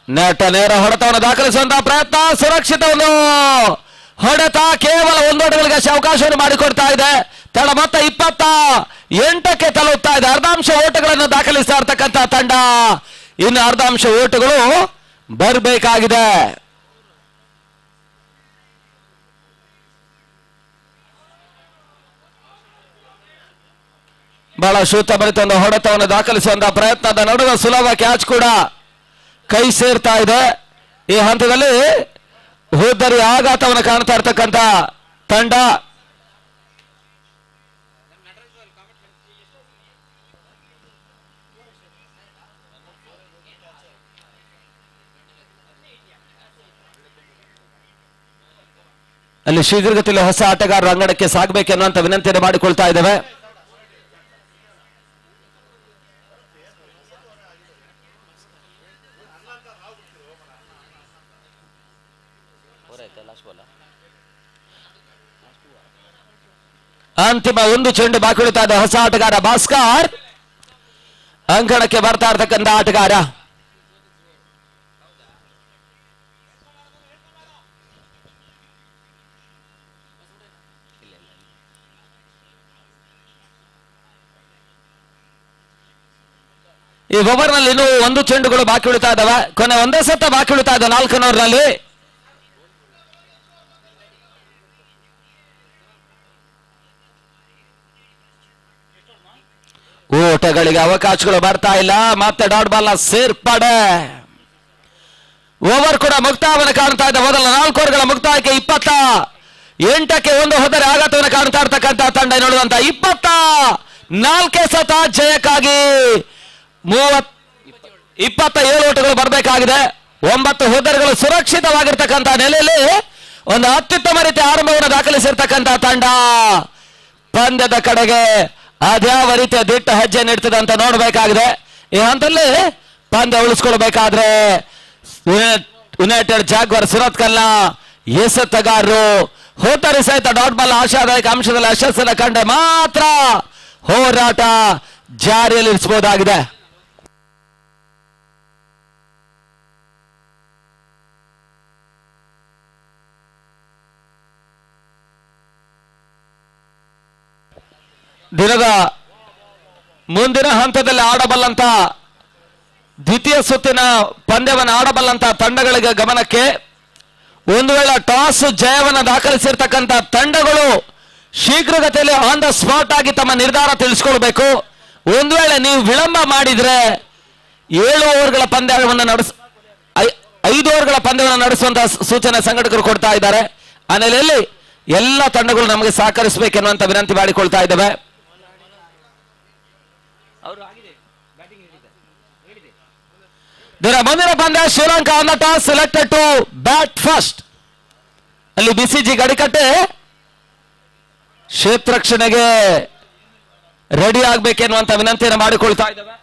ನೆಟ್ಟ ನೇರ ಹೊಡೆತವನ್ನು ದಾಖಲಿಸುವಂತಹ ಪ್ರಯತ್ನ, ಸುರಕ್ಷಿತ ಒಂದು ಹೊಡೆತ, ಕೇವಲ 1 ಓಟಗಳಿಗೆ ಅವಕಾಶವನ್ನು ಮಾಡಿಕೊಡ್ತಾ ಇದೆ. ತನ್ನ ಮೊತ್ತ 28ಕ್ಕೆ ತಲುಪ್ತಾ ಇದೆ. ಅರ್ಧಾಂಶ ಓಟಗಳನ್ನು ದಾಖಲಿಸ್ತಾ ಇರ್ತಕ್ಕಂಥ ತಂಡ. ಇನ್ನು ಅರ್ಧಾಂಶ ಓಟಗಳು ಬರಬೇಕಾಗಿದೆ. ಬಹಳ ಶೂತಭರಿತ ಒಂದು ಹೊಡೆತವನ್ನು ದಾಖಲಿಸುವಂತಹ ಪ್ರಯತ್ನದ ನಡುವೆ ಸುಲಭ ಕ್ಯಾಚ್ ಕೂಡ ಕೈ ಸೇರ್ತಾ ಇದೆ. ಈ ಹಂತದಲ್ಲಿ ಹೋದರಿ ಆಘಾತವನ್ನು ಕಾಣ್ತಾ ಇರ್ತಕ್ಕಂಥ ತಂಡ. ಅಲ್ಲಿ ಶೀಘ್ರಗತಿಯಲ್ಲಿ ಹೊಸ ಆಟಗಾರರು ಅಂಗಡಕ್ಕೆ ಸಾಗಬೇಕೆನ್ನುವಂತ ವಿನಂತಿಯನ್ನು ಮಾಡಿಕೊಳ್ತಾ ಇದ್ದೇವೆ. ಅಂತಿಮ 1 ಚೆಂಡು ಬಾಕಿ ಉಳಿತಾ ಇದೆ. ಹೊಸ ಆಟಗಾರ ಭಾಸ್ಕರ್ ಅಂಕಣಕ್ಕೆ ಬರ್ತಾ ಇರ್ತಕ್ಕಂಥ ಆಟಗಾರ. ಈ ಓವರ್ನಲ್ಲಿ ಇನ್ನೂ 1 ಚೆಂಡುಗಳು ಬಾಕಿ ಉಳಿತಾ ಇದ್ದಾವೆ. ಕೊನೆ 1 ಸೆಟ್ ಬಾಕಿ ಉಳಿತಾ ಇದೆ 4ನೇ ಓವರ್ನಲ್ಲಿ. ಓಟಗಳಿಗೆ ಅವಕಾಶಗಳು ಬರ್ತಾ ಇಲ್ಲ. ಮತ್ತೆ ಡಾಟ್ ಬಾಲ್ ನ ಸೇರ್ಪಡೆ. ಓವರ್ ಕೂಡ ಮುಕ್ತಾಯವನ್ನು ಕಾಣ್ತಾ ಇದೆ. ಮೊದಲ 4 ಓವರ್ಗಳ ಮುಕ್ತಾಯಕ್ಕೆ 28ಕ್ಕೆ 1 ಹೋದರೆ ಆಘಾತವನ್ನು ಕಾಣ್ತಾ ಇರ್ತಕ್ಕಂಥ ತಂಡ. ನೋಡುವಂತ 24 ಸತ ಜಯಕ್ಕಾಗಿ 27 ಓಟಗಳು ಬರಬೇಕಾಗಿದೆ. 9 ಹೋದರ್ಗಳು ಸುರಕ್ಷಿತವಾಗಿರ್ತಕ್ಕಂಥ ನೆಲೆಯಲ್ಲಿ ಒಂದು ಅತ್ಯುತ್ತಮ ರೀತಿಯ ಆರಂಭವನ್ನು ದಾಖಲಿಸಿರ್ತಕ್ಕಂಥ ತಂಡ. ಪಂದ್ಯದ ಕಡೆಗೆ ಅದ್ಯಾವ ರೀತಿಯ ದಿಟ್ಟ ಹೆಜ್ಜೆ ನೀಡ್ತದೆ ಅಂತ ನೋಡಬೇಕಾಗಿದೆ. ಈ ಹಂತದಲ್ಲಿ ಪಂದ್ಯ ಉಳಿಸ್ಕೊಳ್ಬೇಕಾದ್ರೆ ಯುನೈಟೆಡ್ ಜಾಗ್ವಾರ್ ಸುರತ್ಕಲ್ನ ಎಸೆತಗಾರರು ಹೋತರಿ ಸಹಿತ ಡಾಟ್ ಬಾಲ್ ಆಶಾದಾಯಕ ಅಂಶದಲ್ಲಿ ಯಶಸ್ಸನ್ನು ಕಂಡ್ರೆ ಮಾತ್ರ ಹೋರಾಟ ಜಾರಿಯಲ್ಲಿರಿಸಬಹುದಾಗಿದೆ. ದಿನದ ಮುಂದಿನ ಹಂತದಲ್ಲಿ ಆಡಬಲ್ಲಂತ ದ್ವಿತೀಯ ಸುತ್ತಿನ ಪಂದ್ಯವನ್ನು ಆಡಬಲ್ಲಂತ ತಂಡಗಳಿಗೆ ಗಮನಕ್ಕೆ, ಒಂದು ವೇಳೆ ಟಾಸ್ ಜಯವನ್ನು ದಾಖಲಿಸಿರ್ತಕ್ಕಂಥ ತಂಡಗಳು ಶೀಘ್ರಗತಿಯಲ್ಲಿ ಆನ್ ದ ಸ್ಪಾಟ್ ಆಗಿ ತಮ್ಮ ನಿರ್ಧಾರ ತಿಳಿಸ್ಕೊಳ್ಬೇಕು. ಒಂದು ವೇಳೆ ನೀವು ವಿಳಂಬ ಮಾಡಿದ್ರೆ 7 ಓವರ್ಗಳ ಪಂದ್ಯವನ್ನು 5 ಓವರ್ಗಳ ಪಂದ್ಯವನ್ನು ನಡೆಸುವಂತಹ ಸೂಚನೆ ಸಂಘಟಕರು ಕೊಡ್ತಾ ಇದ್ದಾರೆ. ಆ ನೆಲೆಯಲ್ಲಿ ಎಲ್ಲ ತಂಡಗಳು ನಮಗೆ ಸಹಕರಿಸಬೇಕೆನ್ನುವಂತ ವಿನಂತಿ ಮಾಡಿಕೊಳ್ತಾ ಇದ್ದೇವೆ. ಮುಂದಿನ ಪಂದ್ಯ Sri Lanka on the toss selected to bat first. ಅಲ್ಲಿ ಬಿಸಿಜಿ ಗಡಿಕಟ್ಟೆ ಕ್ಷೇತ್ರಕ್ಷಣೆಗೆ ರೆಡಿ ಆಗ್ಬೇಕೆನ್ನುವಂತ ವಿನಂತಿಯನ್ನು ಮಾಡಿಕೊಳ್ತಾ ಇದ್ದೇವೆ.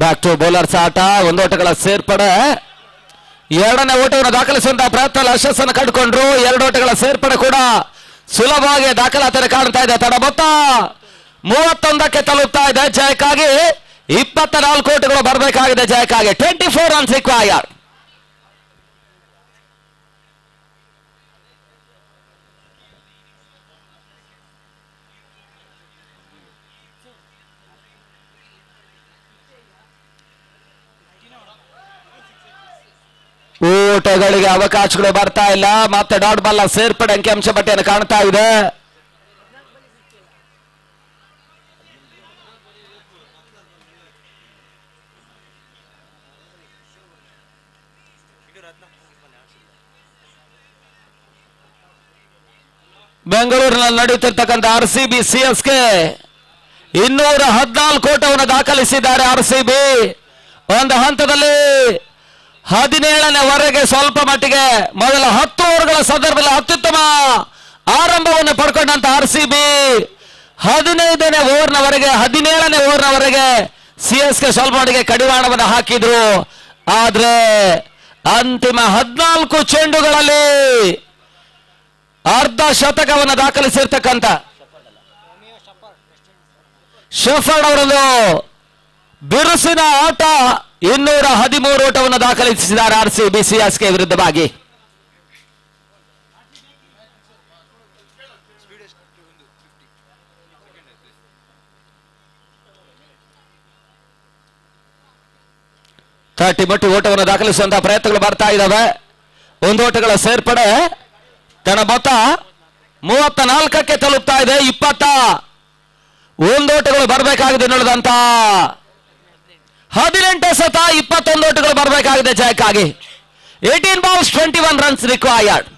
ಬ್ಯಾಕ್ ಟು ಬೌಲರ್ಸ್ ಆಟ. ಒಂದು ಓಟಗಳ ಸೇರ್ಪಡೆ, ಎರಡನೇ ಓಟವನ್ನು ದಾಖಲಿಸುವಂತಹ ಪ್ರಯತ್ನ ಯಶಸ್ಸನ್ನು ಕಂಡುಕೊಂಡ್ರು. 2 ಓಟಗಳ ಸೇರ್ಪಡೆ ಕೂಡ ಸುಲಭವಾಗಿ ದಾಖಲಾತಿಯನ್ನು ಕಾಣ್ತಾ ಇದೆ. ತಡ ಮೊತ್ತ 31ಕ್ಕೆ ತಲುಪ್ತಾ ಇದೆ. ಜಯಕ್ಕಾಗಿ 24 ಓಟಗಳು ಬರಬೇಕಾಗಿದೆ. ಜಯಕ್ಕಾಗಿ 24 ರನ್ಸ್ ರಿಕ್ವೈರ್ಡ್. ಓಟಗಳಿಗೆ ಅವಕಾಶಗಳು ಬರ್ತಾ ಇಲ್ಲ. ಮತ್ತೆ ಡಾಟ್ ಬಾಲ್ ಸೇರ್ಪಡೆ ಅಂಕಿಅಂಶ ಪಟ್ಟಿಯನ್ನು ಕಾಣ್ತಾ ಇದೆ. ಬೆಂಗಳೂರಿನಲ್ಲಿ ನಡೆಯುತ್ತಿರ್ತಕ್ಕಂಥ RCB CSK 214 ಓಟವನ್ನು ದಾಖಲಿಸಿದ್ದಾರೆ. RCB ಒಂದು ಹಂತದಲ್ಲಿ 17ನೇ ಸ್ವಲ್ಪ ಮಟ್ಟಿಗೆ ಮೊದಲ 10 ಓವರ್ಗಳ ಸಂದರ್ಭದಲ್ಲಿ ಅತ್ಯುತ್ತಮ ಆರಂಭವನ್ನು ಪಡ್ಕೊಂಡಂತ RCB 15ನೇ ಓವರ್ನವರೆಗೆ 17ನೇ ಓವರ್ನವರೆಗೆ CSK ಸ್ವಲ್ಪ ಮಟ್ಟಿಗೆ ಕಡಿವಾಣವನ್ನು ಹಾಕಿದ್ರು. ಆದ್ರೆ ಅಂತಿಮ 14 ಚೆಂಡುಗಳಲ್ಲಿ ಅರ್ಧ ಶತಕವನ್ನು ದಾಖಲಿಸಿರ್ತಕ್ಕಂಥ ಶಫರ್ಡ್ ಅವರದು ಬಿರುಸಿನ ಆಟ 213 ಓಟವನ್ನು ದಾಖಲಿಸಿದ್ದಾರೆ RCB CSK ವಿರುದ್ಧವಾಗಿ. ಮಟ್ಟಿ ಓಟವನ್ನು ದಾಖಲಿಸುವಂತಹ ಪ್ರಯತ್ನಗಳು ಬರ್ತಾ ಇದ್ದಾವೆ. 1 ಓಟಗಳ ಸೇರ್ಪಡೆ, ತನ್ನ ಮೊತ್ತ 34ಕ್ಕೆ ತಲುಪ್ತಾ ಇದೆ. 21 ಓಟಗಳು ಬರಬೇಕಾಗಿದೆ ಎನ್ನುವುದಂತ 18 ಸತ 21 ಓಟಗಳು ಬರಬೇಕಾಗಿದೆ ಜಯಕ್ಕಾಗಿ. 18 balls 21 runs ರಿಕ್ವೈರ್ಡ್.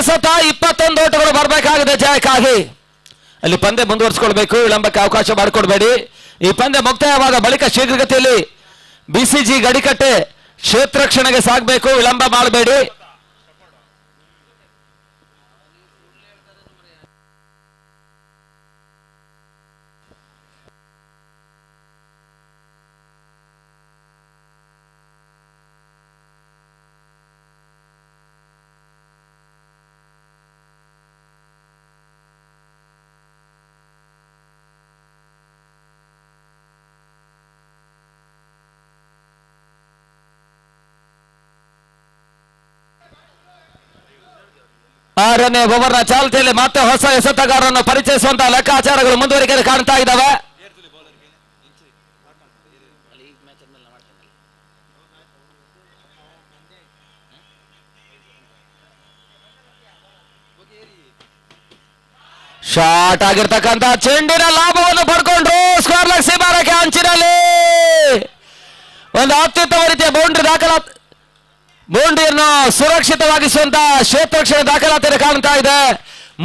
ಸತ 21 ಓಟಗಳು ಬರಬೇಕಾಗಿದೆ ಜಯಕ್ಕಾಗಿ. ಅಲ್ಲಿ ಪಂದ್ಯ ಮುಂದುವರಿಸಿಕೊಳ್ಬೇಕು, ವಿಳಂಬಕ್ಕೆ ಅವಕಾಶ ಮಾಡಿಕೊಡ್ಬೇಡಿ. ಈ ಪಂದ್ಯ ಮುಕ್ತಾಯವಾದ ಬಳಿಕ ಶೀಘ್ರಗತಿಯಲ್ಲಿ ಬಿಸಿಜಿ ಗಡಿಕಟ್ಟೆ ಕ್ಷೇತ್ರಕ್ಷಣೆಗೆ ಸಾಗಬೇಕು, ವಿಳಂಬ ಮಾಡಬೇಡಿ. ಆರನೇ ಓವರ್ನ ಚಾಲ್ತಿಯಲ್ಲಿ ಮತ್ತೆ ಹೊಸ ಎಸೆತಗಾರರನ್ನು ಪರಿಚಯಿಸುವಂತಹ ಲೆಕ್ಕಾಚಾರಗಳು ಮುಂದುವರಿಕೆ ಕಾಣ್ತಾ ಇದ್ದಾವೆ. ಶಾರ್ಟ್ ಆಗಿರ್ತಕ್ಕಂಥ ಚೆಂಡಿನ ಲಾಭವನ್ನು ಪಡ್ಕೊಂಡ್ರು. ಸ್ಕ್ವೇರ್ ಲೆಗ್ ಸೀಮಾರೇಖೆ ಅಂಚಿನಲ್ಲಿ ಒಂದು ಅತ್ಯುತ್ತಮ ರೀತಿಯ ಬೌಂಡ್ರಿಯನ್ನು ಸುರಕ್ಷಿತವಾಗಿಸುವಂತ ಕ್ಷೇತ್ರಕ್ಷಣೆ ದಾಖಲಾತಿಯನ್ನು ಕಾಣ್ತಾ ಇದೆ.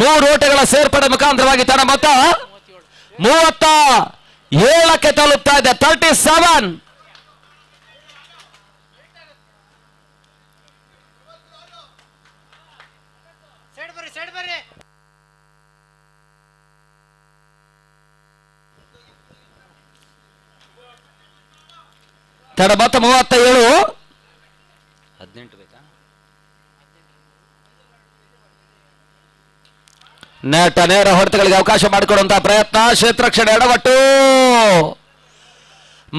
3 ಓಟಗಳ ಸೇರ್ಪಡೆ ಮುಖಾಂತರವಾಗಿ ತನ್ನ ಮೊತ್ತ 37ಕ್ಕೆ ತಲುಪ್ತಾ ಇದೆ. 37. ತಡ ಮೊತ್ತ 37. 18 ಬೇಕಾ? ನೇರ ಹೊಡೆತಗಳಿಗೆ ಅವಕಾಶ ಮಾಡಿಕೊಡುವಂತಹ ಪ್ರಯತ್ನ. ಕ್ಷೇತ್ರಕ್ಷಣೆ ಎಡವಟ್ಟು.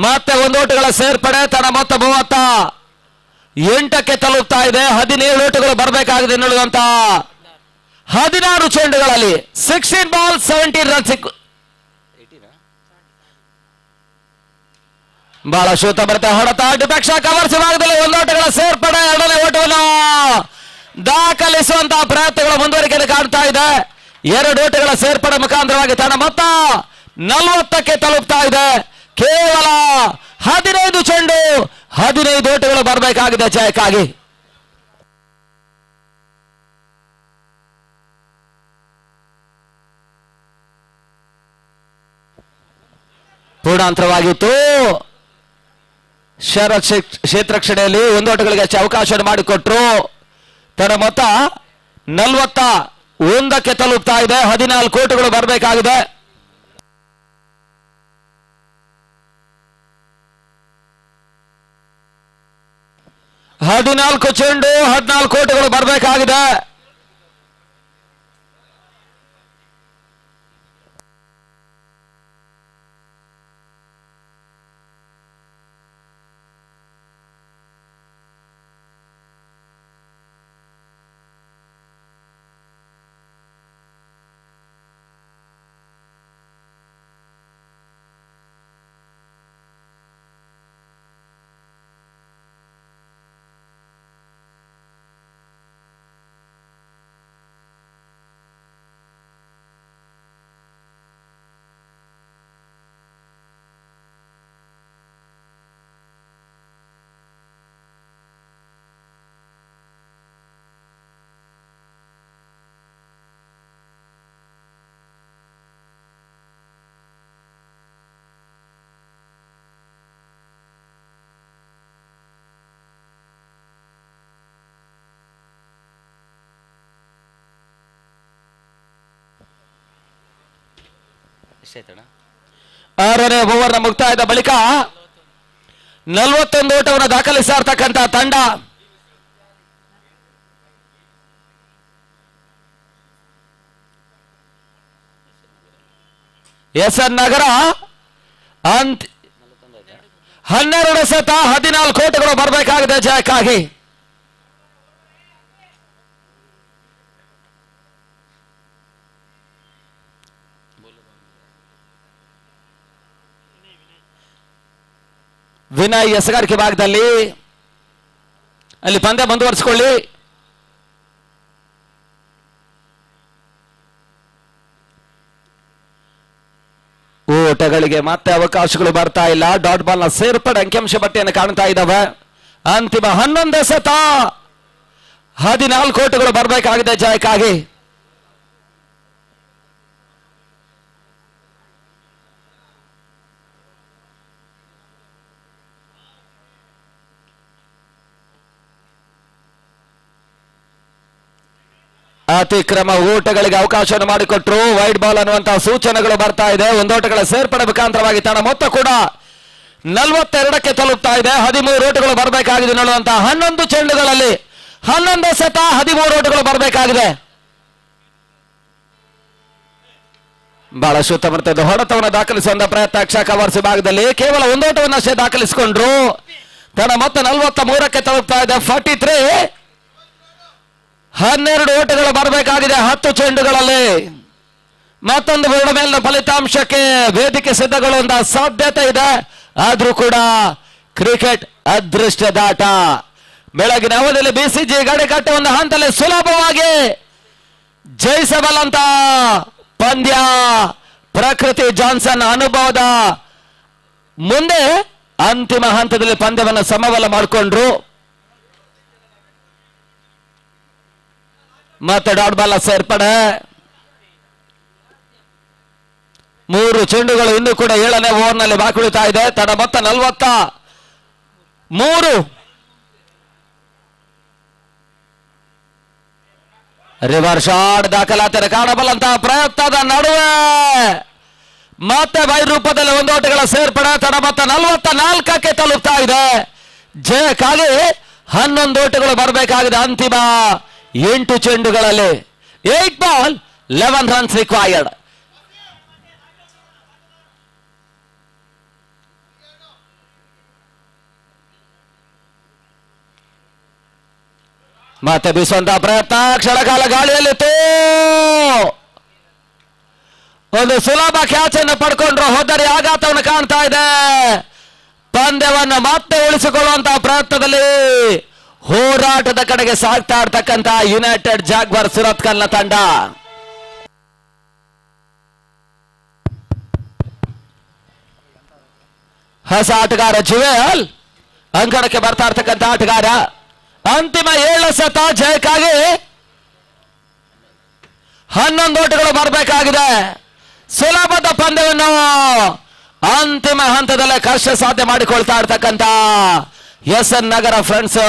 ಮತ್ತೆ 1 ಓಟಗಳ ಸೇರ್ಪಡೆ. ತಡ ಮೊತ್ತ 38ಕ್ಕೆ ತಲುಪ್ತಾ ಇದೆ. 17 ಓಟಗಳು ಬರಬೇಕಾಗಿದೆ ಎನ್ನುವಂತ 16 ಚೆಂಡುಗಳಲ್ಲಿ 16 ಬಾಲ್ 17 ರನ್ ಬಹಳ ಶೂತ ಬರುತ್ತೆ. ಹೊಡೆತ ಡಿಪಕ್ಷ ಕವರ್ಸ್ ಭಾಗದಲ್ಲಿ 1 ಓಟಗಳ ಸೇರ್ಪಡೆ. 2ನೇ ಓಟವನ್ನು ದಾಖಲಿಸುವಂತಹ ಪ್ರಯತ್ನಗಳು ಮುಂದುವರಿಕೆಯನ್ನು ಕಾಣ್ತಾ ಇದೆ. 2 ಓಟಗಳ ಸೇರ್ಪಡೆ ಮುಖಾಂತರವಾಗಿ ತನ್ನ ಮೊತ್ತ 40ಕ್ಕೆ ತಲುಪ್ತಾ ಇದೆ. ಕೇವಲ 15 ಚೆಂಡು 15 ಓಟಗಳು ಬರಬೇಕಾಗಿದೆ ಜಯಕ್ಕಾಗಿ. ಪೂರ್ಣಾಂತರವಾಗಿತ್ತು. ಶರತ್ ಕ್ಷೇತ್ರಕ್ಷಣೆಯಲ್ಲಿ 1 ಓಟಗಳಿಗೆ ಅವಕಾಶ ಮಾಡಿಕೊಟ್ರು. ತನ್ನ ಮೊತ್ತ 41ಕ್ಕೆ ತಲುಪ್ತಾ ಇದೆ. 14 ಓಟಗಳು ಬರಬೇಕಾಗಿದೆ. ಹದಿನಾಲ್ಕು ಚೆಂಡು 14 ಓಟಗಳು ಬರಬೇಕಾಗಿದೆ. ಆರನೇ ಓವರ್ನ ಮುಕ್ತಾಯದ ಬಳಿಕ 41 ಓಟವನ್ನು ದಾಖಲಿಸಿರ್ತಕ್ಕಂಥ ತಂಡ ಎಸ್ಎನ್ ನಗರ 12 ಸತ 14 ಓಟಗಳು ಬರಬೇಕಾಗಿದೆ ಜಯಕ್ಕಾಗಿ. ವಿನಯ್ ಎಸಗಾರಿಕೆ ಭಾಗದಲ್ಲಿ ಅಲ್ಲಿ ಪಂದ್ಯ ಮುಂದುವರಿಸಿಕೊಳ್ಳಿ. ಓಟಗಳಿಗೆ ಮತ್ತೆ ಅವಕಾಶಗಳು ಬರ್ತಾ ಇಲ್ಲ. ಡಾಟ್ ಬಾಲ್ ನ ಸೇರ್ಪಡೆ ಅಂಕಿಅಂಶ ಪಟ್ಟಿಯನ್ನು ಕಾಣ್ತಾ ಇದ್ದಾವೆ. ಅಂತಿಮ 11 ಸತ 14 ಓಟಗಳು ಬರಬೇಕಾಗಿದೆ ಜಯಕ್ಕಾಗಿ. ಅತಿಕ್ರಮ ಓಟಗಳಿಗೆ ಅವಕಾಶವನ್ನು ಮಾಡಿಕೊಟ್ರು. ವೈಡ್ ಬಾಲ್ ಅನ್ನುವಂತಹ ಸೂಚನೆಗಳು ಬರ್ತಾ ಇದೆ. 1 ಓಟಗಳ ಸೇರ್ಪಡೆ ಮುಖಾಂತರವಾಗಿ ತನ್ನ ಮೊತ್ತ ಕೂಡ 42ಕ್ಕೆ ತಲುಪ್ತಾ ಇದೆ. 13 ಓಟಗಳು ಬರಬೇಕಾಗಿದೆ ನೋಡುವಂತಹ 11 ಚೆಂಡುಗಳಲ್ಲಿ 11 ಸತ 13 ಓಟಗಳು ಬರಬೇಕಾಗಿದೆ. ಬಹಳ ಶುದ್ಧಮರ್ತದ ಹೊಡೆತವನ್ನು ದಾಖಲಿಸುವಂತ ಪ್ರಯತ್ನ ಕವರ್ಸ್ ಭಾಗದಲ್ಲಿ ಕೇವಲ 1 ಓಟವನ್ನಷ್ಟೇ ದಾಖಲಿಸಿಕೊಂಡ್ರು. ತನ್ನ ಮೊತ್ತ 43ಕ್ಕೆ ತಲುಪ್ತಾ ಇದೆ. 43. 12 ಓಟಗಳು ಬರಬೇಕಾಗಿದೆ 10 ಚೆಂಡುಗಳಲ್ಲಿ. ಮತ್ತೊಂದು ಬೋರ್ಡ್ ಮೇಲಿನ ಫಲಿತಾಂಶಕ್ಕೆ ವೇದಿಕೆ ಸಿದ್ಧಗೊಳ್ಳುವಂತಹ ಸಾಧ್ಯತೆ ಇದೆ. ಆದ್ರೂ ಕೂಡ ಕ್ರಿಕೆಟ್ ಅದೃಷ್ಟದಾಟ. ಬೆಳಗಿನ ಅವಧಿಯಲ್ಲಿ ಬಿಸಿಜಿ ಗಡಿಕಟ್ಟೆ ಒಂದು ಹಂತದಲ್ಲಿ ಸುಲಭವಾಗಿ ಜಯಿಸಬಲ್ಲಂತ ಪಂದ್ಯ. ಪ್ರಕೃತಿ ಜಾನ್ಸನ್ ಅನುಭವದ ಮುಂದೆ ಅಂತಿಮ ಹಂತದಲ್ಲಿ ಪಂದ್ಯವನ್ನು ಸಮಬಲ ಮಾಡಿಕೊಂಡ್ರು. ಮತ್ತೆ ಡಾಟ್ ಬಾಲ್ ಸೇರ್ಪಡೆ. 3 ಚೆಂಡುಗಳು ಇನ್ನೂ ಕೂಡ 7ನೇ ಓವರ್ನಲ್ಲಿ ಬಾಕಿ ಉಳಿತಾ ಇದೆ. ತಡ ಮೊತ್ತ 43. ರಿವರ್ಸ್ ಶಾಟ್ ದಾಖಲಾತಿಯನ್ನು ಕಾಣಬಲ್ಲಂತಹ ಪ್ರಯತ್ನದ ನಡುವೆ ಮತ್ತೆ ಬೈ ರೂಪದಲ್ಲಿ 1 ಓಟಗಳ ಸೇರ್ಪಡೆ. ತಡ ಮೊತ್ತ 44ಕ್ಕೆ ತಲುಪ್ತಾ ಇದೆ. ಜಯಕ್ಕಾಗಿ 11 ಓಟಗಳು ಬರಬೇಕಾಗಿದೆ ಅಂತಿಮ 8 ಚೆಂಡುಗಳಲ್ಲಿ. 8 ಬಾಲ್ 11 ರನ್ಸ್ ರಿಕ್ವೈರ್ಡ್. ಮತ್ತೆ ಬೀಸುವಂತಹ ಪ್ರಯತ್ನ ಕ್ಷಣಕಾಲ ಗಾಳಿಯಲ್ಲಿತ್ತು. ಒಂದು ಸುಲಭ ಕ್ಯಾಚ್ ಅನ್ನು ಪಡ್ಕೊಂಡ್ರು. ಹೋದರೆ ಆಘಾತವನ್ನು ಕಾಣ್ತಾ ಇದೆ. ಪಂದ್ಯವನ್ನು ಮತ್ತೆ ಉಳಿಸಿಕೊಳ್ಳುವಂತಹ ಪ್ರಯತ್ನದಲ್ಲಿ ಹೋರಾಟದ ಕಡೆಗೆ ಸಾಗ್ತಾ ಇರ್ತಕ್ಕಂಥ ಯುನೈಟೆಡ್ ಜಾಗ್ವಾರ್ ಸುರತ್ಕಲ್ನ ತಂಡ. ಹೊಸ ಆಟಗಾರ ಜುವೆಲ್ ಅಂಕಣಕ್ಕೆ ಬರ್ತಾ ಇರ್ತಕ್ಕಂಥ ಆಟಗಾರ. ಅಂತಿಮ 7 ಸತ ಜಯಕ್ಕಾಗಿ 11 ಓಟಗಳು ಬರಬೇಕಾಗಿದೆ. ಸುಲಭದ ಪಂದ್ಯವನ್ನು ಅಂತಿಮ ಹಂತದಲ್ಲೇ ಕಷ್ಟ ಸಾಧ್ಯ ಮಾಡಿಕೊಳ್ತಾ ಇರ್ತಕ್ಕಂಥ SN ನಗರ ಫ್ರೆಂಡ್ಸ್.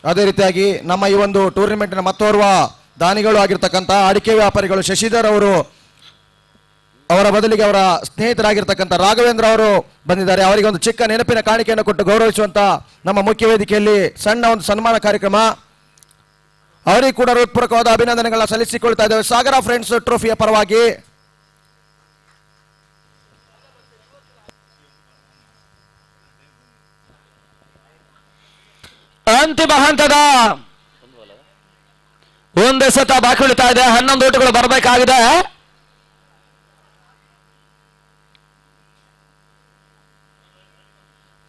ಅದೇ ರೀತಿಯಾಗಿ ನಮ್ಮ ಈ ಒಂದು ಟೂರ್ನಿಮೆಂಟ್ನ ಮತ್ತೋರ್ವ ದಾನಿಗಳು ಆಗಿರ್ತಕ್ಕಂಥ ಅಡಿಕೆ ವ್ಯಾಪಾರಿಗಳು ಶಶಿಧರ್ ಅವರು, ಅವರ ಬದಲಿಗೆ ಅವರ ಸ್ನೇಹಿತರಾಗಿರ್ತಕ್ಕಂಥ ರಾಘವೇಂದ್ರ ಅವರು ಬಂದಿದ್ದಾರೆ. ಅವರಿಗೆ ಒಂದು ಚಿಕ್ಕ ನೆನಪಿನ ಕಾಣಿಕೆಯನ್ನು ಕೊಟ್ಟು ಗೌರವಿಸುವಂತ ನಮ್ಮ ಮುಖ್ಯ ವೇದಿಕೆಯಲ್ಲಿ ಸಣ್ಣ ಒಂದು ಸನ್ಮಾನ ಕಾರ್ಯಕ್ರಮ. ಅವರಿಗೆ ಕೂಡ ಹೃತ್ಪೂರ್ವಕವಾದ ಅಭಿನಂದನೆಗಳನ್ನ ಸಲ್ಲಿಸಿಕೊಳ್ತಾ ಇದ್ದೇವೆ ಸಾಗರ ಫ್ರೆಂಡ್ಸ್ ಟ್ರೋಫಿಯ ಪರವಾಗಿ. ಅಂತಿಮ ಹಂತದ 1 ಸತ ಬಾಕಿ ಉಳಿತಾ ಇದೆ. 11 ಓಟಗಳು ಬರಬೇಕಾಗಿದೆ.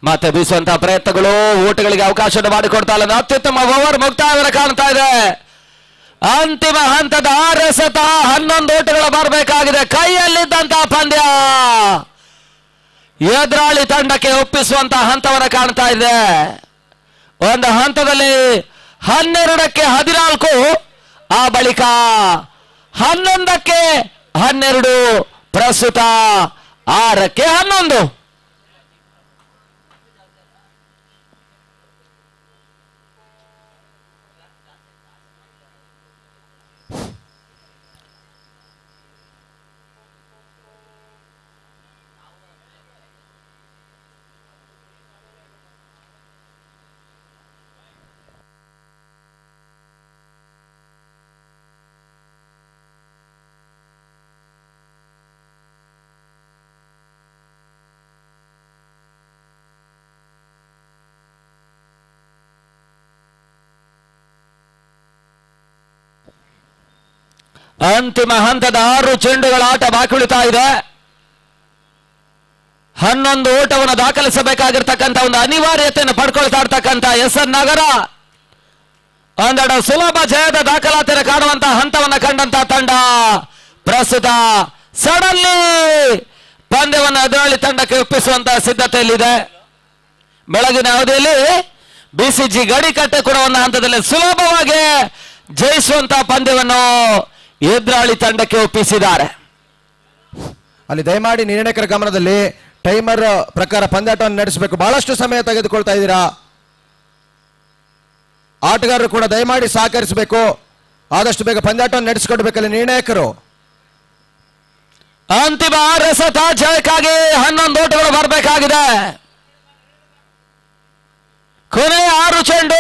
ಮತ್ತೆ ಬೀಸುವಂತಹ ಪ್ರಯತ್ನಗಳು ಓಟಗಳಿಗೆ ಅವಕಾಶವನ್ನು ಮಾಡಿಕೊಡ್ತಾ ಇಲ್ಲ. ಅತ್ಯುತ್ತಮ ಓವರ್ ಮುಕ್ತಾಯ ಕಾಣ್ತಾ ಇದೆ. ಅಂತಿಮ ಹಂತದ 6 ಸತ 11 ಓಟಗಳು ಬರಬೇಕಾಗಿದೆ. ಕೈಯಲ್ಲಿದ್ದಂತಹ ಪಂದ್ಯ ಎದುರಾಳಿ ತಂಡಕ್ಕೆ ಒಪ್ಪಿಸುವಂತಹ ಹಂತವನ್ನು ಕಾಣ್ತಾ ಇದೆ. ಒಂದು ಹಂತದಲ್ಲಿ 12ಕ್ಕೆ 14, ಆ ಬಳಿಕ 11ಕ್ಕೆ 12, ಪ್ರಸ್ತುತ 6ಕ್ಕೆ 11. ಅಂತಿಮ ಹಂತದ 6 ಚೆಂಡುಗಳ ಆಟ ಬಾಕಿ ಉಳಿತಾ ಇದೆ. 11 ಓಟವನ್ನು ದಾಖಲಿಸಬೇಕಾಗಿರ್ತಕ್ಕಂಥ ಒಂದು ಅನಿವಾರ್ಯತೆಯನ್ನು ಪಡ್ಕೊಳ್ತಾ ಇರ್ತಕ್ಕಂಥ SN ನಗರ ಒಂದೆರಡು ಸುಲಭ ಜಯದ ದಾಖಲಾತಿಯನ್ನು ಕಾಣುವಂತಹ ಹಂತವನ್ನು ಕಂಡಂತಹ ತಂಡ ಪ್ರಸ್ತುತ ಸಡನ್ಲಿ ಪಂದ್ಯವನ್ನು ಎದುರಾಳಿ ತಂಡಕ್ಕೆ ಒಪ್ಪಿಸುವಂತಹ ಸಿದ್ಧತೆಯಲ್ಲಿದೆ. ಬೆಳಗಿನ ಅವಧಿಯಲ್ಲಿ BCG ಗಡಿಕಟ್ಟೆ ಕೊಡುವಂತ ಹಂತದಲ್ಲಿ ಸುಲಭವಾಗಿ ಜಯಿಸುವಂತಹ ಪಂದ್ಯವನ್ನು ಎದುರಾಳಿ ತಂಡಕ್ಕೆ ಒಪ್ಪಿಸಿದ್ದಾರೆ. ಅಲ್ಲಿ ದಯಮಾಡಿ ನಿರ್ಣಾಯಕರ ಗಮನದಲ್ಲಿ ಟೈಮರ್ ಪ್ರಕಾರ ಪಂದ್ಯಾಟವನ್ನು ನಡೆಸಬೇಕು. ಬಹಳಷ್ಟು ಸಮಯ ತೆಗೆದುಕೊಳ್ತಾ ಇದ್ದೀರಾ. ಆಟಗಾರರು ಕೂಡ ದಯಮಾಡಿ ಸಹಕರಿಸಬೇಕು. ಆದಷ್ಟು ಬೇಗ ಪಂದ್ಯಾಟವನ್ನು ನಡೆಸಿಕೊಡ್ಬೇಕಲ್ಲಿ ನಿರ್ಣಾಯಕರು. ಅಂತಿಮ 6 ಸತ ಜಯಕ್ಕಾಗಿ 11 ಓಟಗಳು ಬರಬೇಕಾಗಿದೆ. ಕೊನೆಯ 6 ಚೆಂಡು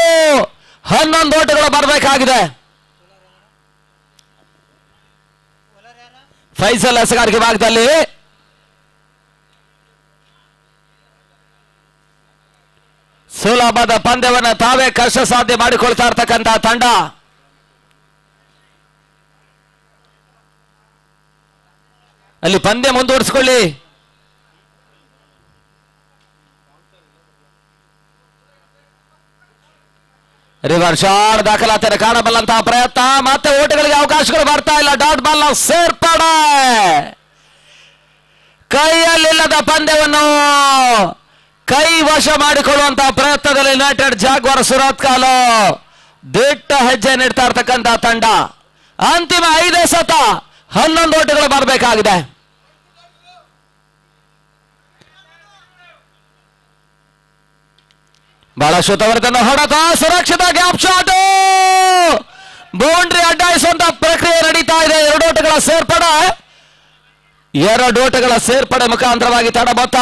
11 ಓಟಗಳು ಬರಬೇಕಾಗಿದೆ. ಫೈಸಲ್ ಹಸಗಾರಿಕೆ ಭಾಗದಲ್ಲಿ ಸುಲಭದ ಪಂದ್ಯವನ್ನು ತಾವೇ ಕಷ್ಟ ಸಾಧ್ಯ ಮಾಡಿಕೊಳ್ತಾ ಇರ್ತಕ್ಕಂಥ ತಂಡ. ಅಲ್ಲಿ ಪಂದ್ಯ ಮುಂದುವರಿಸಿಕೊಳ್ಳಿ. ರಿವರ್ಸ್ ಶಾಟ್ ದಾಖಲಾತಿಯನ್ನು ಕಾಣಬಲ್ಲಂತಹ ಪ್ರಯತ್ನ, ಮತ್ತೆ ಓಟಗಳಿಗೆ ಅವಕಾಶಗಳು ಬರ್ತಾ ಇಲ್ಲ. ಡಾಟ್ ಬಾಲ್ ಸೇರ್ಪಡೆ, ಕೈಯಲ್ಲಿಲ್ಲದ ಪಂದ್ಯವನ್ನು ಕೈ ವಶ ಮಾಡಿಕೊಳ್ಳುವಂತಹ ಪ್ರಯತ್ನದಲ್ಲಿ ಯುನೈಟೆಡ್ ಜಾಗ್ವಾರ್ ಸುರತ್ಕಲ್ ದಿಟ್ಟ ಹೆಜ್ಜೆ ನೀಡ್ತಾ ಇರ್ತಕ್ಕಂತಹ ತಂಡ. ಅಂತಿಮ 5 ಎಸೆತ 11 ಓಟಗಳು ಬರಬೇಕಾಗಿದೆ. ಬಹಳ ಶುತವರ್ಧನ ಹೊಡೆತ, ಸುರಕ್ಷಿತ ಗ್ಯಾಪ್ ಶಾಟ್, ಬೌಂಡ್ರಿ ಅಡ್ಡಾಯಿಸುವಂತ ಪ್ರಕ್ರಿಯೆ ನಡೀತಾ ಇದೆ. 2 ಓಟಗಳ ಸೇರ್ಪಡೆ ಮುಖಾಂತರವಾಗಿ ತಡ ಮೊತ್ತ.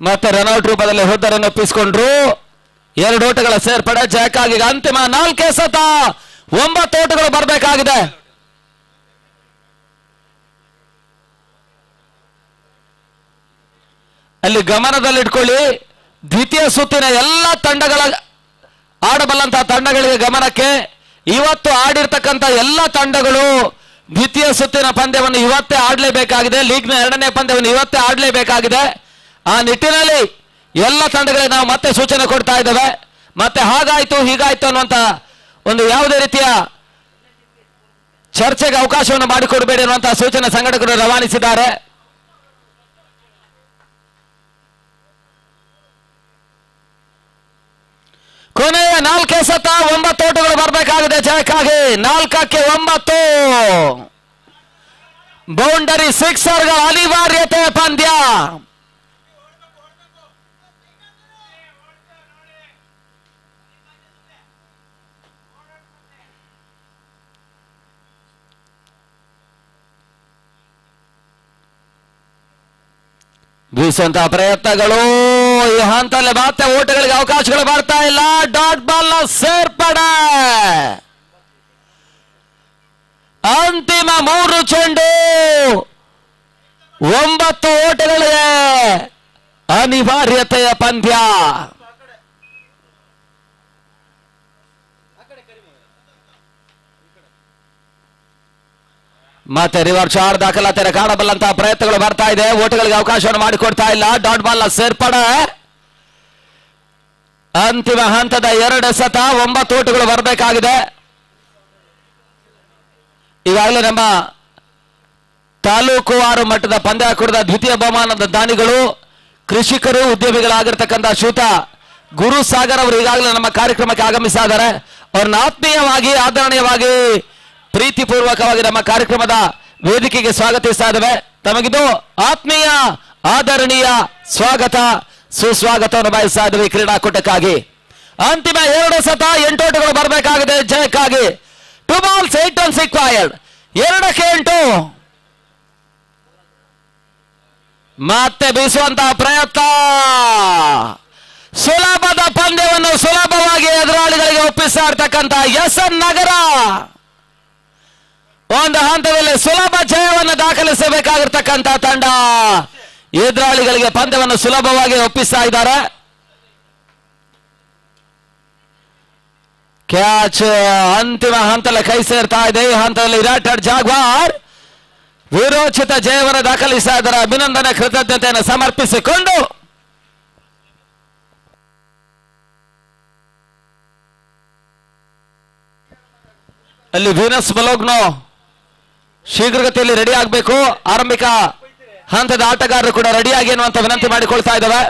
ಮತ್ತೆ ರನ್ಔಟ್ ರೂಪದಲ್ಲಿ ಹುದ್ದರನ್ನು ಒಪ್ಪಿಸಿಕೊಂಡ್ರು. 2 ಓಟಗಳ ಸೇರ್ಪಡೆ ಜಯಕ್ಕಾಗಿ ಅಂತಿಮ 4 ಎಸೆತ 9 ಓಟಗಳು ಬರಬೇಕಾಗಿದೆ. ಅಲ್ಲಿ ಗಮನದಲ್ಲಿಟ್ಕೊಳ್ಳಿ, ದ್ವಿತೀಯ ಸುತ್ತಿನ ಎಲ್ಲ ತಂಡಗಳ ಆಡಬಲ್ಲಂತಹ ತಂಡಗಳಿಗೆ ಗಮನಕ್ಕೆ, ಇವತ್ತು ಆಡಿರ್ತಕ್ಕಂಥ ಎಲ್ಲ ತಂಡಗಳು ದ್ವಿತೀಯ ಸುತ್ತಿನ ಪಂದ್ಯವನ್ನು ಇವತ್ತೇ ಆಡಲೇಬೇಕಾಗಿದೆ. ಲೀಗ್ನ 2ನೇ ಪಂದ್ಯವನ್ನು ಇವತ್ತೇ ಆಡಲೇಬೇಕಾಗಿದೆ. ಆ ನಿಟ್ಟಿನಲ್ಲಿ ಎಲ್ಲ ತಂಡಗಳಿಗೆ ನಾವು ಮತ್ತೆ ಸೂಚನೆ ಕೊಡ್ತಾ ಇದ್ದೇವೆ. ಮತ್ತೆ ಹಾಗಾಯ್ತು ಹೀಗಾಯ್ತು ಅನ್ನುವಂತ ಒಂದು ಯಾವುದೇ ರೀತಿಯ ಚರ್ಚೆಗೆ ಅವಕಾಶವನ್ನು ಮಾಡಿಕೊಡಬೇಡಿ ಅನ್ನುವಂತಹ ಸೂಚನೆ ಸಂಘಟಕರು ರವಾನಿಸಿದ್ದಾರೆ. ಕೊನೆಯ 4 ಎಸೆತ 9 ಓಟಗಳು ಬರಬೇಕಾಗಿದೆ ಜಯಕ್ಕಾಗಿ. 4ಕ್ಕೆ 9 ಬೌಂಡರಿ ಸಿಕ್ಸರ್ಗಳ ಅನಿವಾರ್ಯತೆ ಪಂದ್ಯ. ಬೀಸುವಂತಹ ಪ್ರಯತ್ನಗಳು, ಈ ಹಂತದಲ್ಲಿ ಮತ್ತೆ ಓಟಗಳಿಗೆ ಅವಕಾಶಗಳು ಬರ್ತಾ ಇಲ್ಲ. ಡಾಟ್ ಬಾಲ್ ಸೇರ್ಪಡೆ, ಅಂತಿಮ 3 ಚೆಂಡು 9 ಓಟಗಳಿಗೆ ಅನಿವಾರ್ಯತೆಯ ಪಂದ್ಯ. ಮತ್ತೆ ರಿವರ್ಸ್ ಶಾಟ್ ದಾಖಲಾತಿಯನ್ನು ಕಾಣಬಲ್ಲಂತಹ ಪ್ರಯತ್ನಗಳು ಬರ್ತಾ ಇದೆ. ಓಟಗಳಿಗೆ ಅವಕಾಶವನ್ನು ಮಾಡಿಕೊಡ್ತಾ ಇಲ್ಲ. ಡಾಟ್ ಬಾಲ್ ಸೇರ್ಪಡೆ, ಅಂತಿಮ ಹಂತದ 2 ಎಸೆತ 9 ಓಟಗಳು ಬರಬೇಕಾಗಿದೆ. ಈಗಾಗಲೇ ನಮ್ಮ ತಾಲೂಕುವಾರು ಮಟ್ಟದ ಪಂದ್ಯಾಕೂಟದ ದ್ವಿತೀಯ ಬಹುಮಾನದ ದಾನಿಗಳು ಕೃಷಿಕರು ಉದ್ಯಮಿಗಳಾಗಿರ್ತಕ್ಕಂಥ ಶ್ರೀಯುತ ಗುರುಸಾಗರ್ ಅವರು ಈಗಾಗಲೇ ನಮ್ಮ ಕಾರ್ಯಕ್ರಮಕ್ಕೆ ಆಗಮಿಸ್ತಾ ಇದ್ದಾರೆ. ಅವ್ರನ್ನ ಆತ್ಮೀಯವಾಗಿ ಆದರಣೀಯವಾಗಿ ಪ್ರೀತಿಪೂರ್ವಕವಾಗಿ ನಮ್ಮ ಕಾರ್ಯಕ್ರಮದ ವೇದಿಕೆಗೆ ಸ್ವಾಗತಿಸ್ತಾ ಇದ್ದೇವೆ. ತಮಗಿದು ಆತ್ಮೀಯ ಆದರಣೀಯ ಸ್ವಾಗತ ಸುಸ್ವಾಗತವನ್ನು ಬಯಸ್ತಾ ಇದ್ದೇವೆ ಕ್ರೀಡಾಕೂಟಕ್ಕಾಗಿ. ಅಂತಿಮ 2 ಎಸೆತ 8 ಓಟಗಳು ಬರಬೇಕಾಗಿದೆ ಜಯಕ್ಕಾಗಿ. 2 balls 8 runs required. 2ಕ್ಕೆ 8. ಮತ್ತೆ ಬೀಸುವಂತಹ ಪ್ರಯತ್ನ, ಸುಲಭದ ಪಂದ್ಯವನ್ನು ಸುಲಭವಾಗಿ ಎದುರಾಳಿಗಳಿಗೆ ಒಪ್ಪಿಸ್ತಾ ಇರ್ತಕ್ಕಂಥ ಎಸ್ಎನ್ ನಗರ ಒಂದು ಹಂತದಲ್ಲಿ ಸುಲಭ ಜಯವನ್ನು ದಾಖಲಿಸಬೇಕಾಗಿರ್ತಕ್ಕಂಥ ತಂಡ. ಎದುರಾಳಿಗಳಿಗೆ ಪಂದ್ಯವನ್ನು ಸುಲಭವಾಗಿ ಒಪ್ಪಿಸ್ತಾ ಇದ್ದಾರೆ. ಕ್ಯಾಚ್ ಅಂತಿಮ ಹಂತದಲ್ಲಿ ಕೈ ಸೇರ್ತಾ ಇದೆ. ಈ ಹಂತದಲ್ಲಿ ಯುನೈಟೆಡ್ ಜಾಗ್ವಾರ್ ವಿರೋಚಿತ ಜಯವನ್ನು ದಾಖಲಿಸ್ತಾ ಇದ್ದಾರೆ. ಅಭಿನಂದನೆ ಕೃತಜ್ಞತೆಯನ್ನು ಸಮರ್ಪಿಸಿಕೊಂಡು ಅಲ್ಲಿ ವೀನಸ್ ಬಲೋಗ್ನೋ ಶೀಘ್ರಗತಿಯಲ್ಲಿ ರೆಡಿ ಆಗಬೇಕು. ಆರಂಭಿಕ ಹಂತದ ಆಟಗಾರರು ಕೂಡ ರೆಡಿಯಾಗಿ ಅನ್ನುವಂತ ವಿನಂತಿ ಮಾಡಿಕೊಳ್ತಾ ಇದ್ದಾವೆ.